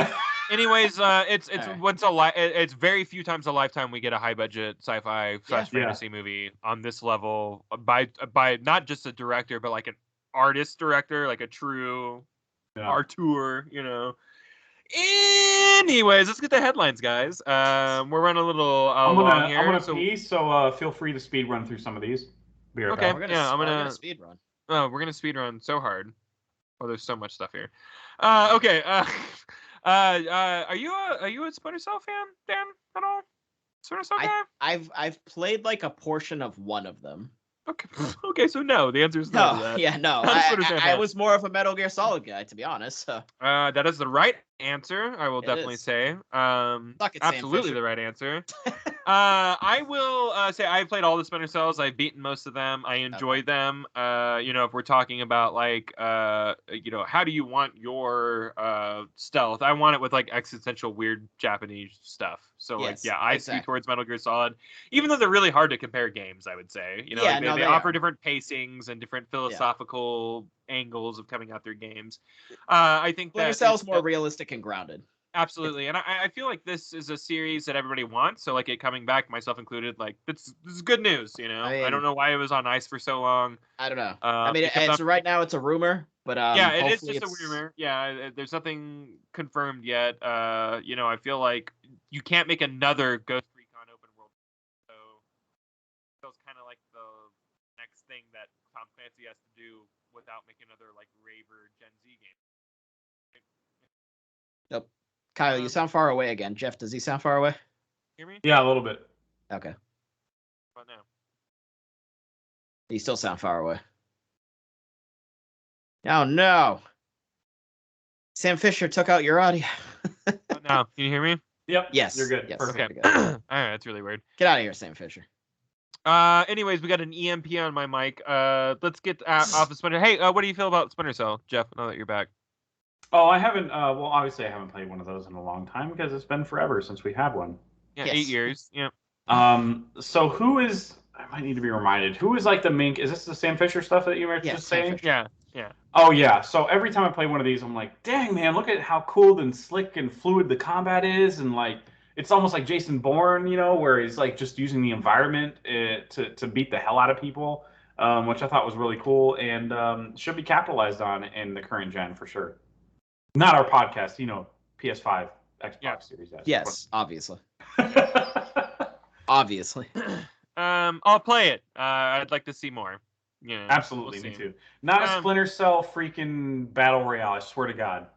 anyways, it's very few times a lifetime we get a high budget sci-fi / fantasy movie on this level by not just a director but like an artist director, like a true auteur, you know. Anyways, let's get the headlines, guys. We're running a little long here. I'm gonna pee, so feel free to speed run through some of these. I'm gonna speed run. Oh, we're gonna speed run so hard. Oh, there's so much stuff here. Okay. Are you a Splinter Cell fan, Dan, at all? Splinter Cell guy? I've played like a portion of one of them. Okay. Okay, so no. The answer is no to that. Yeah, no. I was more of a Metal Gear Solid guy, to be honest. So. That is the right answer. I will definitely say. Suck it, absolutely the right answer. I will say I played all the Splinter Cells. I've beaten most of them. I enjoy them. If we're talking about like, how do you want your stealth? I want it with like existential, weird Japanese stuff. So yes, I skew towards Metal Gear Solid, even though they're really hard to compare games. I would say, they offer different pacings and different philosophical angles of coming out their games. I think Splinter Cell's more realistic and grounded. Absolutely, and I feel like this is a series that everybody wants. So like it coming back, myself included, like this is good news. I don't know why it was on ice for so long. I don't know. Right now it's a rumor, but it is just a rumor. Yeah, there's nothing confirmed yet. I feel like you can't make another Ghost Recon open world, so it feels kind of like the next thing that Tom Clancy has to do without making another like raver Gen Z game. Yep. Kyle, you sound far away again. Jeff, does he sound far away? Hear me? Yeah, a little bit. Okay. What now? You still sound far away. Oh no. Sam Fisher took out your audio. Now, can you hear me? Yep. Yes. You're good. Yes. Perfect. Okay. All right, that's really weird. Get out of here, Sam Fisher. Anyways, we got an EMP on my mic. Let's get off of Splinter. Hey, what do you feel about Splinter Cell, Jeff? Now that you're back. Oh, I haven't. Well, obviously, I haven't played one of those in a long time because it's been forever since we had one. Yeah, Yes. 8 years. Yeah. So who is? I might need to be reminded. Who is like the main? Is this the Sam Fisher stuff that you were just saying? Yeah. Oh yeah. So every time I play one of these, I'm like, dang man, look at how cool and slick and fluid the combat is, and like it's almost like Jason Bourne, where he's like just using the environment to beat the hell out of people, which I thought was really cool and should be capitalized on in the current gen for sure. Not our podcast, PS5, Xbox Series S. Yes, obviously. Obviously. I'll play it. I'd like to see more. Yeah, absolutely, me too. Not a Splinter Cell freaking battle royale. I swear to God.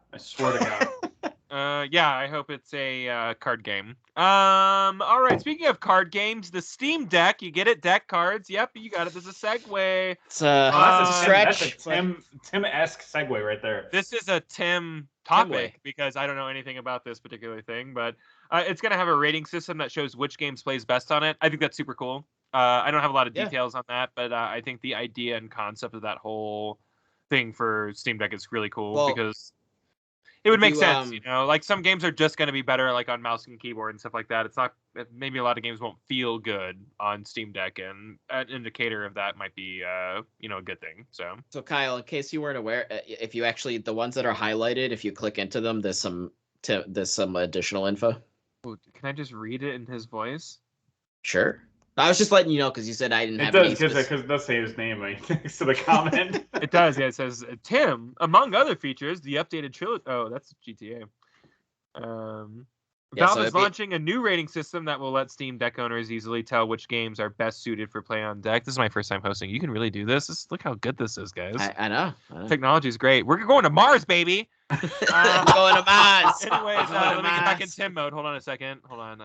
Yeah, I hope it's a card game. All right. Speaking of card games, the Steam Deck. You get it, deck cards. Yep, you got it. There's a segue. It's that's a stretch. That's a Tim-esque segue right there. This is a Tim topic because I don't know anything about this particular thing, but it's gonna have a rating system that shows which games plays best on it. I think that's super cool. I don't have a lot of details on that, but I think the idea and concept of that whole thing for Steam Deck is really cool because it would make sense, like some games are just going to be better like on mouse and keyboard and stuff like that. It's not, maybe a lot of games won't feel good on Steam Deck, and an indicator of that might be, a good thing. So Kyle, in case you weren't aware, if you actually, the ones that are highlighted, if you click into them, there's some additional info. Ooh, can I just read it in his voice? Sure. I was just letting you know because you said I didn't have any. It does, because it does say his name next to the comment. It does, yeah. It says, Tim, among other features, the updated trilogy. Oh, that's GTA. Valve is launching a new rating system that will let Steam Deck owners easily tell which games are best suited for play on deck. This is my first time hosting. You can really do this. Look how good this is, guys. I know. Technology is great. We're going to Mars, baby. Going to Mars. Anyways, let me get back in Tim mode. Hold on a second. Hold on.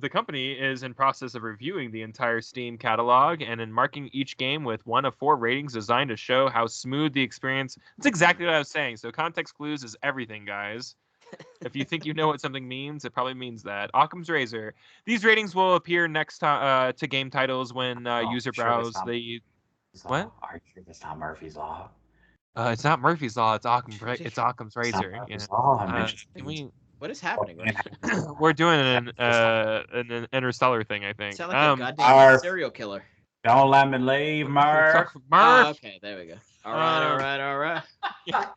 The company is in process of reviewing the entire Steam catalog and in marking each game with 1 of 4 ratings designed to show how smooth the experience. That's exactly what I was saying. So context clues is everything, guys. If you think you know what something means, it probably means that. Occam's Razor. These ratings will appear next to game titles when user browse the... What? Are you sure that's not Murphy's Law? It's not Murphy's Law. It's Occam's Razor. What is happening? We're doing an interstellar thing, I think. Sound like a goddamn serial killer. Don't let me leave, Murph. Okay, there we go. All right. Yeah.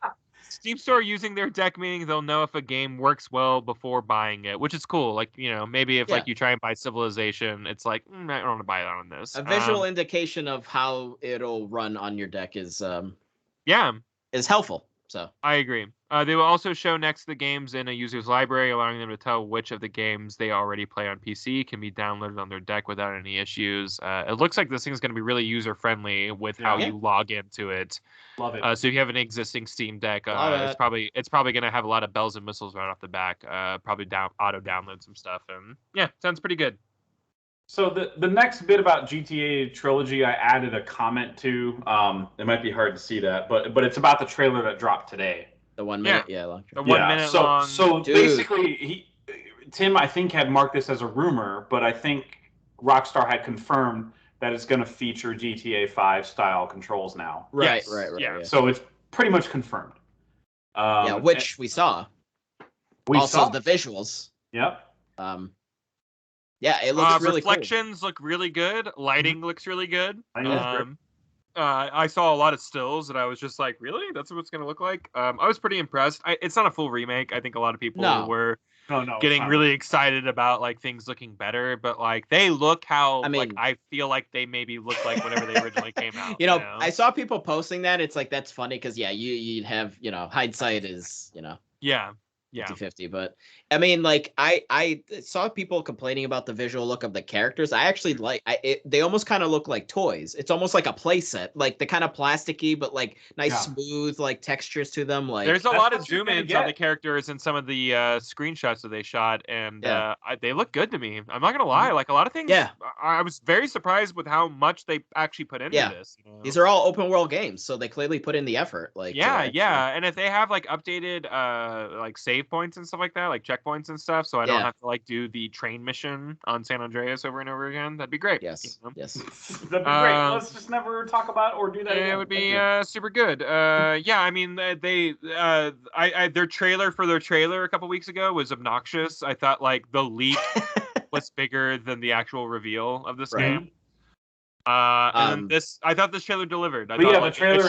Steam Store using their deck, meaning they'll know if a game works well before buying it, which is cool. Like, maybe if like you try and buy Civilization, it's like, I don't want to buy that on this. A visual indication of how it'll run on your deck is is helpful. So I agree. They will also show next to the games in a user's library, allowing them to tell which of the games they already play on PC can be downloaded on their deck without any issues. It looks like this thing is going to be really user-friendly with how you log into it. Love it. So if you have an existing Steam Deck, it's probably going to have a lot of bells and whistles right off the back. Probably auto download some stuff, and yeah, sounds pretty good. So the next bit about GTA Trilogy, I added a comment to. It might be hard to see that, but it's about the trailer that dropped today. The 1 minute, the 1 minute long. So basically, Tim, I think, had marked this as a rumor, but I think Rockstar had confirmed that it's going to feature GTA 5 style controls now. Right. Yeah. So it's pretty much confirmed. Which we saw. We saw the visuals. Yep. Yeah, it looks really cool. Reflections look really good. Lighting looks really good. Great. I saw a lot of stills and I was just like, really? That's what it's going to look like? I was pretty impressed. It's not a full remake. I think a lot of people were getting really excited about like things looking better, but like they look how I feel like they maybe looked like whenever they originally came out. You know, I saw people posting that. It's like, that's funny because you'd have, hindsight is, Yeah. 50-50, but I mean, like I saw people complaining about the visual look of the characters. I actually they almost kind of look like toys. It's almost like a play set, like the kind of plasticky but like nice smooth like textures to them. Like there's a lot of zoom ins on the characters in some of the screenshots that they shot, and they look good to me. I'm not gonna lie, like a lot of things. Yeah, I was very surprised with how much they actually put into this. These are all open world games, so they clearly put in the effort. Like and if they have like updated like save points and stuff like that, like checkpoints and stuff, so I don't have to like do the train mission on San Andreas over and over again, that'd be gret. Yes. That'd be great. Let's just never talk about or do that again. It would be super good. I mean, their trailer for their trailer a couple weeks ago was obnoxious. I thought like the leak was bigger than the actual reveal of this game. And I thought this trailer delivered. The trailer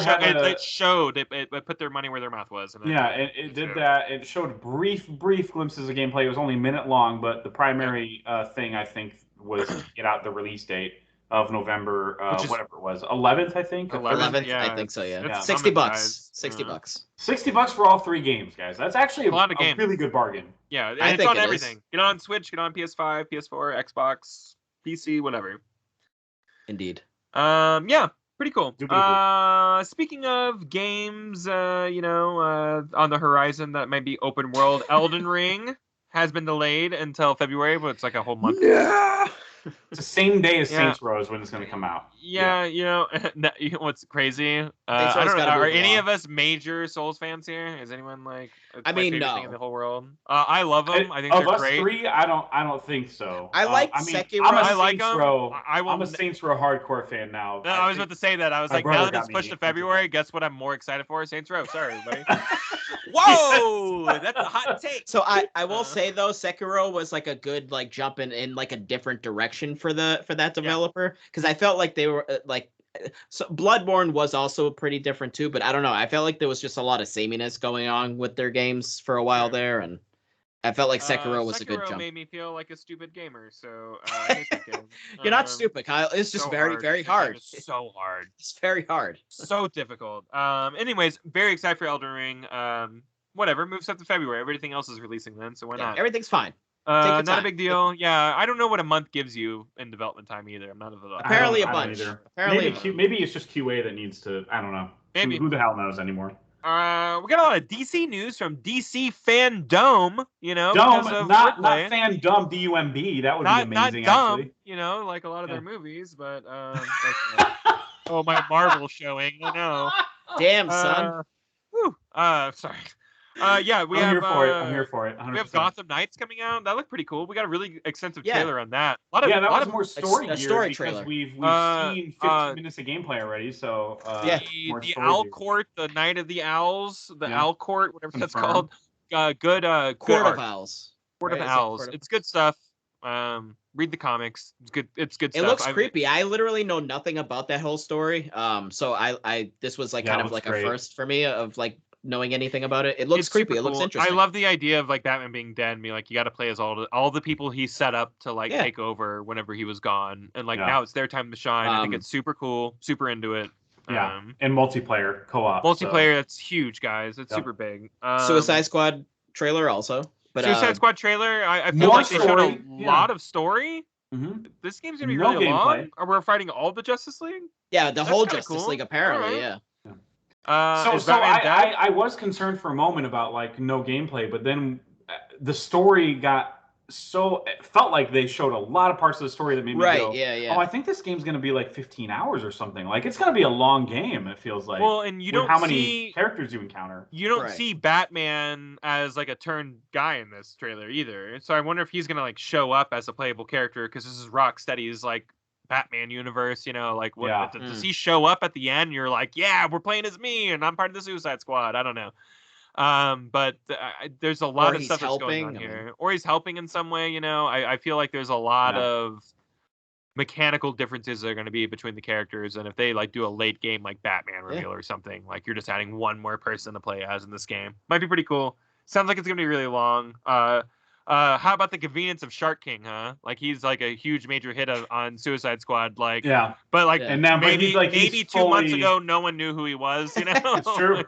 it showed it put their money where their mouth was. And it did that. It showed brief glimpses of gameplay. It was only a minute long, but the primary thing I think was to get out the release date of November, whatever it was, 11th, I think. 11th, I think so. Yeah. $60. $60. $60 for all three games, guys. That's actually a really good bargain. Yeah, and it's on everything. Get on Switch, get on PS5, PS4, Xbox, PC, whatever. Indeed. Pretty cool. Speaking of games, on the horizon that might be open world, Elden Ring has been delayed until February, but it's like a whole month. Yeah. It's the same day as Saints Row is when it's going to come out. You know what's crazy? I don't know. Are any of us major Souls fans here? Is anyone like? I mean, no. Thing in the whole world. I love them. I think they're great. Of us three, I don't think so. I like Sekiro. I'm a Saints Row hardcore fan now. No, I was about to say that. I was like, now that it's pushed to February, guess what? I'm more excited for Saints Row. Sorry, everybody. Whoa, that's a hot take. So I will say though, Sekiro was like a good like jump in like a different direction for that developer, because I felt like they were so Bloodborne was also pretty different too, but I don't know, I felt like there was just a lot of sameness going on with their games for a while there, and I felt like Sekiro was a good jump. Made me feel like a stupid gamer, so I hate that game. You're not stupid, Kyle. It's just very hard. It's so hard. It's very hard. So difficult. Anyways, very excited for Elden Ring. Whatever, moves up to February. Everything else is releasing then, so why not? Everything's fine. Not a big deal. Yeah, I don't know what a month gives you in development time either. I'm not a developer. Apparently a bunch. Maybe it's just QA that needs to. I don't know. Maybe. Who the hell knows anymore? We got a lot of DC news from DC Fandom. Not Fandom DUMB. That would be amazing. Not dumb. Actually. Like a lot of their movies, but oh, my Marvel showing. I know. Damn, son. Sorry. We I'm have. I'm here for it. 100%. We have Gotham Knights coming out. That looked pretty cool. We got a really extensive trailer on that. That was more story trailer. We've seen 15 minutes of gameplay already. So the Owl Court, the Night of the Owls, the Owl Court, whatever that's called. Court of Owls. Court of Owls. It's good stuff. Read the comics. It's good. It's good stuff. It looks creepy. I literally know nothing about that whole story. So I this was like kind of like great. A first for me of like knowing anything about it. It looks creepy. It looks interesting. I love the idea of like Batman being dead and being like, you got to play as all the people he set up to like take over whenever he was gone, and like now it's their time to shine. I think it's super cool. Super into it. Yeah, and multiplayer co-op. Multiplayer, that's huge, guys. It's super big. Suicide Squad trailer also. But Suicide Squad trailer, I feel like they showed a lot of story. Mm-hmm. This game's gonna be really long. Are we fighting all the Justice League? Yeah, the whole Justice League apparently. Right. Yeah. So I was concerned for a moment about like no gameplay, but then the story got it felt like they showed a lot of parts of the story that made me go, oh, I think this game's going to be like 15 hours or something. Like it's going to be a long game, it feels like. Well, and you don't how many characters you encounter. You don't see Batman as like a turned guy in this trailer either. So I wonder if he's going to like show up as a playable character, because this is Rocksteady's like Batman universe, you know, like what does he show up at the end? You're like, yeah, we're playing as me and I'm part of the Suicide Squad. I don't know. But there's a lot of stuff that's going on here. Or he's helping in some way, you know. I feel like there's a lot of mechanical differences that are going to be between the characters, and if they like do a late game like Batman reveal or something, like you're just adding one more person to play as in this game, might be pretty cool. Sounds like it's going to be really long. How about the convenience of Shark King, huh? Like he's like a huge major hit on Suicide Squad, like but like and now maybe 2 months ago no one knew who he was, you know. It's true.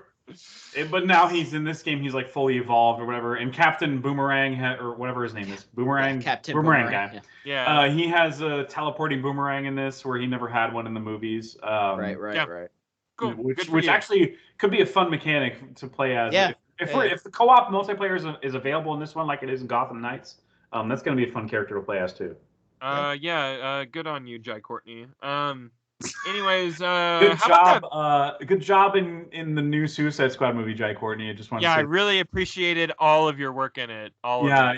But now he's in this game. He's like fully evolved or whatever. And Captain Boomerang or whatever his name is, Boomerang, Captain Boomerang guy. Yeah. He has a teleporting boomerang in this, where he never had one in the movies. Right. Cool. Which actually could be a fun mechanic to play as. Yeah. If the co-op multiplayer is available in this one, like it is in Gotham Knights, that's going to be a fun character to play as too. Good on you, Jai Courtney. Anyways, good job in the new Suicide Squad movie, Jai Courtney. I just want to say, I really appreciated all of your work in it.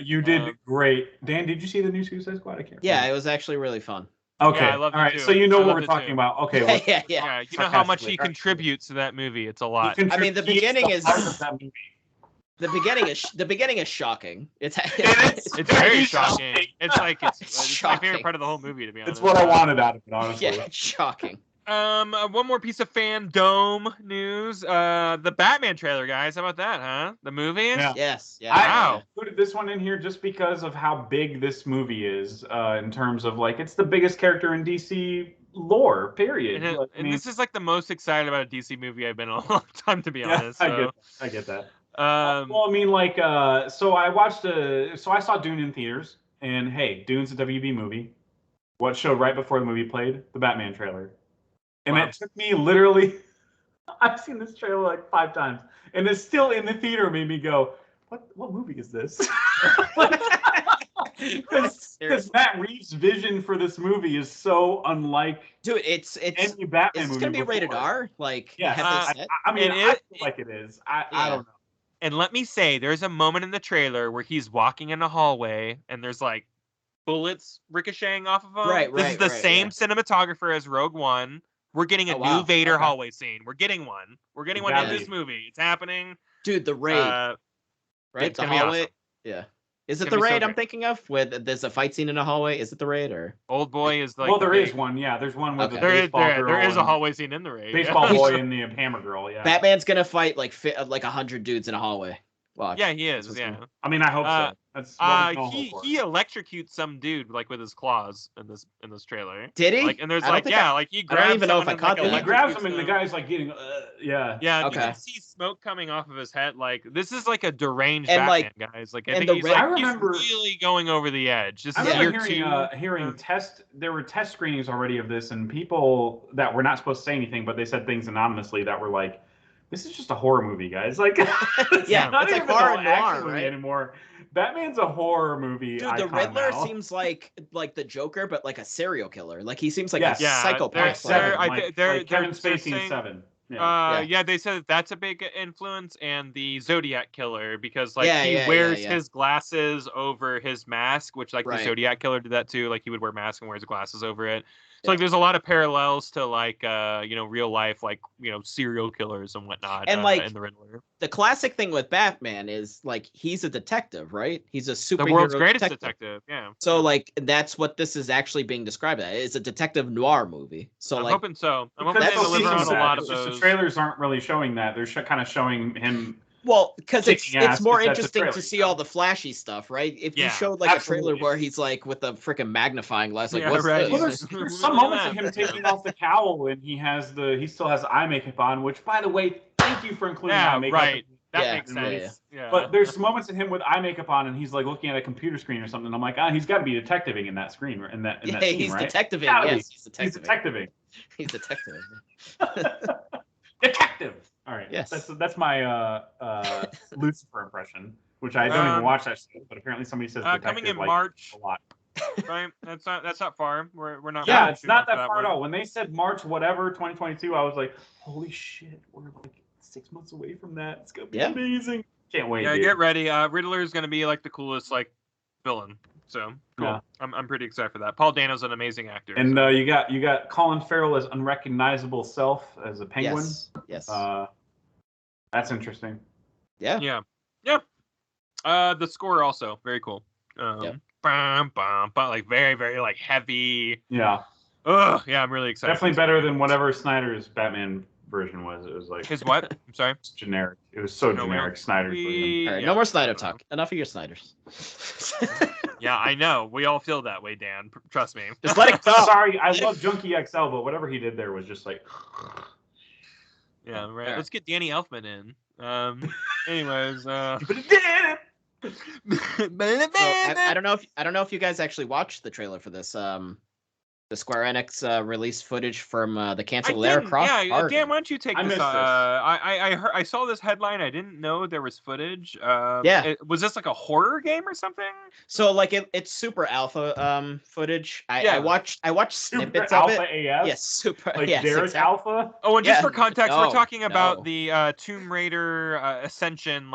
You did great. Dan, did you see the new Suicide Squad? I can't. Yeah, it was actually really fun. Okay, I loved all right. Too. So you know what we're talking about. Okay. Well, yeah. You know how much he contributes to that movie. It's a lot. I mean, the beginning is the beginning is shocking. It's very shocking. It's like it's my favorite part of the whole movie, to be honest. It's what I wanted out of it, honestly. Yeah, it's shocking. One more piece of fandom news. The Batman trailer, guys. How about that, huh? The movie? Yeah. Yes. Yeah. I included this one in here just because of how big this movie is, in terms of like it's the biggest character in DC lore, period. And this is like the most excited about a DC movie I've been in a long time, to be honest. So. I get that. Well, I mean, like, so I saw Dune in theaters, and hey, Dune's a WB movie. What showed right before the movie played? The Batman trailer. And it took me literally, I've seen this trailer like 5 times, and it's still in the theater, made me go, what movie is this? Because Matt Reeves' vision for this movie is so unlike it's any Batman movie. It's gonna be rated R, like I mean, I feel like it is. I don't know. And let me say, there's a moment in the trailer where he's walking in a hallway, and there's like bullets ricocheting off of him. This is the same cinematographer as Rogue One. We're getting a new Vader hallway scene. We're getting one. We're getting one in this movie. It's happening. Dude, the raid. Right? The hallway. Awesome. Yeah. Is it the raid I'm thinking of? Where there's a fight scene in a hallway? Is it the raid or? Old Boy is like. Well, there is one. Yeah, there's one with the baseball girl. There is a hallway scene in the raid. Baseball boy and the hammer girl. Yeah. Batman's gonna fight like 100 dudes in a hallway. Watch. Yeah, he is. Yeah. I mean, I hope so. That's he electrocutes some dude like with his claws in this trailer. Did he? Like, and there's like he grabs. I don't even know if I caught that. He grabs him and the guy's like getting Yeah. Okay. You can see smoke coming off of his head. Like this is like a deranged Batman, guys. Like I think he's really going over the edge. This I remember hearing there were test screenings already of this, and people that were not supposed to say anything, but they said things anonymously that were like, this is just a horror movie, guys. Like, it's like horror noir, right? Anymore. Batman's a horror movie. Dude, the Riddler seems like the Joker, but like a serial killer. Like he seems like a psychopath. Like Kevin Spacey in Seven. They said that's a big influence, and the Zodiac Killer, because like he wears his glasses over his mask, which like the Zodiac Killer did that too. Like he would wear mask and wears glasses over it. So like there's a lot of parallels to like real life, like serial killers and whatnot. And like in the Riddler. The classic thing with Batman is like he's a detective, right? He's a superhero. The world's greatest detective. Yeah. So like that's what this is actually being described as. It's a detective noir movie. So I'm like hoping so. I'm hoping they deliver on a lot of those. The trailers aren't really showing that. They're kind of showing him Well, because it's more that's a interesting trailer, to see you know? all the flashy stuff, right? If you Yeah, showed like absolutely. a trailer where he's like with a freaking magnifying glass, like Yeah, what's right. Well, this? there's some moments of him taking off the cowl and he still has eye makeup on, which, by the way, thank you for including eye Yeah, makeup. right. That Yeah, makes yeah, sense. Yeah. But there's some moments of him with eye makeup on and he's like looking at a computer screen or something. I'm like, he's got to be detectiving in that screen, in that Yeah, scene, he's right? detectiving. Gotta Yes, be. he's detectiving. He's detectiving. He's detectiving. Detective. All right. Yes. That's my Lucifer impression, which I don't even watch that show, but apparently somebody says detective coming in like March, a lot. right? That's not far. We're not. Yeah, really it's too not long that for far at one. all. When they said March whatever 2022, I was like, holy shit, we're like 6 months away from that. It's gonna be amazing. Can't wait. Yeah, dude. get ready. Riddler is gonna be like the coolest like villain. So cool. Yeah. I'm pretty excited for that. Paul Dano's an amazing actor. And so. you got Colin Farrell as unrecognizable self as a penguin. Yes. That's interesting. Yeah. The score also very cool. Bum, bum, bum, like very very like heavy. Yeah. Ugh, yeah, I'm really excited. Definitely better than whatever Snyder's Batman version was. It was like His what? I'm sorry. generic. It was so generic. Snyder's version. All right, no more Snyder talk. Enough of your Snyders. Yeah, I know. We all feel that way, Dan. Trust me. Just let it go. Sorry, I love Junkie XL, but whatever he did there was just like. Yeah, right. Yeah. Let's get Danny Elfman in. Anyways, So, I don't know if you guys actually watched the trailer for this. The Square Enix released footage from the canceled Lara Croft. Yeah, Dan, why don't you take I this? missed this. I saw this headline. I didn't know there was footage. Was this like a horror game or something? So like it's super alpha footage. I watched snippets super of alpha it. AF? Yes, super. Like yes, Derek exactly. Alpha? Oh, and just Yeah. for context, we're talking about No. the Tomb Raider Ascension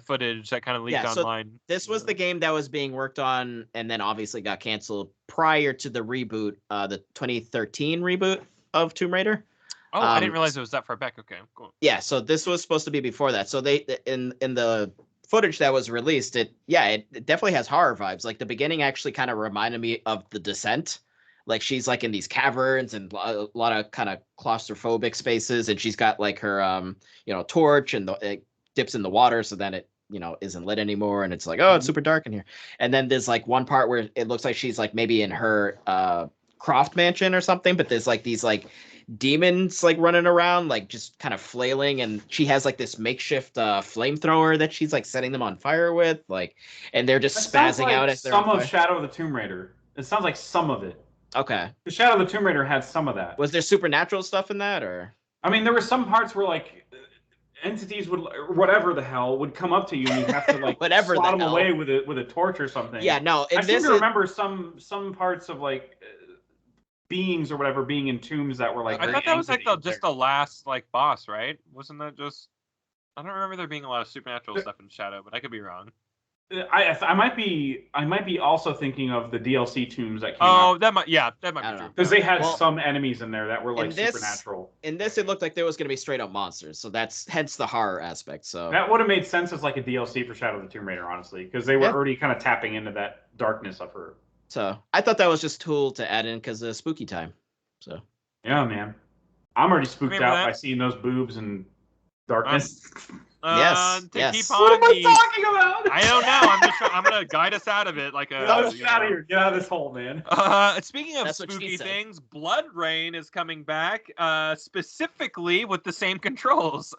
footage that kind of leaked so online. This was the game that was being worked on and then obviously got canceled prior to the reboot, the 2013 reboot of Tomb Raider. Oh, I didn't realize it was that far back. Okay, cool. Yeah, so this was supposed to be before that. So they in the footage that was released, it definitely has horror vibes. Like the beginning actually kind of reminded me of The Descent. Like she's like in these caverns and a lot of kind of claustrophobic spaces, and she's got like her torch and it dips in the water, so then it isn't lit anymore, and it's like, oh, it's super dark in here. And then there's like one part where it looks like she's like maybe in her Croft mansion or something, but there's like these like demons like running around like just kind of flailing, and she has like this makeshift flamethrower that she's like setting them on fire with, like, and they're just spazzing out as they're some of Shadow of the Tomb Raider. It sounds like some of it. Okay. The Shadow of the Tomb Raider had some of that. Was there supernatural stuff in that, or? I mean, there were some parts where like entities would, whatever the hell, would come up to you and you have to like whatever swat the them hell. away with a torch or something. Yeah, no. I seem to remember some parts of like beings or whatever being in tombs that were like. I thought that was like just the last like boss, right? Wasn't that just? I don't remember there being a lot of supernatural stuff in Shadow, but I could be wrong. I might be also thinking of the DLC tombs that came out. Oh, that might be true. Because they had some enemies in there that were like supernatural. In this, it looked like there was going to be straight up monsters, so that's hence the horror aspect. So that would have made sense as like a DLC for Shadow of the Tomb Raider, honestly, because they were already kind of tapping into that darkness of her. So I thought that was just cool to add in because of spooky time. So yeah, man, I'm already spooked out by seeing those boobs and darkness. Yes. Keep on. What am I talking about? I don't know. I'm gonna guide us out of it. Like get out of here. Get out of this hole, man. Speaking of spooky things, Blood Rain is coming back, specifically with the same controls.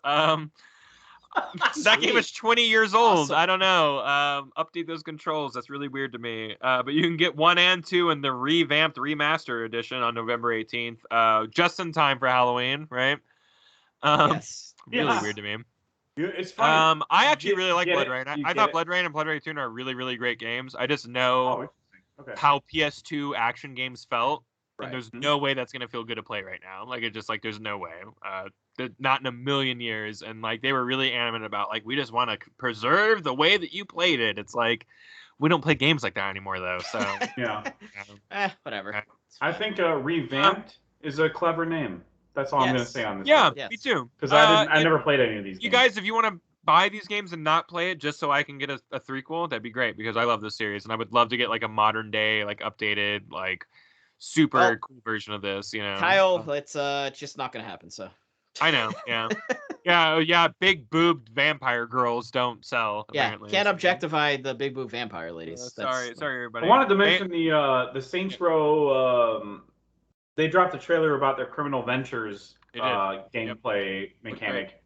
That game is 20 years old. Awesome. I don't know. Update those controls. That's really weird to me. But you can get 1 and 2 in the revamped remaster edition on November 18th, just in time for Halloween, right? Yes. Really weird to me. It's fun. I actually really like Blood Rain. I thought Blood Rain and Blood Rain 2 are really, really great games. I just know how PS2 action games felt. Right. And there's no way that's going to feel good to play right now. Like, it's just like, there's no way. Not in a million years. And like, they were really adamant about like, we just want to preserve the way that you played it. It's like, we don't play games like that anymore though. So yeah. Whatever. I think revamped is a clever name. That's all I'm going to say on this. Yeah, me too. Because I never played any of these games. You guys, if you want to buy these games and not play it just so I can get a threequel, that'd be great because I love this series and I would love to get like a modern day, like updated, like super cool version of this. You know, Kyle, it's just not going to happen. So I know. Yeah. Big boobed vampire girls don't sell. Apparently. Can't objectify the big boob vampire ladies. Sorry, everybody. I wanted to mention the Saints Row. They dropped a trailer about their Criminal Ventures gameplay mechanic.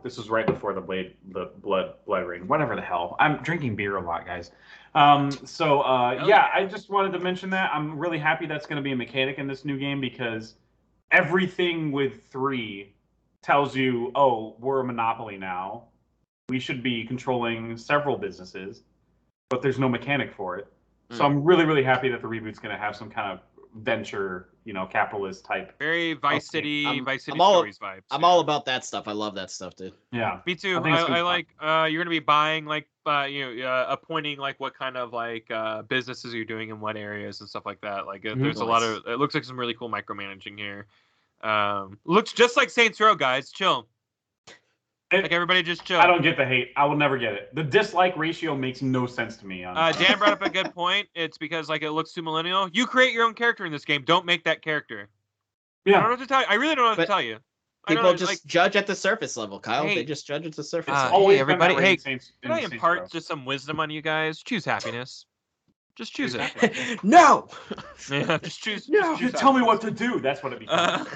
This was right before the blood rain, whatever the hell. I'm drinking beer a lot, guys. I just wanted to mention that. I'm really happy that's going to be a mechanic in this new game because everything with 3 tells you, oh, we're a monopoly now. We should be controlling several businesses, but there's no mechanic for it. So I'm really, really happy that the reboot's going to have some kind of venture, capitalist type. Very Vice City Stories vibes. I'm all about that stuff. I love that stuff, dude. Yeah, me too. I like you're gonna be buying appointing like what kind of like businesses you're doing in what areas and stuff like that. Like there's a lot of it looks like some really cool micromanaging here. Looks just like Saints Row, guys. Chill. Like everybody just chill. I don't get the hate. I will never get it. The dislike ratio makes no sense to me. Dan brought up a good point. It's because like it looks too millennial. You create your own character in this game. Don't make that character. Yeah. I don't know what to tell you. I really don't know what to tell you. People just judge at the surface level, Kyle. They just judge at the surface level. Always everybody. Hey, can I impart just some wisdom on you guys? Choose happiness. Just choose it. No. Yeah, just choose. No. Just tell me what to do. That's what it becomes.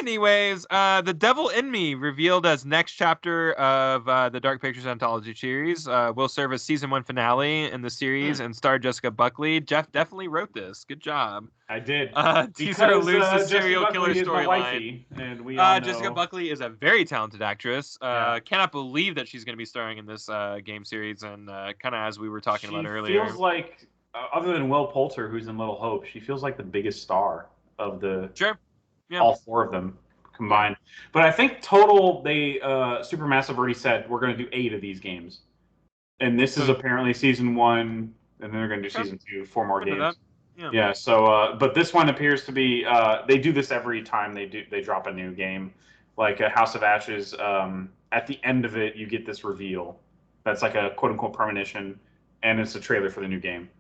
Anyways, The Devil in Me, revealed as next chapter of the Dark Pictures anthology series, will serve as season 1 finale in the series and star Jessica Buckley. Jeff definitely wrote this. Good job. I did. Teaser alludes to serial killer storyline. And we all know... Jessica Buckley is a very talented actress. Cannot believe that she's going to be starring in this game series. And kind of as we were talking about earlier, feels like, other than Will Poulter, who's in Little Hope, she feels like the biggest star of the... Sure. Yeah. All 4 of them combined. But I think total, they Supermassive already said we're going to do 8 of these games, and this is apparently season 1, and then they're going to do season 2, 4 more games. Yeah. So, but this one appears to be they do this every time they drop a new game, like a House of Ashes. At the end of it, you get this reveal that's like a quote unquote premonition, and it's a trailer for the new game.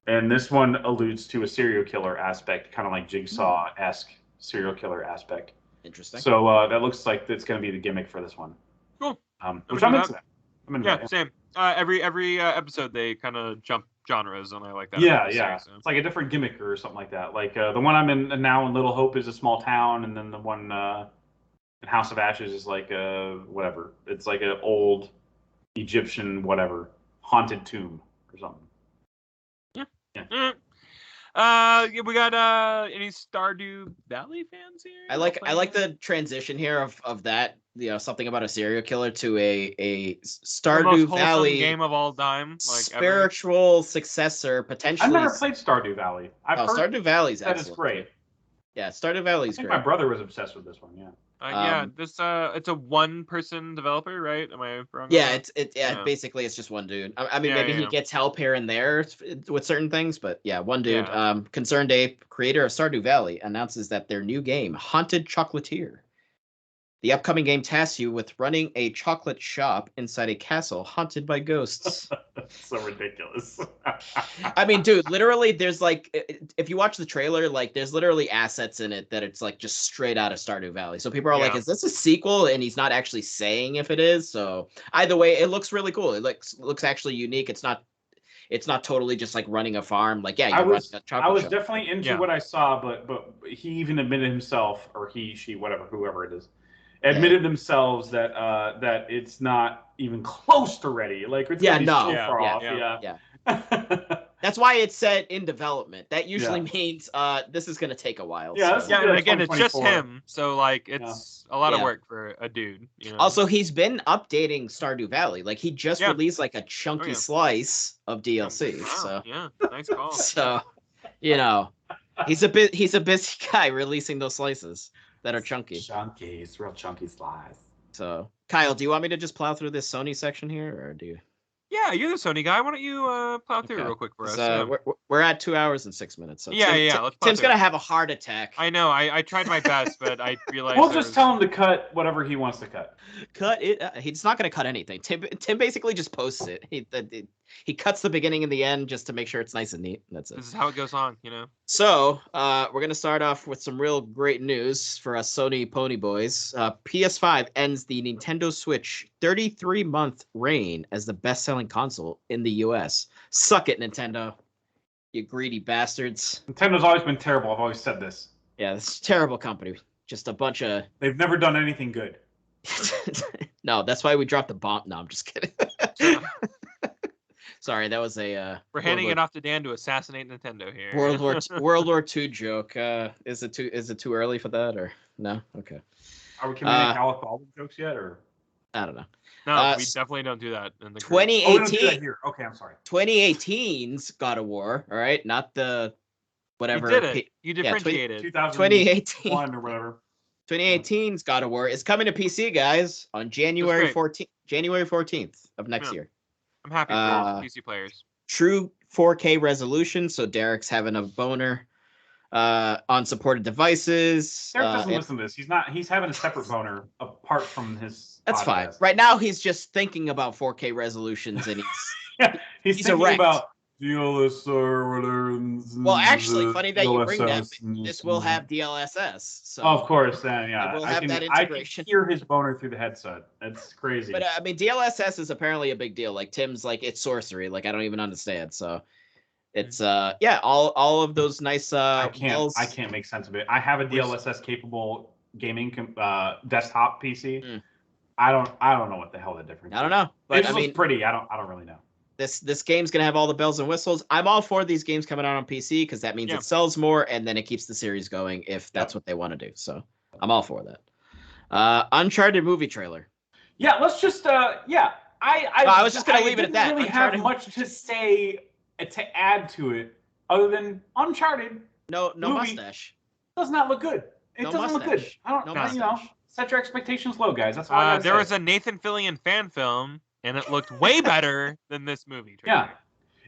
And this one alludes to a serial killer aspect, kind of like Jigsaw-esque. Serial killer aspect. Interesting. So that looks like it's going to be the gimmick for this one. Cool. Which I'm into that. Same. Every episode they kind of jump genres, and I like that. Yeah. It's like a different gimmick or something like that. Like the one I'm in now in Little Hope is a small town, and then the one in House of Ashes is like whatever. It's like an old Egyptian whatever haunted tomb or something. Yeah. We got any Stardew Valley fans here? I like the transition here of that, something about a serial killer to a Stardew Valley game of all time, like spiritual successor potentially. I've never played Stardew Valley. Stardew Valley's excellent. That is great. Yeah, Stardew Valley's great. My brother was obsessed with this one. Yeah. This it's a 1-person developer, right? Am I wrong? Yeah, basically it's just one dude. I mean, maybe he gets help here and there with certain things, but yeah, one dude. Yeah. Concerned Ape, creator of Stardew Valley, announces that their new game, Haunted Chocolatier. The upcoming game tasks you with running a chocolate shop inside a castle haunted by ghosts. So ridiculous. I mean, dude, literally, there's like, if you watch the trailer, like, there's literally assets in it that it's like just straight out of Stardew Valley. So people are like, is this a sequel? And he's not actually saying if it is. So either way, it looks really cool. It looks actually unique. It's not totally just like running a farm. Like, yeah, I was definitely into what I saw, but he even admitted himself, or he, she, whoever it is, admitted themselves that that it's not even close to ready. Like it's far off. Yeah. That's why it's said in development. That usually means this is going to take a while. Yeah, so. And again, it's just him, so like it's a lot of work for a dude. Also, he's been updating Stardew Valley. Like he just released like a chunky slice of DLC. Wow. So nice call. So he's a busy guy releasing those slices that are chunky. Chunkies, real chunky slice. So, Kyle, do you want me to just plow through this Sony section here, or do you? Yeah, you're the Sony guy. Why don't you plow through real quick for us? We're at 2 hours and 6 minutes. So Tim's gonna have a heart attack. I know. I tried my best, but I realized we'll just tell him to cut whatever he wants to cut. Cut it. He's not gonna cut anything. Tim basically just posts it. he cuts the beginning and the end just to make sure it's nice and neat. That's it. This is how it goes on, you know. So we're gonna start off with some real great news for us Sony Pony boys. PS5 ends the Nintendo Switch 33-month reign as the best-selling console in the U.S. Suck it, Nintendo, you greedy bastards. Nintendo's always been terrible. I've always said this. Yeah, this is a terrible company. Just a bunch of. They've never done anything good. No, that's why we dropped the bomb. No, I'm just kidding. Sorry, that was a. We're handing it off to Dan to assassinate Nintendo here. World War II joke. Is it too early for that or no? Okay. Can we make all the jokes yet or? I don't know. No, we definitely don't do that in the 2018. Oh, we don't do that here. Okay, I'm sorry. 2018's God of War. All right, not the whatever. You did it. You differentiated. 2018 or whatever. 2018's God of War is coming to PC, guys, on January 14th. January 14th of next year. I'm happy for all PC players. True 4K resolution, so Derek's having a boner on supported devices. Derek doesn't listen to this. He's having a separate boner apart from his. That's podcast. fine. Right now, he's just thinking about 4K resolutions, and he's thinking erect. about DLSR. Well, actually, funny that you bring that. This will have DLSS. So of course, then yeah, we'll have that integration. I can hear his boner through the headset. That's crazy. But I mean, DLSS is apparently a big deal. Like Tim's, like it's sorcery. Like I don't even understand. So it's all of those nice. I can't make sense of it. I have a DLSS capable gaming desktop PC. I don't know what the hell the difference is. I don't know. But it just looks pretty. I don't really know. This game's gonna have all the bells and whistles. I'm all for these games coming out on PC because that means it sells more and then it keeps the series going if that's what they want to do. So I'm all for that. Uncharted movie trailer. Yeah, let's just I was just gonna leave it at that. I didn't really have much to say to add to it other than Uncharted. No mustache. Does not look good. It doesn't look good. I don't set your expectations low, guys. That's all there was a Nathan Fillion fan film. And it looked way better than this movie trailer. Yeah.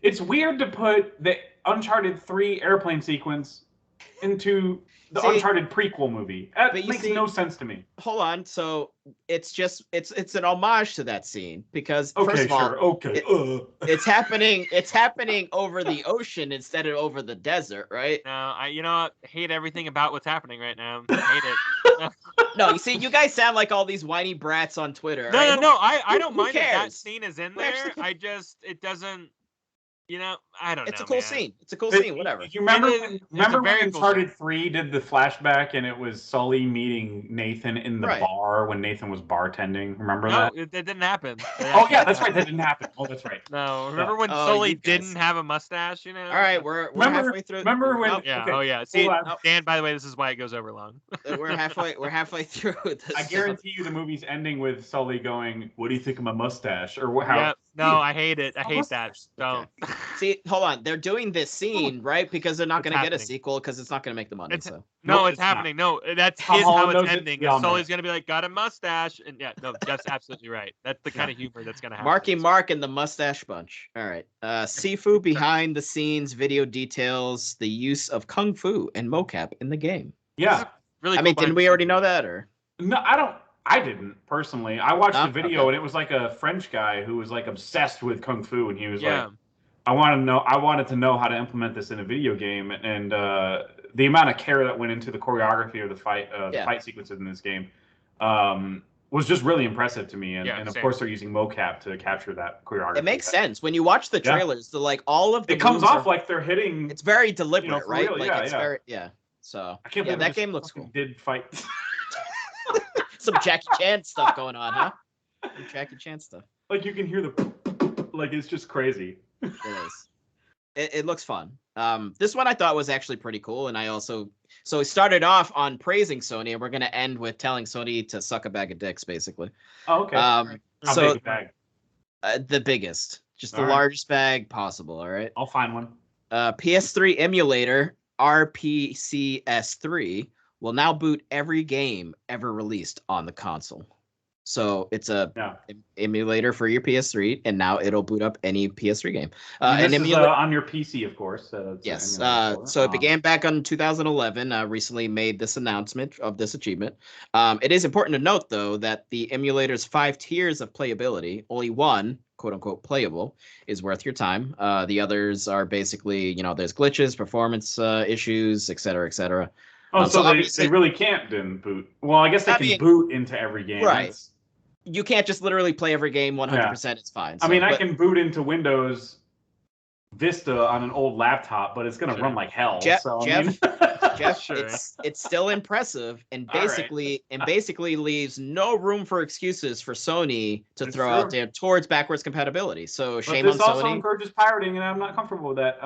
It's weird to put the Uncharted 3 airplane sequence into the Uncharted prequel movie. That makes no sense to me. Hold on. So it's an homage to that scene because first of all, it's happening over the ocean instead of over the desert, right? No, I hate everything about what's happening right now. I hate it. No, you see, you guys sound like all these whiny brats on Twitter. No. I don't mind that scene is in there. It doesn't. I don't know. It's a cool scene. It's a cool scene. Whatever. You remember when Uncharted 3 did the flashback and it was Sully meeting Nathan in the bar when Nathan was bartending? Remember that? No, it didn't happen. Oh yeah, that's right. That didn't happen. Oh, that's right. No, remember when Sully didn't have a mustache? All right, we're halfway through. Remember when? Yeah. Okay. Oh yeah. See, Dan. By the way, this is why it goes over long. We're halfway through. I guarantee you, the movie's ending with Sully going, "What do you think of my mustache?" Or how? Yeah. No, I hate it. I hate that. Don't. See, hold on. They're doing this scene, right? Because they're not going to get a sequel because it's not going to make the money. It's happening. No, that's how it's ending. Sully's going to be like, got a mustache. And that's absolutely right. That's the kind of humor that's going to happen. Marky Mark and the Mustache Bunch. All right. Sifu behind the scenes video details the use of Kung Fu and mocap in the game. Yeah. Really. I mean, didn't we already know that or? No, I didn't personally. I watched the video and it was like a French guy who was like obsessed with Kung Fu and he was like, I wanted to know how to implement this in a video game and the amount of care that went into the choreography of the fight sequences in this game was just really impressive to me. And of course they're using mocap to capture that choreography. It makes sense when you watch the trailers. The all of the it comes off like they're hitting. It's very deliberate, right? Real. Like very So I can't believe that game looks cool. Did fight. Some Jackie Chan stuff going on, huh? Some Jackie Chan stuff. Like you can hear the it's just crazy. It is. It looks fun. This one I thought was actually pretty cool, and we started off on praising Sony, and we're gonna end with telling Sony to suck a bag of dicks, basically. Oh, okay. How big a bag? The biggest, just the largest bag possible. All right. I'll find one. PS3 emulator RPCS3 will now boot every game ever released on the console. So it's a emulator for your PS3, and now it'll boot up any PS3 game. And this is on your PC, of course. Yes. So it began back on 2011. Recently made this announcement of this achievement. It is important to note, though, that the emulator's 5 tiers of playability, only one, quote unquote, playable, is worth your time. The others are basically, there's glitches, performance issues, et cetera, et cetera. Oh, so they really can't then boot. Well, I guess they can boot into every game. Right. You can't just literally play every game 100%. It's fine. So, I can boot into Windows Vista on an old laptop, but it's going to run like hell. Jeff, Sure. it's still impressive, and basically leaves no room for excuses for Sony to throw out there towards backwards compatibility. So shame on Sony. This also encourages pirating, and I'm not comfortable with that.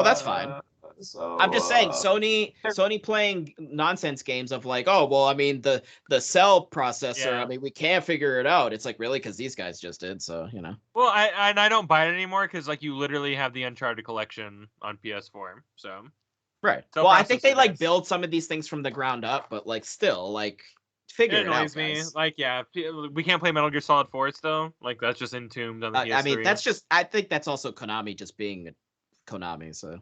That's fine. So, I'm just saying, Sony playing nonsense games of like, the cell processor, we can't figure it out. It's like, really? Because these guys just did, so, Well, I don't buy it anymore because, like, you literally have the Uncharted collection on PS4, so. Right. Well, I think they, build some of these things from the ground up, but, still, figure it out, guys. Me. We can't play Metal Gear Solid 4 still. Like, that's just entombed on the PS3. I think that's also Konami just being Konami, so.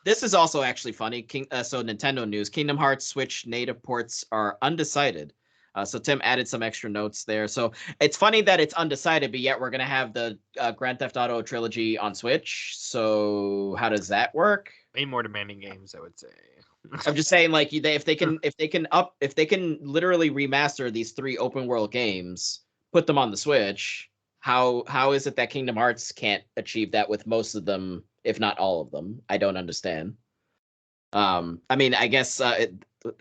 This is also actually funny. So Nintendo news: Kingdom Hearts Switch native ports are undecided. So Tim added some extra notes there. So it's funny that it's undecided, but yet we're gonna have the Grand Theft Auto trilogy on Switch. So how does that work? Way more demanding games, I would say. I'm just saying, if they can literally remaster these 3 open world games, put them on the Switch. How is it that Kingdom Hearts can't achieve that with most of them, if not all of them? I don't understand. I guess,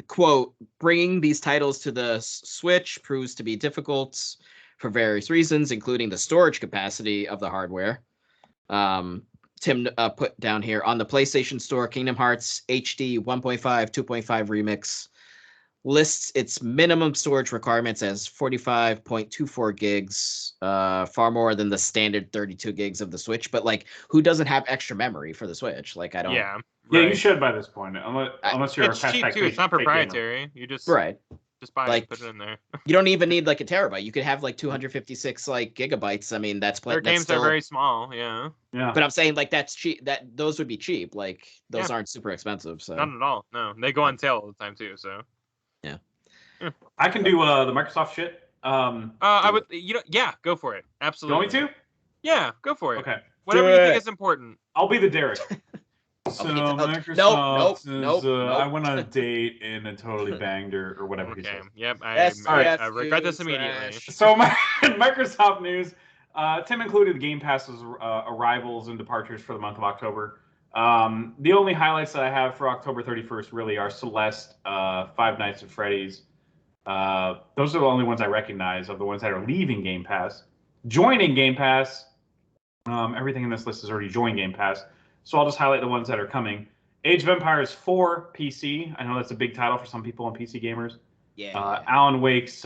quote, bringing these titles to the Switch proves to be difficult for various reasons, including the storage capacity of the hardware. Tim put down here, on the PlayStation Store, Kingdom Hearts HD 1.5, 2.5 Remix lists its minimum storage requirements as 45.24 gigs, far more than the standard 32 gigs of the Switch. But who doesn't have extra memory for the Switch? I don't. Yeah, right. Yeah, you should by this point, unless you're. It's cheap too. It's not proprietary. You just just buy it, put it in there. You don't even need a terabyte. You could have 256 gigabytes. I mean, that's their games are very small. Yeah. But I'm saying that's cheap. Those would be cheap. Those aren't super expensive. So not at all. No, they go on sale all the time too. So. I can do the Microsoft shit. I would, go for it. Absolutely. Going to? Yeah, go for it. Okay. Whatever you think is important. I'll be the Derek. So Microsoft nope. I went on a date and I totally banged her or whatever he says. Yep. I regret this immediately. So Microsoft news. Tim included Game Pass's arrivals and departures for the month of October. The only highlights that I have for October 31st really are Celeste, Five Nights at Freddy's. Those are the only ones I recognize of the ones that are leaving Game Pass. Joining Game Pass, everything in this list is already joined Game Pass, so I'll just highlight the ones that are coming. Age of Empires 4 PC. I know that's a big title for some people on PC gamers. Yeah. Alan Wake's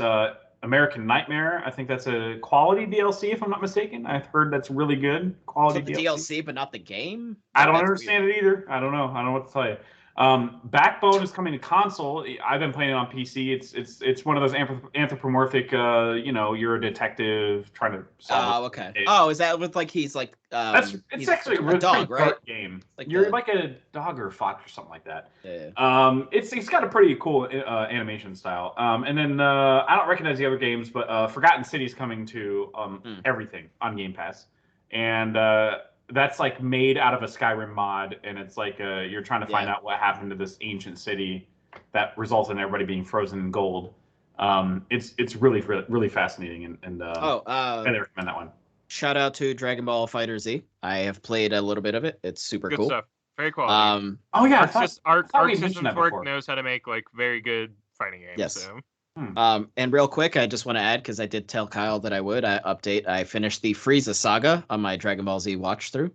American Nightmare. I think that's a quality DLC, if I'm not mistaken. I've heard that's really good. Quality the DLC, but not the game? I don't understand it either. I don't know what to tell you. Backbone is coming to console. I've been playing it on PC. It's one of those anthropomorphic. You're a detective trying to solve. Oh, okay. Oh, is that with he's it's actually a really dog, right? Game. You're like a dog or a fox or something like that. Yeah. It's got a pretty cool animation style. And then I don't recognize the other games, but Forgotten City is coming to everything on Game Pass, and that's made out of a Skyrim mod, and it's you're trying to find out what happened to this ancient city that results in everybody being frozen in gold. It's really really fascinating, and I recommend that one. Shout out to Dragon Ball FighterZ. I have played a little bit of it. It's super good cool stuff. Very cool. Arc System Fork knows how to make very good fighting games. Yes. So. And real quick, I just want to add, because I did tell Kyle that I would update. I finished the Frieza saga on my Dragon Ball Z watch through.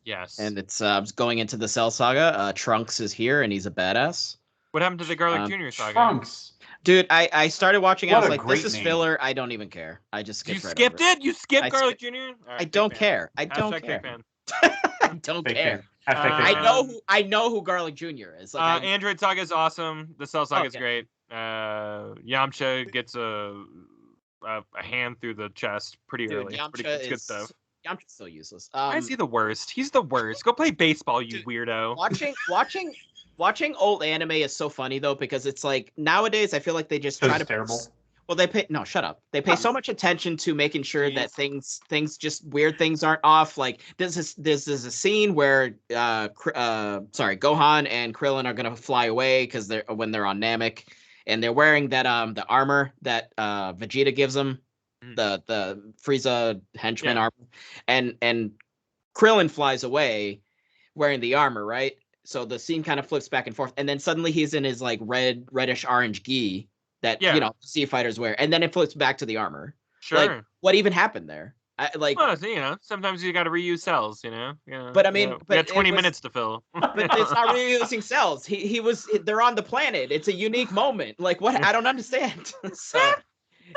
Yes. And it's going into the Cell saga. Trunks is here, and he's a badass. What happened to the Garlic Jr. saga? Trunks. Dude, I started watting it. I was like, this is filler. I don't even care. I just skipped right over it. You skipped Garlic Jr.? Right, I don't care. I don't care. I don't care. I know who Garlic Jr. is. Android Saga is awesome. The Cell Saga is great. Yamcha gets a hand through the chest pretty early. It's good stuff. Yamcha's so useless. Why is he the worst? He's the worst. Go play baseball, you weirdo. Watching old anime is so funny though, because it's like nowadays I feel like they just try to terrible. Well, shut up. They pay so much attention to making sure that things just weird things aren't off. Like this is a scene where Gohan and Krillin are gonna fly away because they're on Namek, and they're wearing that the armor that Vegeta gives them, the Frieza henchman armor, and Krillin flies away wearing the armor, right? So the scene kind of flips back and forth, and then suddenly he's in his like reddish orange gi that sea fighters wear, and then it flips back to the armor. Sure. Like, what even happened there? Well, sometimes you got to reuse cells, Yeah. But I mean, we got 20 minutes to fill. But it's not reusing cells. They're on the planet. It's a unique moment. Like what? I don't understand. So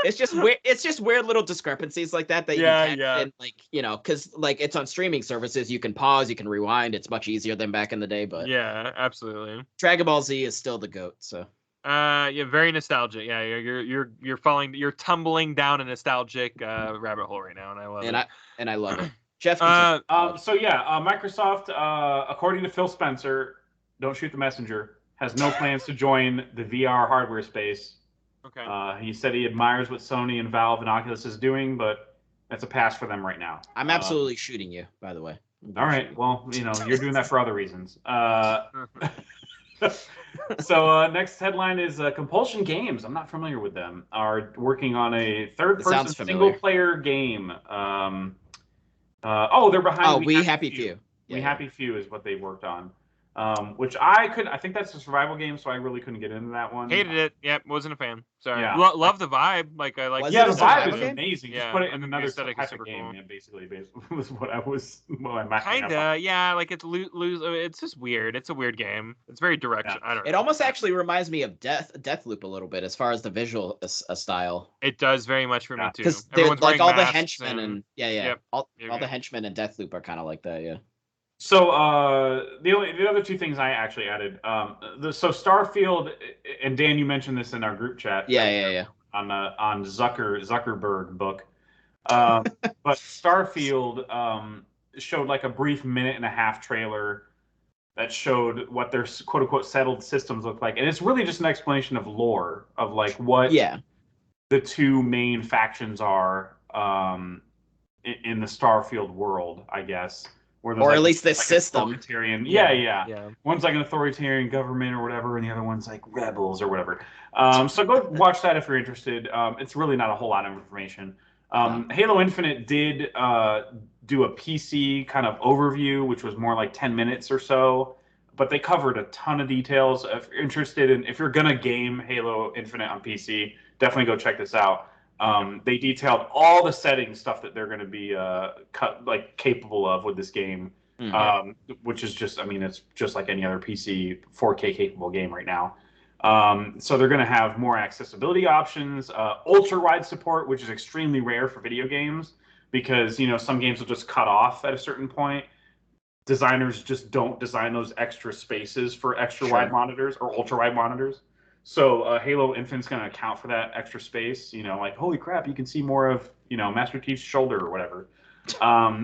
it's just weird. It's just weird little discrepancies like that you get. And because like it's on streaming services, you can pause, you can rewind. It's much easier than back in the day. But yeah, absolutely. Dragon Ball Z is still the GOAT. So. Very nostalgic. Yeah, you're tumbling down a nostalgic rabbit hole right now, and I love it. I love it. Jeff. Microsoft, according to Phil Spencer, don't shoot the messenger, has no plans to join the VR hardware space. Okay. He said he admires what Sony and Valve and Oculus is doing, but that's a pass for them right now. I'm absolutely shooting you, by the way. All right. Well, you're doing that for other reasons. So next headline is Compulsion Games. I'm not familiar with them. Are working on a third-person single-player game. They're behind. We Happy Few. We Happy Few is what they worked on. Which I think that's a survival game, so I really couldn't get into that one. Hated it. Yep, wasn't a fan. Sorry. Yeah. Love the vibe. Like I like. Yeah, the vibe is amazing. Yeah, just put it in another type of game. Cool. Yeah, basically, was what I was. Kinda. Yeah, like it's It's just weird. It's a weird game. It's very direction. Yeah. I don't know. It almost actually reminds me of Deathloop a little bit as far as the visual style. It does very much for me too. Because like all the henchmen all the henchmen in Deathloop are kind of like that. Yeah. So the other two things I actually added, so Starfield, and Dan, you mentioned this in our group chat. Yeah. On Zuckerberg book, but Starfield showed like a brief minute-and-a-half trailer that showed what their quote unquote settled systems look like, and it's really just an explanation of lore of like what the two main factions are in the Starfield world, I guess. Or at least this system. Yeah. One's like an authoritarian government or whatever, and the other one's like rebels or whatever. So go watch that if you're interested. It's really not a whole lot of information. Halo Infinite did do a PC kind of overview, which was more like 10 minutes or so, but they covered a ton of details. If you're interested if you're gonna game Halo Infinite on PC, definitely go check this out. They detailed all the setting stuff that they're going to be capable of with this game, which is just, it's just like any other PC 4K capable game right now. So they're going to have more accessibility options, ultra wide support, which is extremely rare for video games because some games will just cut off at a certain point. Designers just don't design those extra spaces for extra wide monitors or ultra wide monitors. So Halo Infinite's going to account for that extra space. Like, holy crap, you can see more of, Master Chief's shoulder or whatever.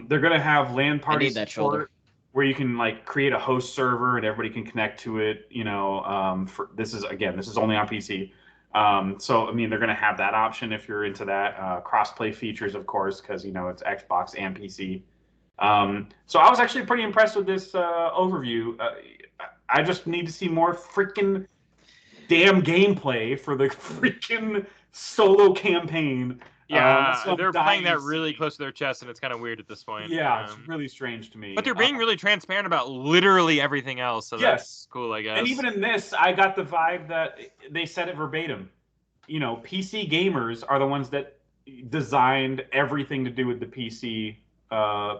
They're going to have LAN party support where you can like create a host server and everybody can connect to it. This is only on PC. So they're going to have that option if you're into that. Crossplay features, of course, because it's Xbox and PC. So I was actually pretty impressed with this overview. I just need to see more freaking damn gameplay for the freaking solo campaign. Yeah, they're playing that really close to their chest, and it's kind of weird at this point. Yeah, it's really strange to me. But they're being really transparent about literally everything else, so that's cool, I guess. And even in this, I got the vibe that they said it verbatim. PC gamers are the ones that designed everything to do with the PC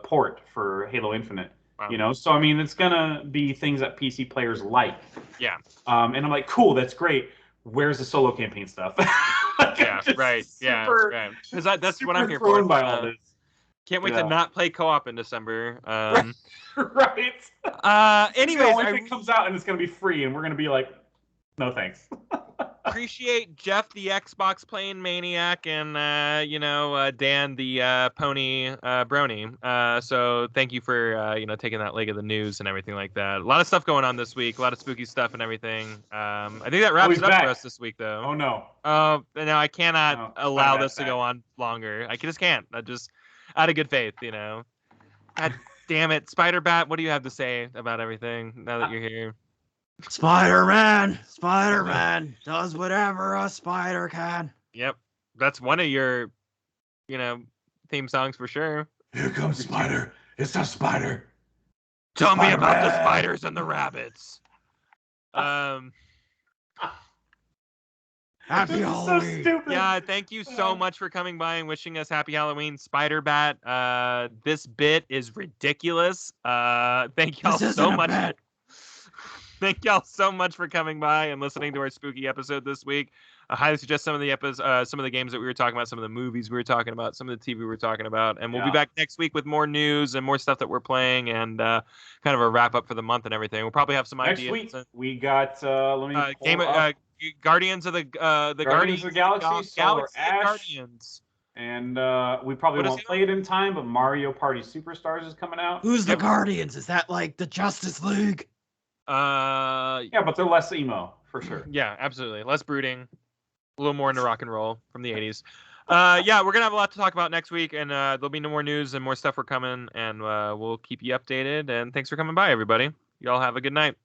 port for Halo Infinite. Wow. So it's gonna be things that PC players like. Yeah. And I'm like, cool, that's great. Where's the solo campaign stuff? Right. Because that's what I'm here for. By all this. Can't wait to not play co-op in December. Right. Anyways, if it comes out and it's gonna be free, and we're gonna be like, no thanks. appreciate Jeff, the Xbox playing maniac, and Dan, the pony brony. So thank you for taking that leg of the news and everything like that. A lot of stuff going on this week, a lot of spooky stuff and everything. I think that wraps it up for us this week, though. Oh no. No, I cannot allow this to go on longer. I just can't. I just out of good faith, God damn it, Spider-Bat. What do you have to say about everything now that you're here? Spider-Man does whatever a spider can. Yep, that's one of your, theme songs for sure. Here comes Spider. It's a spider. Tell me about the spiders and the rabbits. Happy So Halloween. stupid. Yeah, thank you so much for coming by and wishing us happy Halloween, Spider-Bat. This bit is ridiculous. Thank y'all so much. Thank y'all so much for coming by and listening to our spooky episode this week. I highly suggest some of the games that we were talking about, some of the movies we were talking about, some of the TV we were talking about, and we'll be back next week with more news and more stuff that we're playing and kind of a wrap up for the month and everything. We'll probably have some ideas. Next week we got Guardians of the Guardians of the Galaxy, Solar Ash. Guardians. And we probably won't play it in time, but Mario Party Superstars is coming out. Who's the Guardians? Is that like the Justice League? Yeah, but they're less emo for sure. Yeah, absolutely. Less brooding, a little more into rock and roll from the 80s. Yeah, we're gonna have a lot to talk about next week, and there'll be no more news and more stuff we're coming, and we'll keep you updated. And thanks for coming by, everybody. Y'all have a good night.